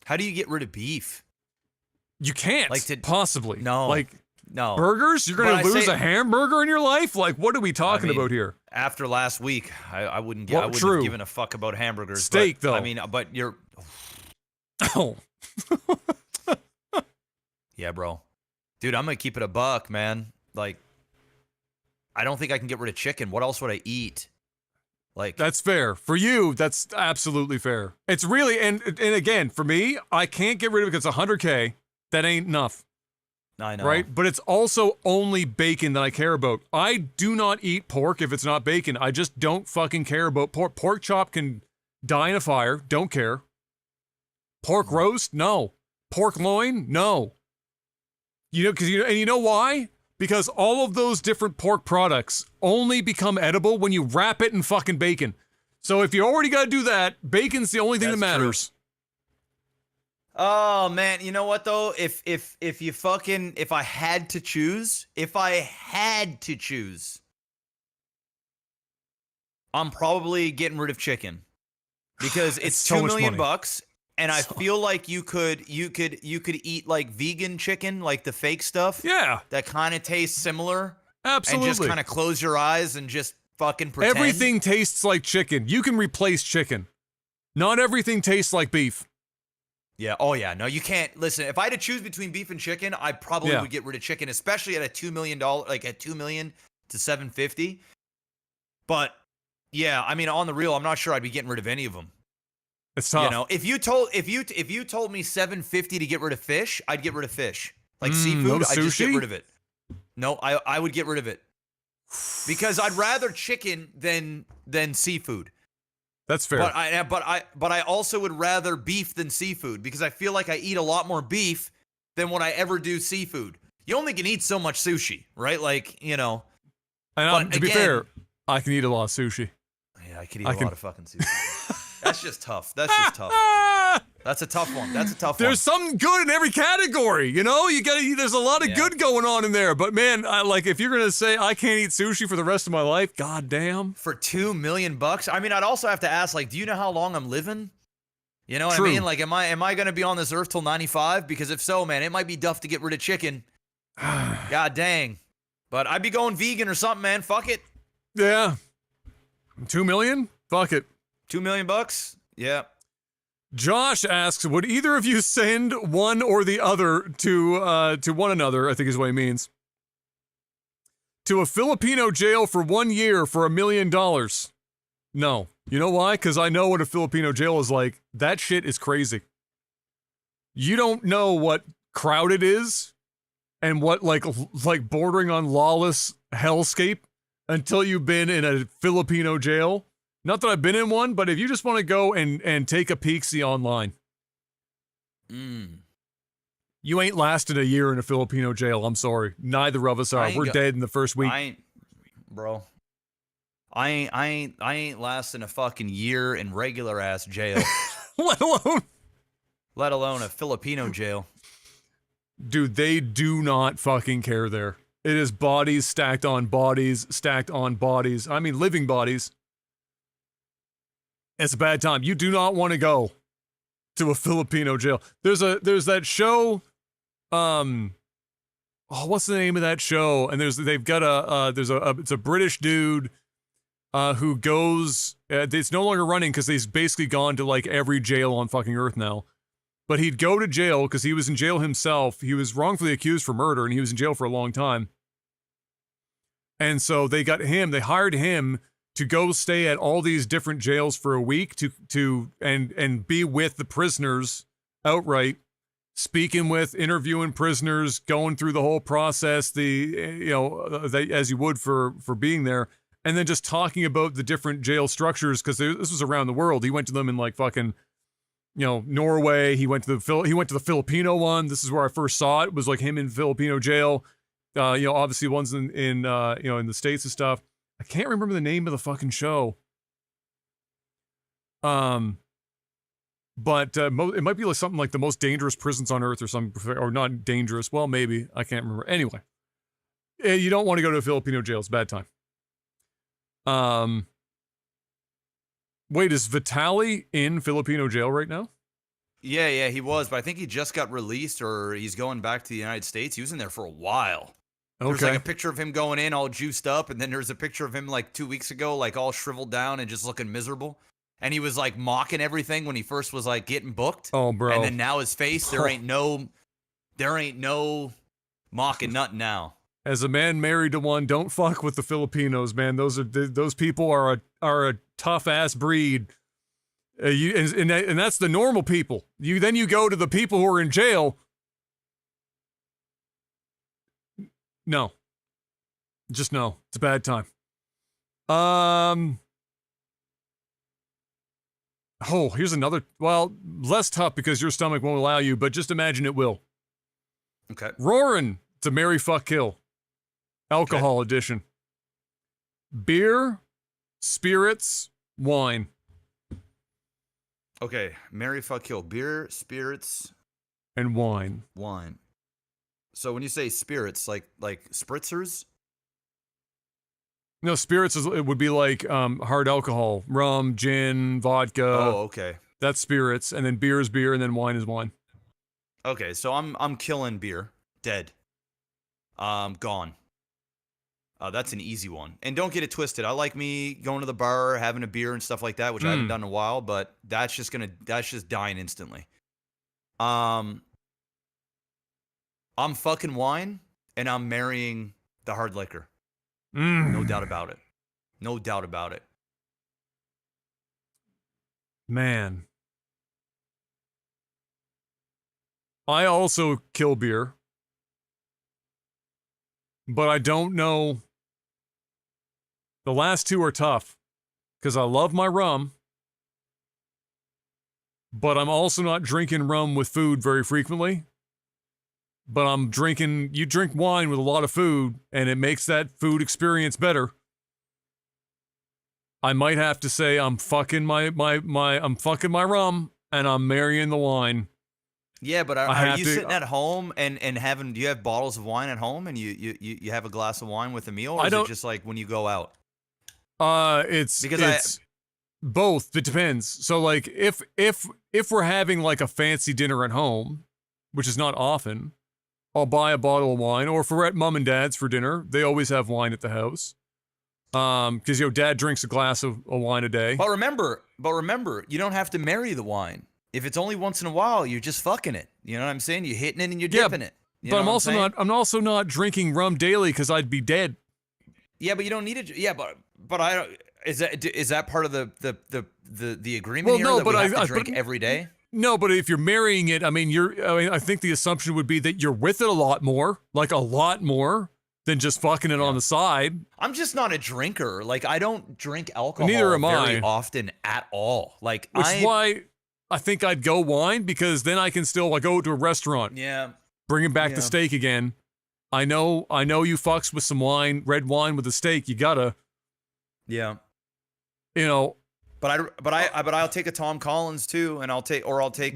Speaker 2: how do you get rid of beef?
Speaker 1: You can't. Possibly.
Speaker 2: No.
Speaker 1: Burgers? You're gonna lose a hamburger in your life? Like, what are we talking about here?
Speaker 2: After last week, I wouldn't have given a fuck about hamburgers.
Speaker 1: Steak, though.
Speaker 2: I mean, but you're.
Speaker 1: Oh.
Speaker 2: Yeah, bro. Dude, I'm gonna keep it a buck, man. Like, I don't think I can get rid of chicken. What else would I eat? Like,
Speaker 1: that's fair. For you, that's absolutely fair. It's really, and again, for me, I can't get rid of it because it's 100K. That ain't enough.
Speaker 2: I know.
Speaker 1: Right? But it's also only bacon that I care about. I do not eat pork if it's not bacon. I just don't fucking care about pork. Pork chop can die in a fire. Don't care. Pork roast? No. Pork loin? No. Because you know why? Because all of those different pork products only become edible when you wrap it in fucking bacon. So if you already got to do that, bacon's the only thing that matters.
Speaker 2: True. Oh man, you know what though? If I had to choose, I'm probably getting rid of chicken because it's
Speaker 1: so
Speaker 2: $2 million
Speaker 1: money.
Speaker 2: bucks. And I feel like you could eat like vegan chicken, like the fake stuff.
Speaker 1: Yeah.
Speaker 2: That kind of tastes similar.
Speaker 1: Absolutely.
Speaker 2: And just kind of close your eyes and just fucking pretend.
Speaker 1: Everything tastes like chicken. You can replace chicken. Not everything tastes like beef.
Speaker 2: Yeah. Oh yeah. No, you can't. Listen, if I had to choose between beef and chicken, I probably would get rid of chicken, especially at a $2 million, like at $2 million to $750. But yeah, I mean, on the real, I'm not sure I'd be getting rid of any of them.
Speaker 1: It's tough.
Speaker 2: You know, if you told me $7.50 to get rid of fish, I'd get rid of fish. Like seafood,
Speaker 1: no
Speaker 2: I'd just get
Speaker 1: sushi?
Speaker 2: rid of it. No, I would get rid of it. Because I'd rather chicken than seafood.
Speaker 1: That's fair.
Speaker 2: But I also would rather beef than seafood because I feel like I eat a lot more beef than what I ever do seafood. You only can eat so much sushi, right? Like, you know.
Speaker 1: And to be fair, I can eat a lot of sushi.
Speaker 2: Yeah, I could eat a lot of fucking sushi. That's just tough. That's just tough. That's a tough one.
Speaker 1: There's something good in every category, you know? There's a lot of good going on in there. But man, if you're gonna say I can't eat sushi for the rest of my life, goddamn.
Speaker 2: For $2 million, I mean, I'd also have to ask, like, do you know how long I'm living? You know what I mean? Like, am I gonna be on this earth till 95? Because if so, man, it might be tough to get rid of chicken. God dang. But I'd be going vegan or something, man. Fuck it.
Speaker 1: Yeah. 2 million? Fuck it.
Speaker 2: $2 million? Yeah.
Speaker 1: Josh asks, would either of you send one or the other to one another, I think is what he means, to a Filipino jail for 1 year for $1 million? No. You know why? Because I know what a Filipino jail is like. That shit is crazy. You don't know what crowded is and what like bordering on lawless hellscape until you've been in a Filipino jail. Not that I've been in one, but if you just want to go and take a peek-see online, you ain't lasted a year in a Filipino jail. I'm sorry. Neither of us are. We're dead in the first week.
Speaker 2: I ain't lasting a fucking year in regular ass jail. let alone a Filipino jail.
Speaker 1: Dude, they do not fucking care there. It is bodies stacked on bodies, stacked on bodies. I mean, living bodies. It's a bad time. You do not want to go to a Filipino jail. There's that show. What's the name of that show? And it's a British dude who goes. It's no longer running because he's basically gone to like every jail on fucking earth now. But he'd go to jail because he was in jail himself. He was wrongfully accused for murder, and he was in jail for a long time. And so they hired him to go stay at all these different jails for a week and be with the prisoners outright, interviewing prisoners, going through the whole process, as you would for being there, and then just talking about the different jail structures because this was around the world. He went to them in like fucking, Norway. He went to the Filipino one. This is where I first saw it. It was like him in Filipino jail. Obviously ones in the States and stuff. I can't remember the name of the fucking show. But it might be like something like the most dangerous prisons on earth or something, or not dangerous. Well, maybe. I can't remember. Anyway, you don't want to go to a Filipino jail. It's a bad time. Wait, is Vitaly in Filipino jail right now?
Speaker 2: Yeah, he was, but I think he just got released or he's going back to the United States. He was in there for a while.
Speaker 1: Okay.
Speaker 2: There's like a picture of him going in all juiced up, and then there's a picture of him like 2 weeks ago, like all shriveled down and just looking miserable. And he was like mocking everything when he first was like getting booked.
Speaker 1: Oh, bro.
Speaker 2: And then now his face, there ain't no mocking nothing now.
Speaker 1: As a man married to one, don't fuck with the Filipinos, man. Those people are a tough ass breed. And that's the normal people. Then you go to the people who are in jail. No. Just no. It's a bad time. Here's another. Well, less tough because your stomach won't allow you, but just imagine it will.
Speaker 2: Okay.
Speaker 1: Roaring to marry, fuck, kill. Alcohol edition. Beer, spirits, wine.
Speaker 2: Okay. Marry, fuck, kill. Beer, spirits,
Speaker 1: and wine.
Speaker 2: Wine. So when you say spirits, like spritzers?
Speaker 1: No, spirits it would be like hard alcohol, rum, gin, vodka.
Speaker 2: Oh, okay.
Speaker 1: That's spirits, and then beer is beer, and then wine is wine.
Speaker 2: Okay, so I'm killing beer, dead, gone. That's an easy one, and don't get it twisted. I like me going to the bar, having a beer and stuff like that, which I haven't done in a while, but that's just dying instantly. I'm fucking wine, and I'm marrying the hard liquor. No doubt about it. No doubt about it.
Speaker 1: Man. I also kill beer, but I don't know. The last two are tough because I love my rum, but I'm also not drinking rum with food very frequently. But you drink wine with a lot of food, and it makes that food experience better. I might have to say I'm fucking I'm fucking my rum, and I'm marrying the wine.
Speaker 2: Yeah, but are you sitting at home and having? Do you have bottles of wine at home and you have a glass of wine with a meal, or is it just like when you go out?
Speaker 1: It's both. It depends. So like if we're having like a fancy dinner at home, which is not often, I'll buy a bottle of wine. Or if we're at mom and dad's for dinner, they always have wine at the house. Because dad drinks a glass of wine a day.
Speaker 2: But remember, you don't have to marry the wine. If it's only once in a while, you're just fucking it. You know what I'm saying? You're hitting it and you're dipping it.
Speaker 1: But I'm also not drinking rum daily because I'd be dead.
Speaker 2: Yeah, but you don't need it. Yeah, but I don't. Is that part of the agreement here? That we have to drink every day?
Speaker 1: No, but if you're marrying it, I think the assumption would be that you're with it a lot more than just fucking it on the side.
Speaker 2: I'm just not a drinker. Like, I don't drink alcohol very often at all. Like,
Speaker 1: which is why I think I'd go wine, because then I can still go to a restaurant.
Speaker 2: Yeah.
Speaker 1: Bringing back the steak again. I know you fucks with some wine, red wine with a steak. You gotta.
Speaker 2: Yeah.
Speaker 1: But
Speaker 2: I'll take a Tom Collins too, and I'll take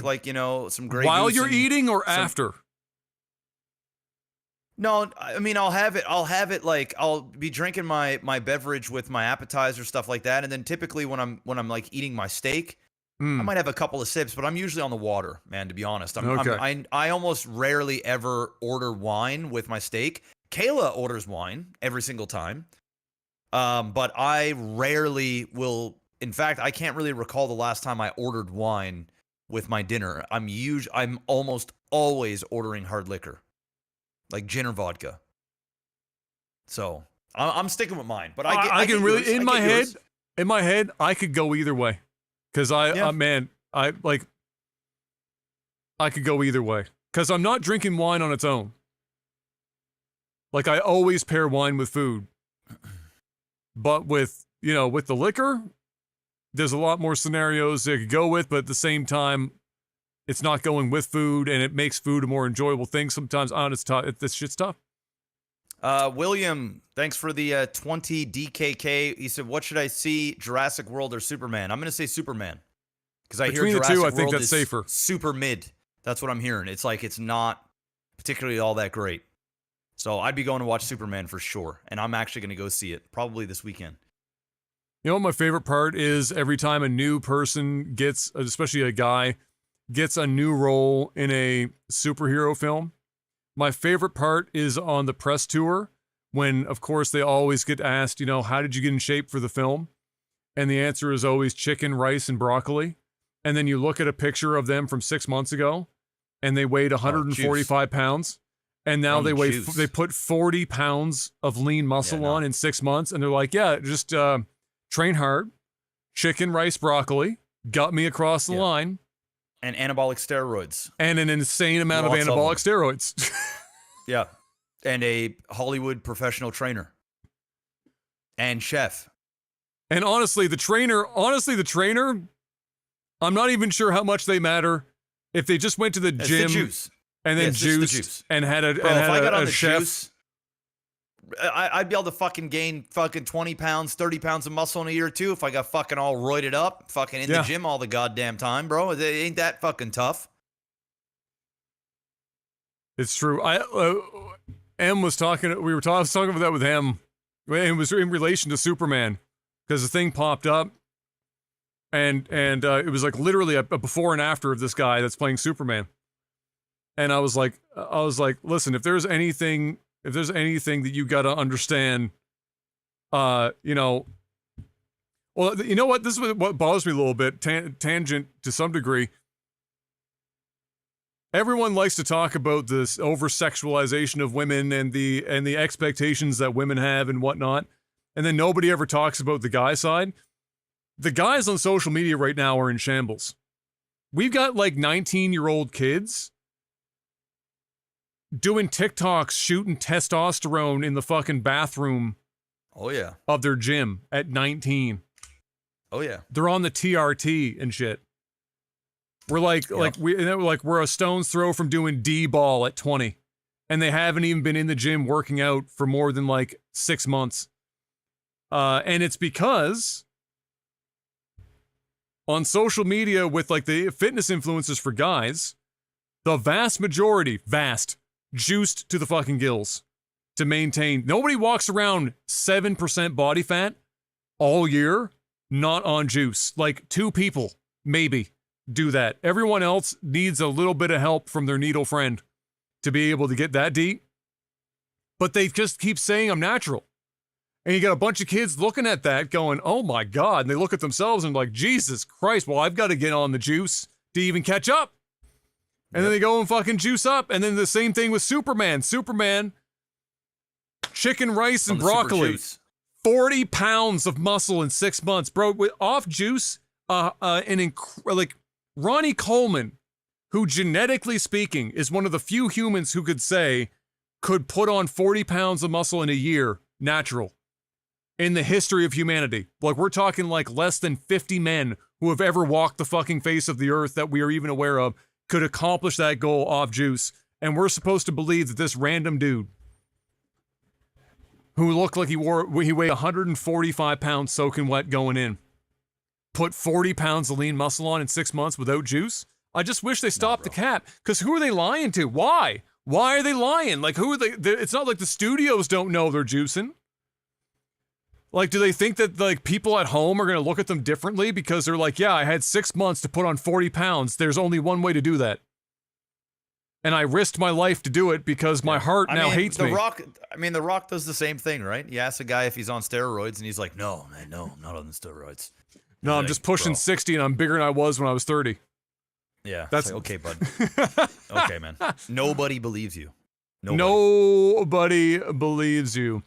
Speaker 2: like some Grey
Speaker 1: while
Speaker 2: Goose
Speaker 1: you're eating or after.
Speaker 2: No, I mean I'll have it like I'll be drinking my beverage with my appetizer, stuff like that, and then typically when I'm like eating my steak, I might have a couple of sips, but I'm usually on the water, man. To be honest, I almost rarely ever order wine with my steak. Kayla orders wine every single time, but I rarely will. In fact, I can't really recall the last time I ordered wine with my dinner. I'm almost always ordering hard liquor, like gin or vodka. So I'm sticking with mine. But I can really in my head
Speaker 1: I could go either way, because I could go either way, because I'm not drinking wine on its own. Like, I always pair wine with food, but with the liquor, there's a lot more scenarios they could go with, but at the same time, it's not going with food, and it makes food a more enjoyable thing sometimes. It's tough. This shit's tough.
Speaker 2: William, thanks for the 20 DKK. He said, what should I see, Jurassic World or Superman? I'm going to say Superman, because I hear Jurassic World, I think that's safer. Super mid. That's what I'm hearing. It's like it's not particularly all that great. So I'd be going to watch Superman for sure, and I'm actually going to go see it probably this weekend.
Speaker 1: You know what my favorite part is? Every time a new person gets, especially a guy, gets a new role in a superhero film. My favorite part is on the press tour, when, of course, they always get asked, how did you get in shape for the film? And the answer is always chicken, rice, and broccoli. And then you look at a picture of them from 6 months ago, and they weighed 145 pounds. And now they put 40 pounds of lean muscle on in 6 months. And they're like, just train hard, chicken, rice, broccoli, got me across the line.
Speaker 2: And anabolic steroids.
Speaker 1: And an insane amount of anabolic steroids.
Speaker 2: Yeah. And a Hollywood professional trainer. And chef.
Speaker 1: And honestly, the trainer, I'm not even sure how much they matter. If they just went to the gym
Speaker 2: the juice.
Speaker 1: And then juiced and had a chef. Juice,
Speaker 2: I'd be able to fucking gain fucking 20 pounds, 30 pounds of muscle in a year or two if I got fucking all roided up, fucking in the gym all the goddamn time, bro. Ain't that fucking tough?
Speaker 1: It's true. M was talking. I was talking about that with M. It was in relation to Superman, because the thing popped up, and it was like literally a before and after of this guy that's playing Superman. And I was like, listen, if there's anything that you got to understand, well, you know what? This is what bothers me a little bit, tangent to some degree. Everyone likes to talk about this over-sexualization of women and the expectations that women have and whatnot, and then nobody ever talks about the guy side. The guys on social media right now are in shambles. We've got like 19-year-old kids doing TikToks, shooting testosterone in the fucking bathroom
Speaker 2: Oh yeah.
Speaker 1: of their gym at 19.
Speaker 2: Oh yeah.
Speaker 1: They're on the TRT and shit. We're we're a stone's throw from doing D-ball at 20. And they haven't even been in the gym working out for more than like 6 months. And it's because on social media with like the fitness influencers for guys, the vast majority, juiced to the fucking gills to maintain. Nobody walks around 7% body fat all year, not on juice. Like 2 people, maybe, do that. Everyone else needs a little bit of help from their needle friend to be able to get that deep. But they just keep saying I'm natural. And you got a bunch of kids looking at that going, oh my God. And they look at themselves and like, Jesus Christ, well, I've got to get on the juice to even catch up. And then they go and fucking juice up. And then the same thing with Superman. Superman, chicken, rice, and broccoli. 40 pounds of muscle in 6 months. Bro, off juice, like Ronnie Coleman, who genetically speaking is one of the few humans who could put on 40 pounds of muscle in a year, natural. In the history of humanity. Like, we're talking like less than 50 men who have ever walked the fucking face of the earth that we are even aware of could accomplish that goal off juice. And we're supposed to believe that this random dude who looked like he weighed 145 pounds soaking wet going in, put 40 pounds of lean muscle on in 6 months without juice? I just wish they stopped the cap. Because who are they lying to? Why? Why are they lying? Like, who are they? It's not like the studios don't know they're juicing. Like, do they think that, like, people at home are going to look at them differently because they're like, yeah, I had 6 months to put on 40 pounds. There's only one way to do that. And I risked my life to do it because my heart now hates me.
Speaker 2: The Rock does the same thing, right? You ask a guy if he's on steroids, and he's like, no, man, no, I'm not on the steroids.
Speaker 1: No, I'm just pushing 60, and I'm bigger than I was when I was 30.
Speaker 2: Yeah, that's like, okay, bud. Okay, man. Nobody believes you.
Speaker 1: Nobody believes you.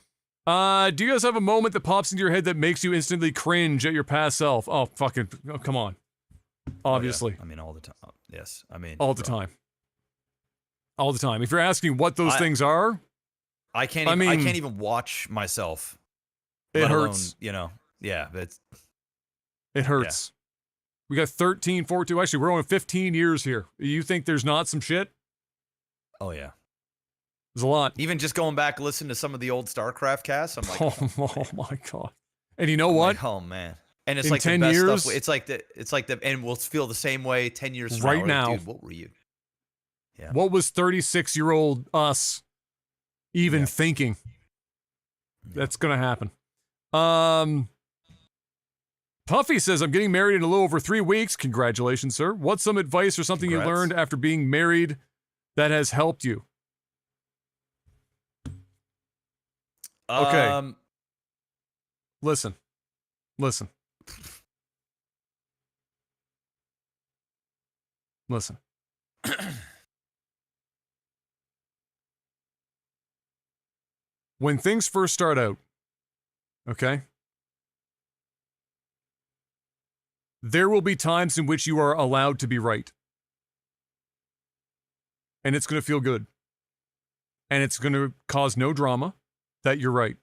Speaker 1: Do you guys have a moment that pops into your head that makes you instantly cringe at your past self? Oh, fucking, come on. Obviously.
Speaker 2: Oh, yeah. I mean, all the time. Yes. I mean,
Speaker 1: all the time. All the time. If you're asking what those things are,
Speaker 2: I can't even watch myself.
Speaker 1: It hurts.
Speaker 2: Alone, yeah,
Speaker 1: it hurts. Yeah. We got 13, 14, actually, we're only 15 years here. You think there's not some shit?
Speaker 2: Oh, yeah.
Speaker 1: There's a lot.
Speaker 2: Even just going back, listening to some of the old StarCraft casts, I'm like,
Speaker 1: oh my God. And you know what?
Speaker 2: Like, oh man. And it's
Speaker 1: in
Speaker 2: like
Speaker 1: 10
Speaker 2: the best
Speaker 1: years,
Speaker 2: stuff. It's like the, and we'll feel the same way 10 years from
Speaker 1: right now.
Speaker 2: Like, dude, what were you? Yeah.
Speaker 1: What was 36-year-old us even thinking? That's going to happen. Puffy says, I'm getting married in a little over 3 weeks. Congratulations, sir. What's some advice or something you learned after being married that has helped you? Okay. Listen. When things first start out, okay, there will be times in which you are allowed to be right. And it's going to feel good. And it's going to cause no drama that you're right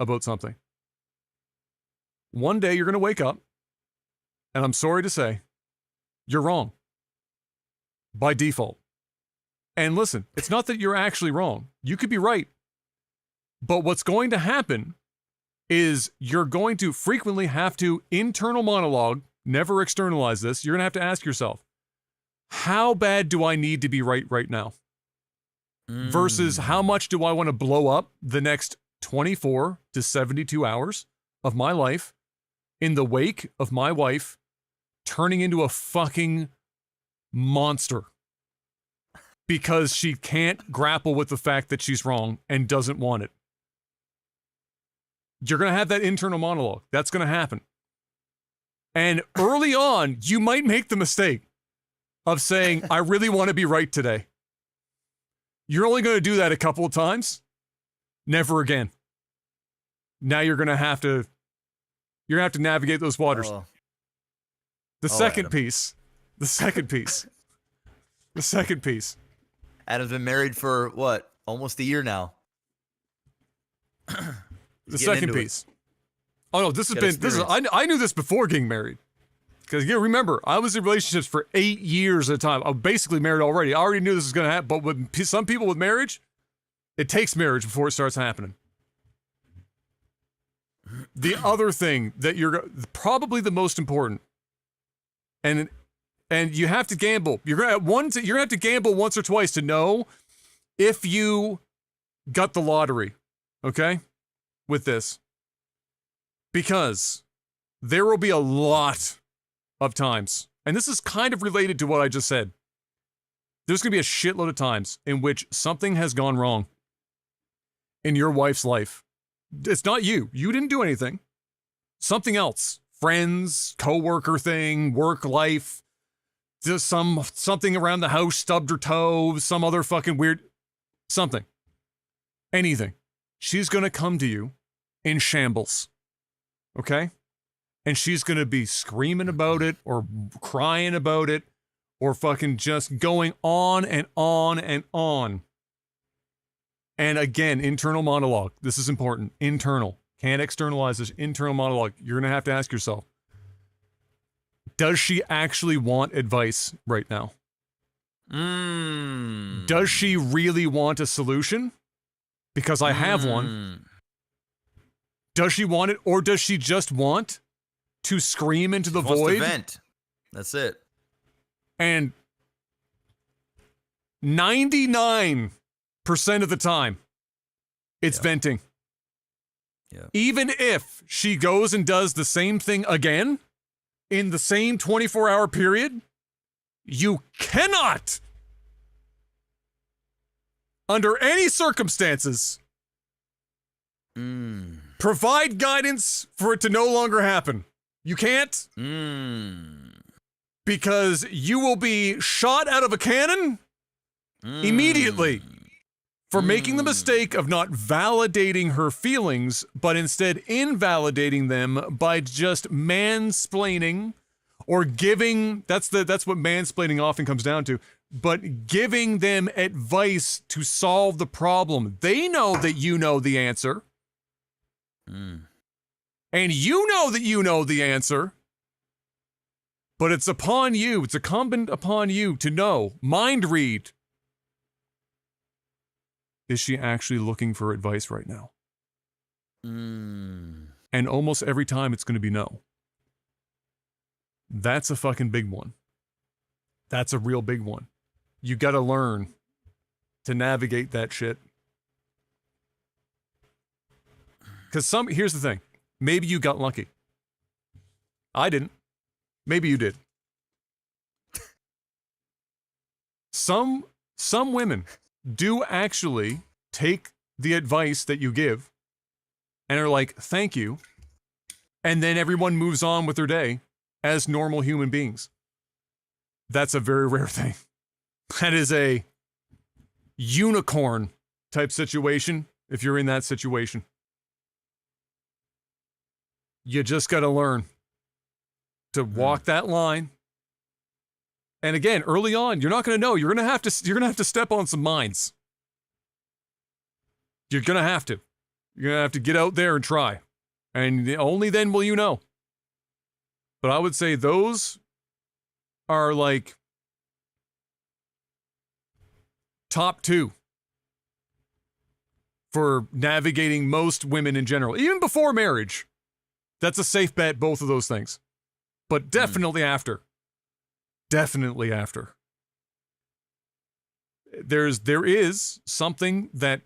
Speaker 1: about something. One day you're going to wake up, and I'm sorry to say, you're wrong. By default. And listen, it's not that you're actually wrong. You could be right. But what's going to happen is you're going to frequently have to internal monologue, never externalize this. You're going to have to ask yourself, how bad do I need to be right now? Versus how much do I want to blow up the next 24 to 72 hours of my life in the wake of my wife turning into a fucking monster because she can't grapple with the fact that she's wrong and doesn't want it. You're going to have that internal monologue. That's going to happen. And early on, you might make the mistake of saying, I really want to be right today. You're only going to do that a couple of times. Never again. Now you're going to have to navigate those waters. The second piece
Speaker 2: Adam's been married for what? Almost a year now.
Speaker 1: The second piece. Oh no, I knew this before getting married. Because you remember, I was in relationships for 8 years at a time. I'm basically married already. I already knew this was going to happen. But with some people with marriage, it takes marriage before it starts happening. The other thing that probably the most important, and you have to gamble. You're gonna have to gamble once or twice to know if you got the lottery. Okay, with this, because there will be a lot of times, and this is kind of related to what I just said. There's going to be a shitload of times in which something has gone wrong in your wife's life. It's not you. You didn't do anything. Something else. Friends, coworker thing, work life, just something around the house stubbed her toe, some other fucking weird something. Anything. She's going to come to you in shambles. Okay? And she's going to be screaming about it or crying about it or fucking just going on and on and on. And again, internal monologue. This is important. Internal. Can't externalize this internal monologue. You're going to have to ask yourself, does she actually want advice right now? Does she really want a solution? Because I have one. Does she want it, or does she just want to scream into the void?
Speaker 2: To vent. That's it.
Speaker 1: And 99% of the time, it's venting.
Speaker 2: Yeah.
Speaker 1: Even if she goes and does the same thing again in the same 24-hour period, you cannot, under any circumstances, provide guidance for it to no longer happen. You can't. Because you will be shot out of a cannon immediately for making the mistake of not validating her feelings, but instead invalidating them by just mansplaining or giving, that's what mansplaining often comes down to, but giving them advice to solve the problem. They know that you know the answer. And you know that you know the answer. But it's upon you, it's incumbent upon you to know, mind read. Is she actually looking for advice right now? And almost every time it's going to be no. That's a fucking big one. That's a real big one. You got to learn to navigate that shit. Because here's the thing. Maybe you got lucky. I didn't. Maybe you did. Some women do actually take the advice that you give and are like, thank you. And then everyone moves on with their day as normal human beings. That's a very rare thing. That is a unicorn type situation if you're in that situation. You just got to learn to walk that line. And again, early on, you're not going to know. You're going to have to step on some mines. You're going to have to. You're going to have to get out there and try. And only then will you know. But I would say those are like top 2 for navigating most women in general. Even before marriage, that's a safe bet, both of those things. But definitely after. Definitely after. There is something that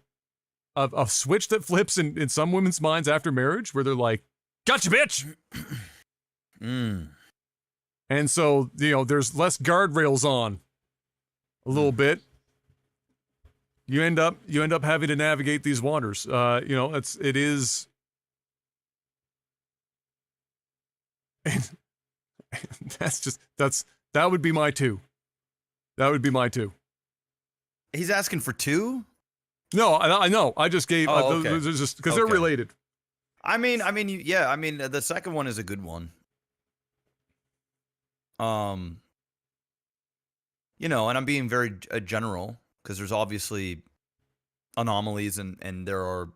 Speaker 1: a switch that flips in some women's minds after marriage where they're like, gotcha, bitch. And so, there's less guardrails on a little bit. You end up having to navigate these waters. It is. And that would be my 2. That would be my 2.
Speaker 2: He's asking for 2?
Speaker 1: No, I know. I just gave
Speaker 2: okay.
Speaker 1: Just because they're related.
Speaker 2: I mean, the second one is a good one. And I'm being very general because there's obviously anomalies and there are,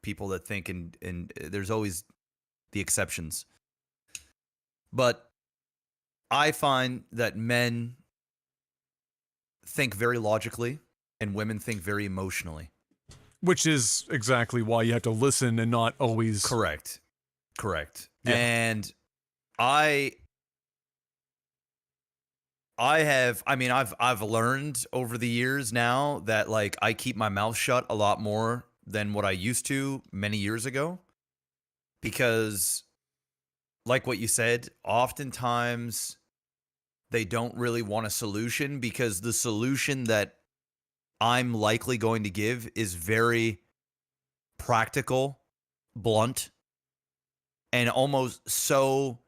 Speaker 2: people that think and there's always the exceptions. But I find that men think very logically and women think very emotionally.
Speaker 1: Which is exactly why you have to listen and not always.
Speaker 2: Correct.
Speaker 1: Yeah.
Speaker 2: And I've learned over the years now that like I keep my mouth shut a lot more than what I used to many years ago, because like what you said, oftentimes they don't really want a solution, because the solution that I'm likely going to give is very practical, blunt, and almost so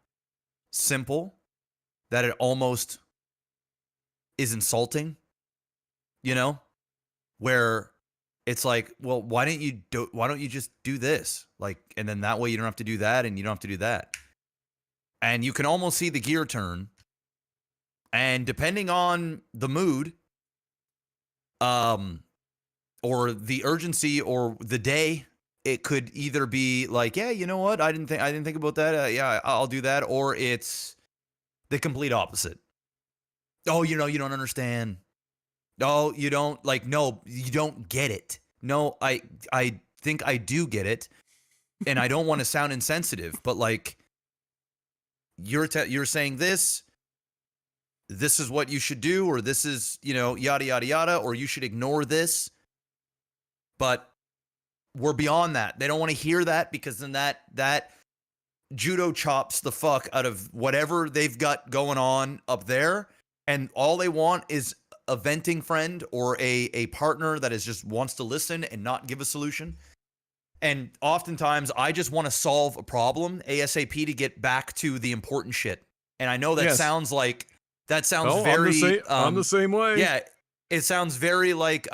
Speaker 2: simple that it almost is insulting, where it's like, well, why don't you just do this? Like, and then that way you don't have to do that and you don't have to do that. And you can almost see the gear turn. And depending on the mood, or the urgency or the day, it could either be like, yeah, you know what? I didn't think about that. Yeah, I'll do that. Or it's the complete opposite. Oh, you don't understand. Oh, you don't no, you don't get it. No, I think I do get it. And I don't want to sound insensitive, but like you're saying this is what you should do, or this is, yada, yada, yada, or you should ignore this. But we're beyond that. They don't want to hear that, because then that judo chops the fuck out of whatever they've got going on up there. And all they want is a venting friend or a partner that is just wants to listen and not give a solution. And oftentimes I just want to solve a problem ASAP to get back to the important shit. And I know that sounds very
Speaker 1: I'm the same way.
Speaker 2: Yeah, it sounds very like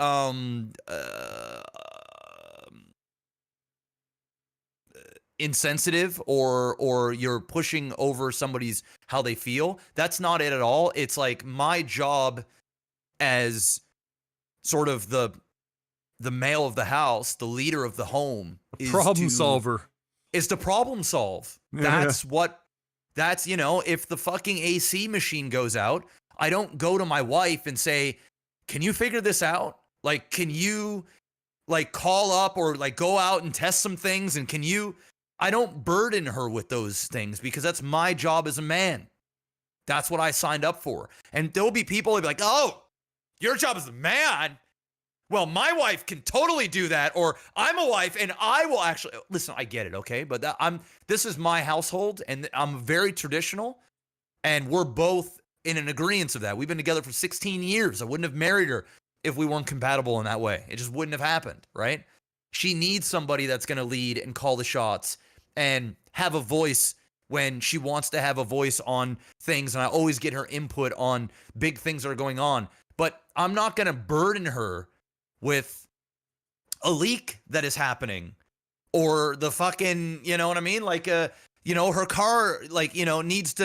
Speaker 2: insensitive, or you're pushing over somebody's how they feel. That's not it at all. It's like my job as sort of the male of the house, the leader of the home,
Speaker 1: Problem solver.
Speaker 2: Is to problem solve.
Speaker 1: Yeah.
Speaker 2: That's if the fucking AC machine goes out, I don't go to my wife and say, can you figure this out? Like, can you like call up or like go out and test some things? And I don't burden her with those things, because that's my job as a man. That's what I signed up for. And there'll be people who'll be like, oh, your job as a man? Well, my wife can totally do that, or I'm a wife and I will actually listen. I get it, okay, but this is my household, and I'm very traditional, and we're both in an agreement of that. We've been together for 16 years. I wouldn't have married her if we weren't compatible in that way. It just wouldn't have happened, right? She needs somebody that's going to lead and call the shots and have a voice when she wants to have a voice on things, and I always get her input on big things that are going on. But I'm not going to burden her with a leak that is happening, or the fucking, you know what I mean? Like, her car, like, needs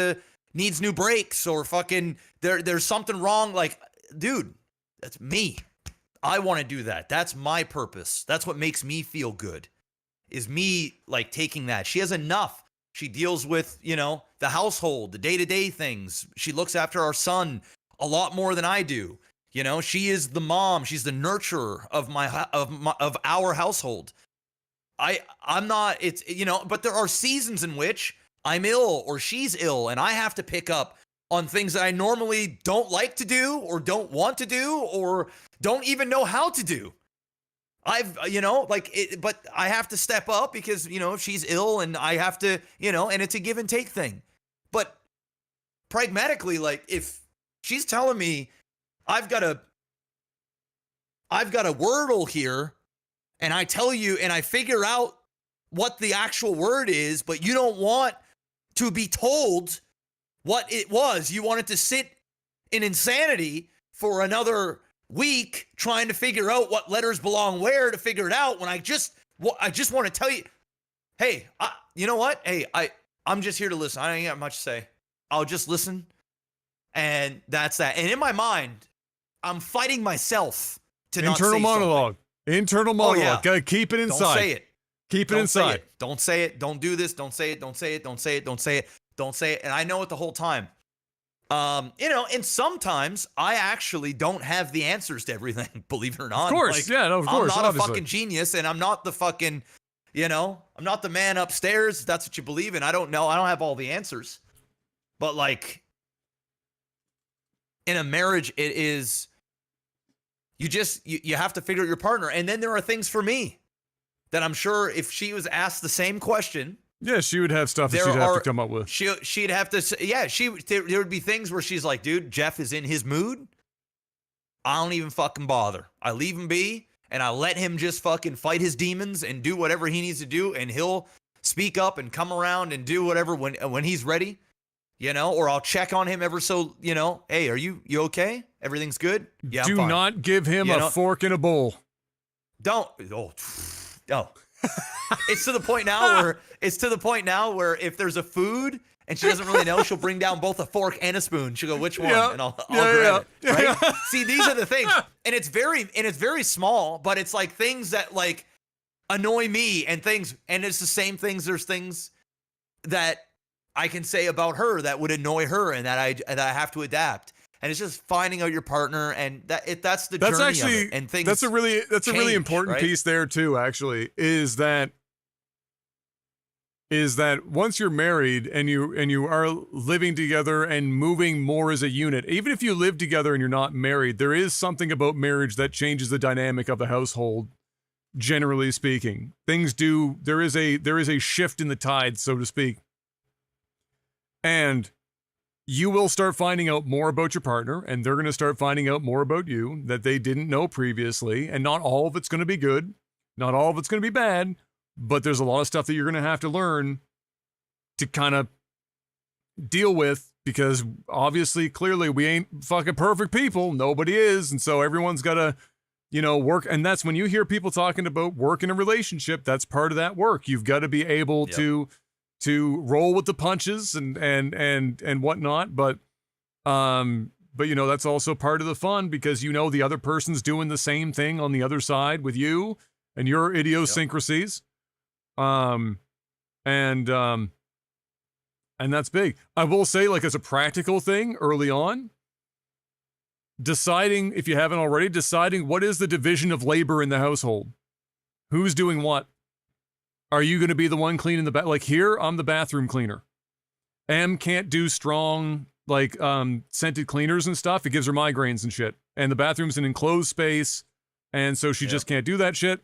Speaker 2: new brakes, or fucking there's something wrong. Like, dude, that's me. I want to do that. That's my purpose. That's what makes me feel good, is me like taking that. She has enough. She deals with, the household, the day-to-day things. She looks after our son a lot more than I do. She is the mom. She's the nurturer of our household. I'm not, it's, but there are seasons in which I'm ill or she's ill, and I have to pick up on things that I normally don't like to do, or don't want to do, or don't even know how to do. But I have to step up because, if she's ill, and I have to, and it's a give and take thing. But pragmatically, like, if she's telling me I've got a wordle here, and I tell you, and I figure out what the actual word is, but you don't want to be told what it was. You want it to sit in insanity for another week trying to figure out what letters belong where to figure it out, when I just want to tell you, hey, you know what? Hey, I'm just here to listen. I don't got much to say. I'll just listen. And that's that. And in my mind, I'm fighting myself to not say
Speaker 1: Internal monologue.
Speaker 2: something.
Speaker 1: Internal monologue.
Speaker 2: yeah.
Speaker 1: Gotta keep it inside.
Speaker 2: Don't say it.
Speaker 1: Keep it
Speaker 2: Don't
Speaker 1: inside.
Speaker 2: Say it. Don't say it. Don't do this. Don't say it. Don't say it. Don't say it. Don't say it. Don't say it. And I know it the whole time. And sometimes I actually don't have the answers to everything, believe it or not.
Speaker 1: Of course.
Speaker 2: Like,
Speaker 1: of course.
Speaker 2: I'm not
Speaker 1: obviously.
Speaker 2: a fucking genius, and I'm not the fucking, I'm not the man upstairs. If that's what you believe in. I don't know. I don't have all the answers. But like, in a marriage, it is, you have to figure out your partner. And then there are things for me that I'm sure if she was asked the same question,
Speaker 1: yeah, she would have stuff that she'd have to come up with.
Speaker 2: She'd have to say, yeah, there would be things where she's like, dude, Jeff is in his mood. I don't even fucking bother. I leave him be, and I let him just fucking fight his demons and do whatever he needs to do, and he'll speak up and come around and do whatever when he's ready, or I'll check on him ever so, hey, are you okay? Everything's good? Yeah, I'm
Speaker 1: Do
Speaker 2: fine.
Speaker 1: not give him a fork in a bowl.
Speaker 2: Don't. No. It's to the point now where if there's a food and she doesn't really know, she'll bring down both a fork and a spoon. She'll go, which one?
Speaker 1: Yeah.
Speaker 2: And I'll grab it. Right?
Speaker 1: Yeah.
Speaker 2: See, these are the things. And it's very small, but it's like things that like annoy me and it's the same things. There's things that I can say about her that would annoy her and that I have to adapt. And it's just finding out your partner, and that's the journey
Speaker 1: actually,
Speaker 2: of it. And things
Speaker 1: that's a really important
Speaker 2: right?
Speaker 1: piece there too. Actually, is that once you're married and you are living together and moving more as a unit, even if you live together and you're not married, there is something about marriage that changes the dynamic of the household. Generally speaking, things do. There is a shift in the tide, so to speak, and you will start finding out more about your partner, and they're going to start finding out more about you that they didn't know previously. And not all of it's going to be good. Not all of it's going to be bad, but there's a lot of stuff that you're going to have to learn to kind of deal with, because obviously, clearly, we ain't fucking perfect people. Nobody is. And so everyone's got to, work. And that's when you hear people talking about work in a relationship, that's part of that work. You've got to be able to roll with the punches and whatnot, but that's also part of the fun, because the other person's doing the same thing on the other side with you and your idiosyncrasies, and that's big. I will say, like, as a practical thing early on, deciding, if you haven't already, what is the division of labor in the household, who's doing what. Are you going to be the one cleaning the bath? Like here, I'm the bathroom cleaner. Em can't do strong, like, scented cleaners and stuff. It gives her migraines and shit. And the bathroom's an enclosed space, and so she just can't do that shit.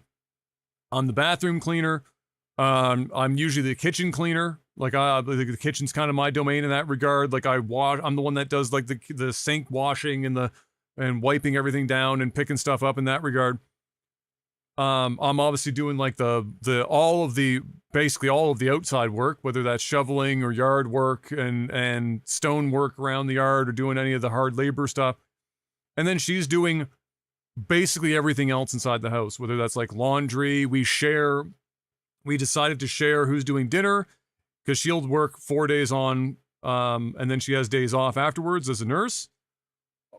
Speaker 1: I'm the bathroom cleaner. I'm usually the kitchen cleaner. Like, the kitchen's kind of my domain in that regard. Like, I'm the one that does like the sink washing and wiping everything down and picking stuff up in that regard. I'm obviously doing like basically all of the outside work, whether that's shoveling or yard work and stone work around the yard or doing any of the hard labor stuff. And then she's doing basically everything else inside the house, whether that's like laundry. We decided to share who's doing dinner, because she'll work 4 days on, and then she has days off afterwards as a nurse.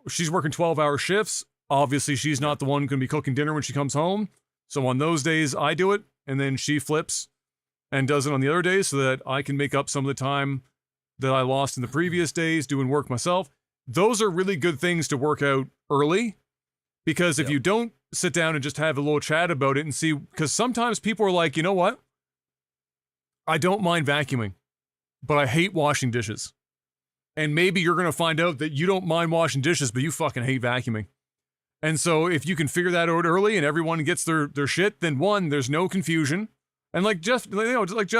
Speaker 1: She's working 12-hour shifts. Obviously, she's not the one going to be cooking dinner when she comes home. So on those days, I do it, and then she flips and does it on the other days so that I can make up some of the time that I lost in the previous days doing work myself. Those are really good things to work out early, because if you don't sit down and just have a little chat about it and see, because sometimes people are like, you know what? I don't mind vacuuming, but I hate washing dishes. And maybe you're going to find out that you don't mind washing dishes, but you fucking hate vacuuming. And so if you can figure that out early and everyone gets their shit, then one, there's no confusion. And like Jeff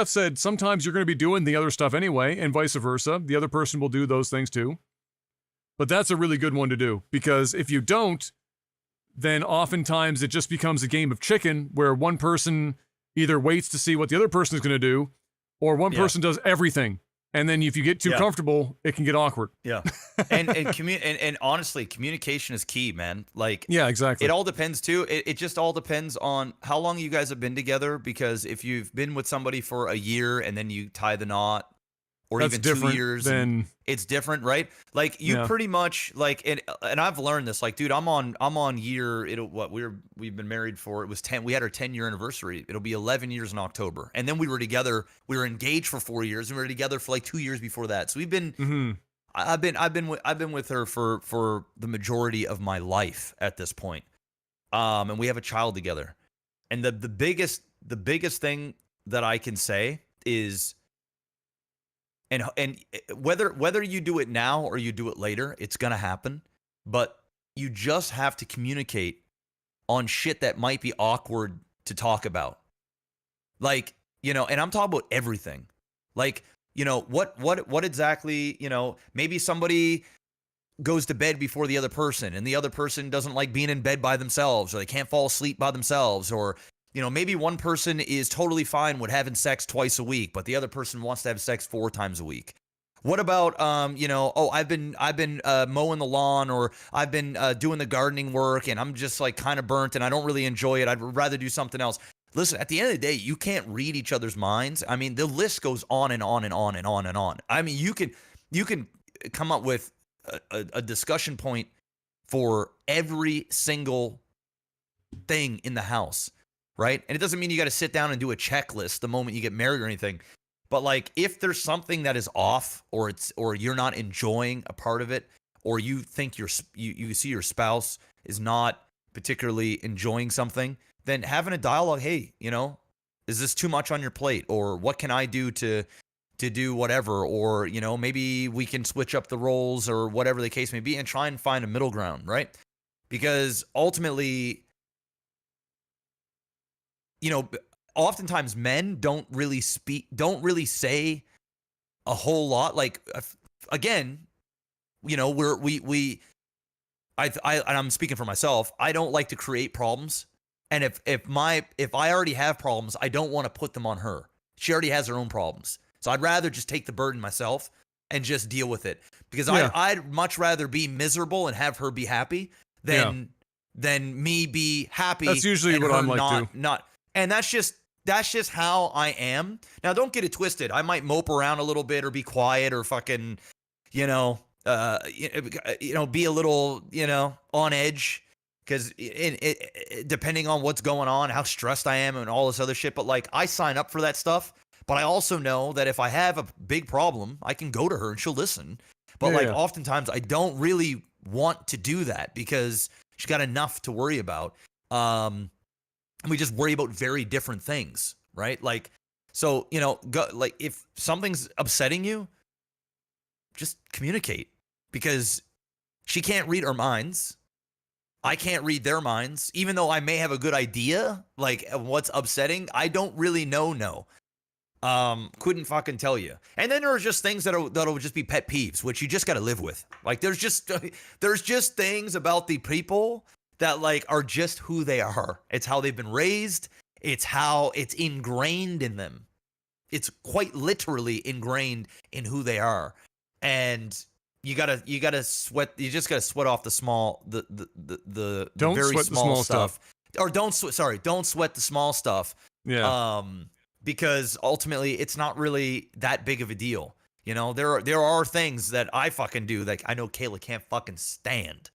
Speaker 1: said, sometimes you're going to be doing the other stuff anyway, and vice versa. The other person will do those things too. But that's a really good one to do, because if you don't, then oftentimes it just becomes a game of chicken where one person either waits to see what the other person is going to do, or one person does everything. And then if you get too comfortable, it can get awkward.
Speaker 2: Yeah. And honestly, communication is key, man. Like,
Speaker 1: yeah, exactly.
Speaker 2: It all depends too. It just all depends on how long you guys have been together, because if you've been with somebody for a year and then you tie the knot, or
Speaker 1: That's
Speaker 2: even 2
Speaker 1: different
Speaker 2: years.
Speaker 1: than
Speaker 2: It's different, right? Like you
Speaker 1: Yeah.
Speaker 2: pretty much like, and I've learned this. Like, dude, I'm on year. We've been married for, it was 10. We had our 10-year anniversary. It'll be 11 years in October, and then we were together. We were engaged for 4 years, and we were together for like 2 years before that. So we've been.
Speaker 1: Mhm.
Speaker 2: I've been with her for the majority of my life at this point. And we have a child together. And the biggest thing that I can say is, and whether you do it now or you do it later, it's gonna happen. But you just have to communicate on shit that might be awkward to talk about. Like, and I'm talking about everything. Like, what exactly, maybe somebody goes to bed before the other person, and the other person doesn't like being in bed by themselves, or they can't fall asleep by themselves, or maybe one person is totally fine with having sex twice a week, but the other person wants to have sex 4 times a week. What about I've been mowing the lawn, or I've been doing the gardening work, and I'm just like kind of burnt and I don't really enjoy it. I'd rather do something else. Listen, at the end of the day, you can't read each other's minds. I mean, the list goes on and on and on and on and on. I mean, you can come up with a discussion point for every single thing in the house, right? And it doesn't mean you got to sit down and do a checklist the moment you get married or anything. But like, if there's something that is off, or you're not enjoying a part of it, or you think you see your spouse is not particularly enjoying something, then having a dialogue, hey, is this too much on your plate? Or what can I do to do whatever? Or, maybe we can switch up the roles, or whatever the case may be, and try and find a middle ground, right? Because ultimately, oftentimes men don't really say a whole lot. Like, again, and I'm speaking for myself. I don't like to create problems. And if I already have problems, I don't want to put them on her. She already has her own problems. So I'd rather just take the burden myself and just deal with it, because I'd much rather be miserable and have her be happy than me be happy.
Speaker 1: That's usually what I'm like too.
Speaker 2: And that's just how I am. Now, don't get it twisted. I might mope around a little bit, or be quiet, or fucking, be a little, on edge, because depending on what's going on, how stressed I am, and all this other shit. But like, I sign up for that stuff. But I also know that if I have a big problem, I can go to her and she'll listen. But oftentimes I don't really want to do that, because she's got enough to worry about. And we just worry about very different things, right? Like, so, if something's upsetting you, just communicate, because she can't read our minds. I can't read their minds. Even though I may have a good idea, like, what's upsetting, I don't really know. Couldn't fucking tell you. And then there's just things that'll just be pet peeves, which you just got to live with. Like, there's just things about the people that like are just who they are. It's how they've been raised. It's how it's ingrained in them. It's quite literally ingrained in who they are. And you gotta sweat. You just gotta sweat off the very small stuff. Or don't sweat the small stuff.
Speaker 1: Yeah.
Speaker 2: Because ultimately it's not really that big of a deal. There are things that I fucking do that I know Kayla can't fucking stand.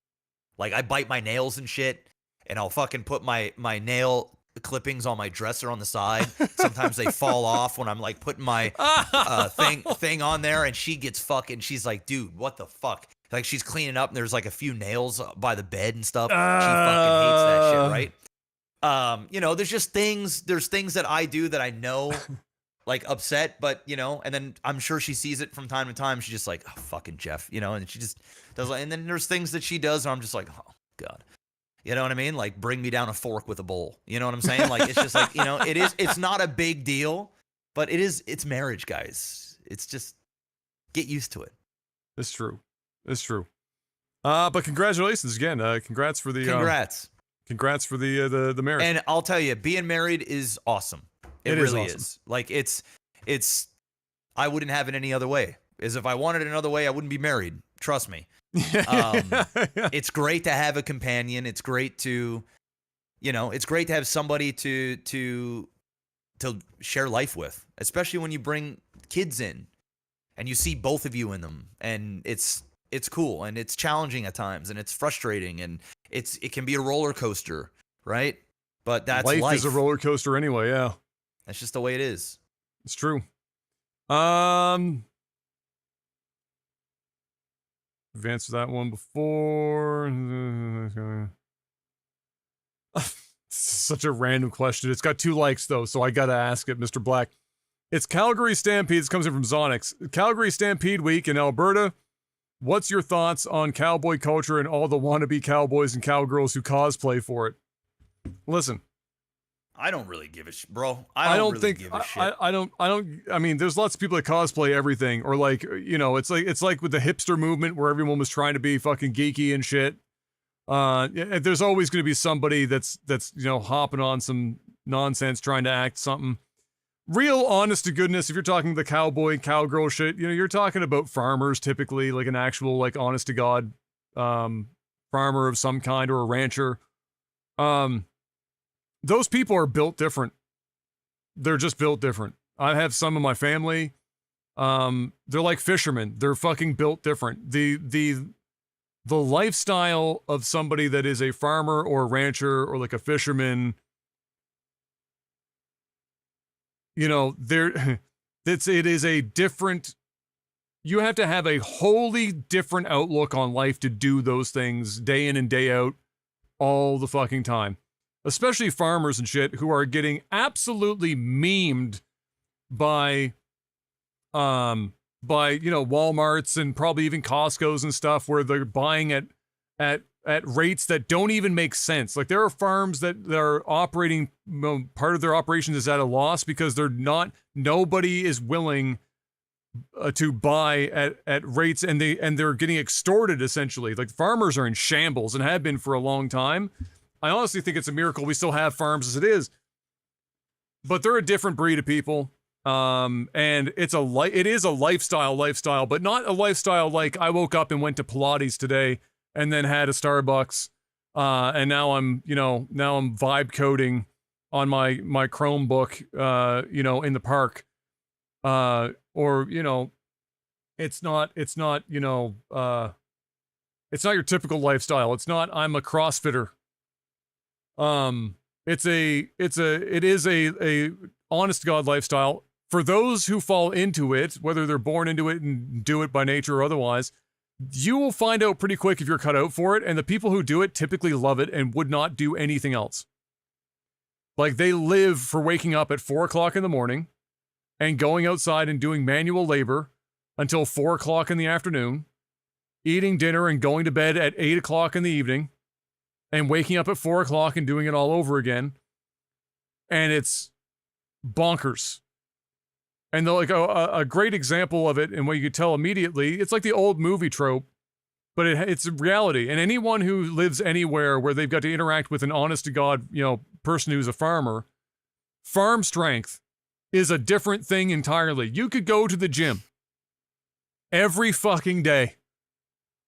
Speaker 2: Like, I bite my nails and shit, and I'll fucking put my nail clippings on my dresser on the side. Sometimes they fall off when I'm like putting my thing on there, and she's like, dude, what the fuck? Like, she's cleaning up and there's like a few nails by the bed and stuff. She fucking hates that shit, right? There's things that I do that I know like upset, but and then I'm sure she sees it from time to time. She's just like, oh, fucking Jeff, and she just does. And then there's things that she does, and I'm just like, oh God, you know what I mean? Like, bring me down a fork with a bowl. You know what I'm saying? Like, it's just like, it's not a big deal, but it's marriage, guys. It's just, get used to it.
Speaker 1: It's true. But congratulations again. Congrats for the Congrats for the marriage.
Speaker 2: And I'll tell you, being married is awesome. It really is. Awesome. Like, it's I wouldn't have it any other way. Is if I wanted it another way, I wouldn't be married. Trust me. It's great to have a companion. It's great to, it's great to have somebody to share life with, especially when you bring kids in. and you see both of you in them, and it's cool, and it's challenging at times, and it's frustrating, and it can be a roller coaster, right? But that's
Speaker 1: Life is a roller coaster anyway. Yeah,
Speaker 2: that's just the way it is.
Speaker 1: it's true. We've answered that one before. Such a random question. It's got 2 likes though, so I gotta ask it, Mr. Black. It's Calgary Stampede. This comes in from Zonix. Calgary Stampede week in Alberta. What's your thoughts on cowboy culture and all the wannabe cowboys and cowgirls who cosplay for it? Listen,
Speaker 2: I don't really give a shit, bro. I don't really give a shit.
Speaker 1: I mean, there's lots of people that cosplay everything, or like, you know, it's like with the hipster movement where everyone was trying to be fucking geeky and shit. There's always going to be somebody that's you know, hopping on some nonsense trying to act something. Real honest to goodness, if you're talking the cowboy cowgirl shit, you know, you're talking about farmers typically, like an actual like honest to god farmer of some kind, or a rancher. Those people are built different. They're just built different. I have some in my family. They're like fishermen. They're fucking built different. The lifestyle of somebody that is a farmer or a rancher or like a fisherman, you know, it is a different, you have to have a wholly different outlook on life to do those things day in and day out all the fucking time. Especially farmers and shit who are getting absolutely memed by you know, Walmarts and probably even Costco's and stuff, where they're buying at rates that don't even make sense. Like, there are farms that are operating, you know, part of their operations is at a loss because nobody is willing to buy at rates, and they're getting extorted essentially. Like, farmers are in shambles and have been for a long time. I honestly think it's a miracle we still have farms as it is, but they're a different breed of people. And it is a lifestyle, but not a lifestyle like I woke up and went to Pilates today and then had a Starbucks, and now I'm vibe coding on my Chromebook, you know, in the park, or, you know, it's not, you know, it's not your typical lifestyle. It's not, I'm a CrossFitter. It is a honest to God lifestyle. For those who fall into it, whether they're born into it and do it by nature or otherwise, you will find out pretty quick if you're cut out for it. And the people who do it typically love it and would not do anything else. Like, they live for waking up at 4 o'clock in the morning and going outside and doing manual labor until 4 o'clock in the afternoon, eating dinner and going to bed at 8 o'clock in the evening, and waking up at 4 o'clock and doing it all over again. And it's bonkers. And like a great example of it, and what you could tell immediately, it's like the old movie trope, but it's reality. And anyone who lives anywhere where they've got to interact with an honest to God, you know, person who's a farmer, farm strength is a different thing entirely. You could go to the gym every fucking day,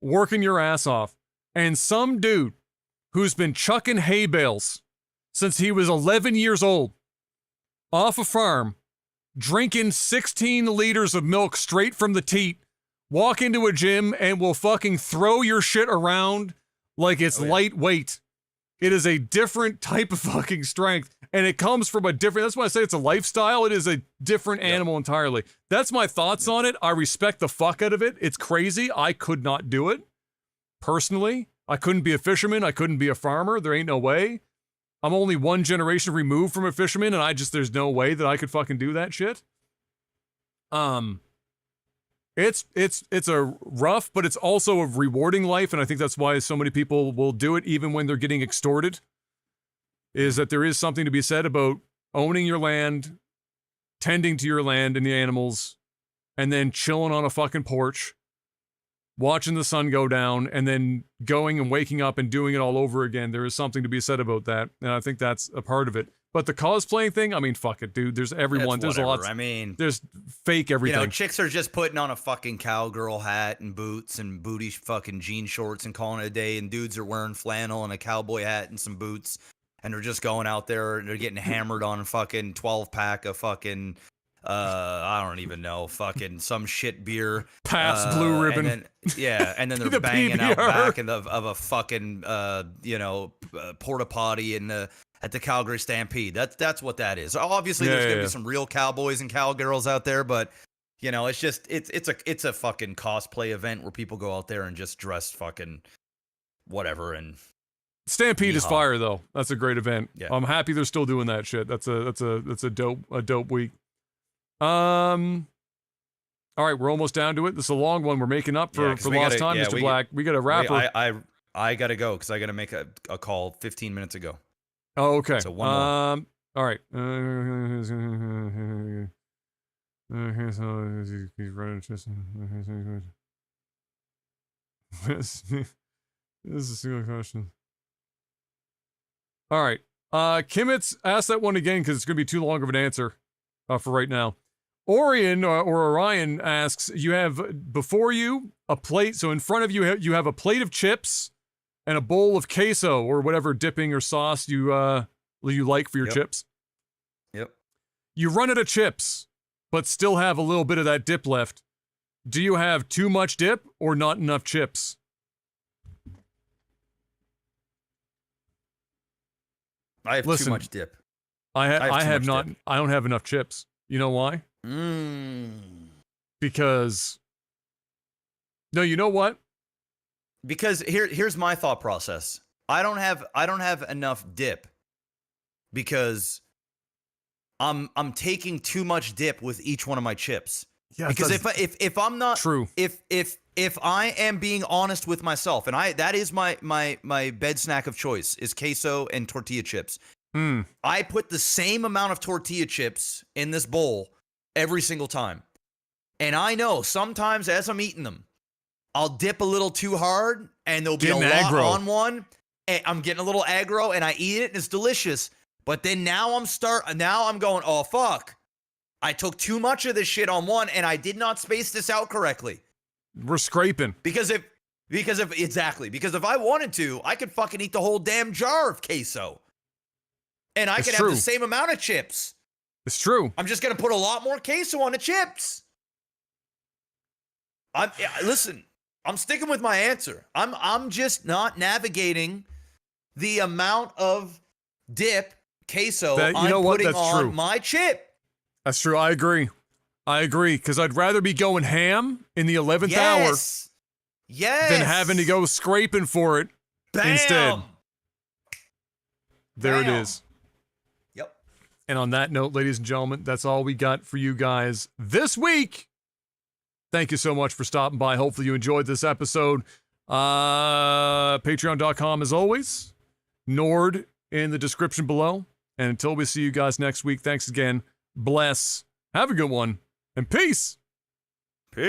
Speaker 1: working your ass off, and some dude who's been chucking hay bales since he was 11 years old off a farm, drinking 16 liters of milk straight from the teat, walk into a gym and will fucking throw your shit around like it's lightweight. It is a different type of fucking strength, and it comes from a different, that's why I say it's a lifestyle. It is a different animal entirely. That's my thoughts on it. I respect the fuck out of it. It's crazy. I could not do it. Personally, I couldn't be a fisherman. I couldn't be a farmer. There ain't no way. I'm only one generation removed from a fisherman, and there's no way that I could fucking do that shit. It's a rough, but it's also a rewarding life, and I think that's why so many people will do it even when they're getting extorted, is that there is something to be said about owning your land, tending to your land and the animals, and then chilling on a fucking porch, watching the sun go down, and then going and waking up and doing it all over again. There is something to be said about that, and I think that's a part of it. But the cosplaying thing, I mean, fuck it, dude. There's everyone. There's lots. I mean, there's fake everything.
Speaker 2: You know, chicks are just putting on a fucking cowgirl hat and boots and booty fucking jean shorts and calling it a day, and dudes are wearing flannel and a cowboy hat and some boots, and they're just going out there and they're getting hammered on a fucking 12-pack of fucking I don't even know, fucking some shit beer.
Speaker 1: Pabst Blue Ribbon.
Speaker 2: And then they're
Speaker 1: The
Speaker 2: banging out
Speaker 1: PBR.
Speaker 2: back of a fucking, porta potty at the Calgary Stampede. That's what that is. Obviously, there's going to be some real cowboys and cowgirls out there, but, it's just, it's a fucking cosplay event where people go out there and just dress fucking whatever and...
Speaker 1: Stampede is fire though. That's a great event.
Speaker 2: Yeah.
Speaker 1: I'm happy they're still doing that shit. That's a dope week. All right, we're almost down to it. This is a long one. We're making up for lost time, Mr. Black. We got a wrapper.
Speaker 2: I gotta go because I gotta make a call 15 minutes ago.
Speaker 1: Oh, okay.
Speaker 2: So one more.
Speaker 1: All right. This is a single question. All right. Kimmets, ask that one again because it's going to be too long of an answer for right now. Orion or Orion asks, you have before you a plate. So in front of you, you have a plate of chips and a bowl of queso or whatever dipping or sauce you like for your chips.
Speaker 2: Yep.
Speaker 1: You run out of chips, but still have a little bit of that dip left. Do you have too much dip or not enough chips?
Speaker 2: I have too much dip.
Speaker 1: I have not.
Speaker 2: Dip.
Speaker 1: I don't have enough chips. You know why? Because. No, you know what?
Speaker 2: Because here's my thought process. I don't have enough dip because I'm taking too much dip with each one of my chips.
Speaker 1: Yeah,
Speaker 2: because if I'm not
Speaker 1: true,
Speaker 2: if I am being honest with myself, and that is my bed snack of choice is queso and tortilla chips. I put the same amount of tortilla chips in this bowl every single time. And I know sometimes as I'm eating them, I'll dip a little too hard and there'll be a lot on one. And I'm getting a little aggro and I eat it and it's delicious. But then now I'm going, oh fuck. I took too much of this shit on one and I did not space this out correctly.
Speaker 1: We're scraping.
Speaker 2: Because if I wanted to, I could fucking eat the whole damn jar of queso. And I could have the same amount of chips.
Speaker 1: It's true.
Speaker 2: I'm just going to put a lot more queso on the chips. Listen, I'm sticking with my answer. I'm just not navigating the amount of dip queso I'm putting on my chip.
Speaker 1: That's true. I agree. Because I'd rather be going ham in the 11th hour than having to go scraping for it instead. There it is.
Speaker 2: Yep.
Speaker 1: And on that note, ladies and gentlemen, that's all we got for you guys this week. Thank you so much for stopping by. Hopefully you enjoyed this episode. Patreon.com as always. Nord in the description below. And until we see you guys next week, thanks again. Bless. Have a good one. And peace.
Speaker 2: Peace.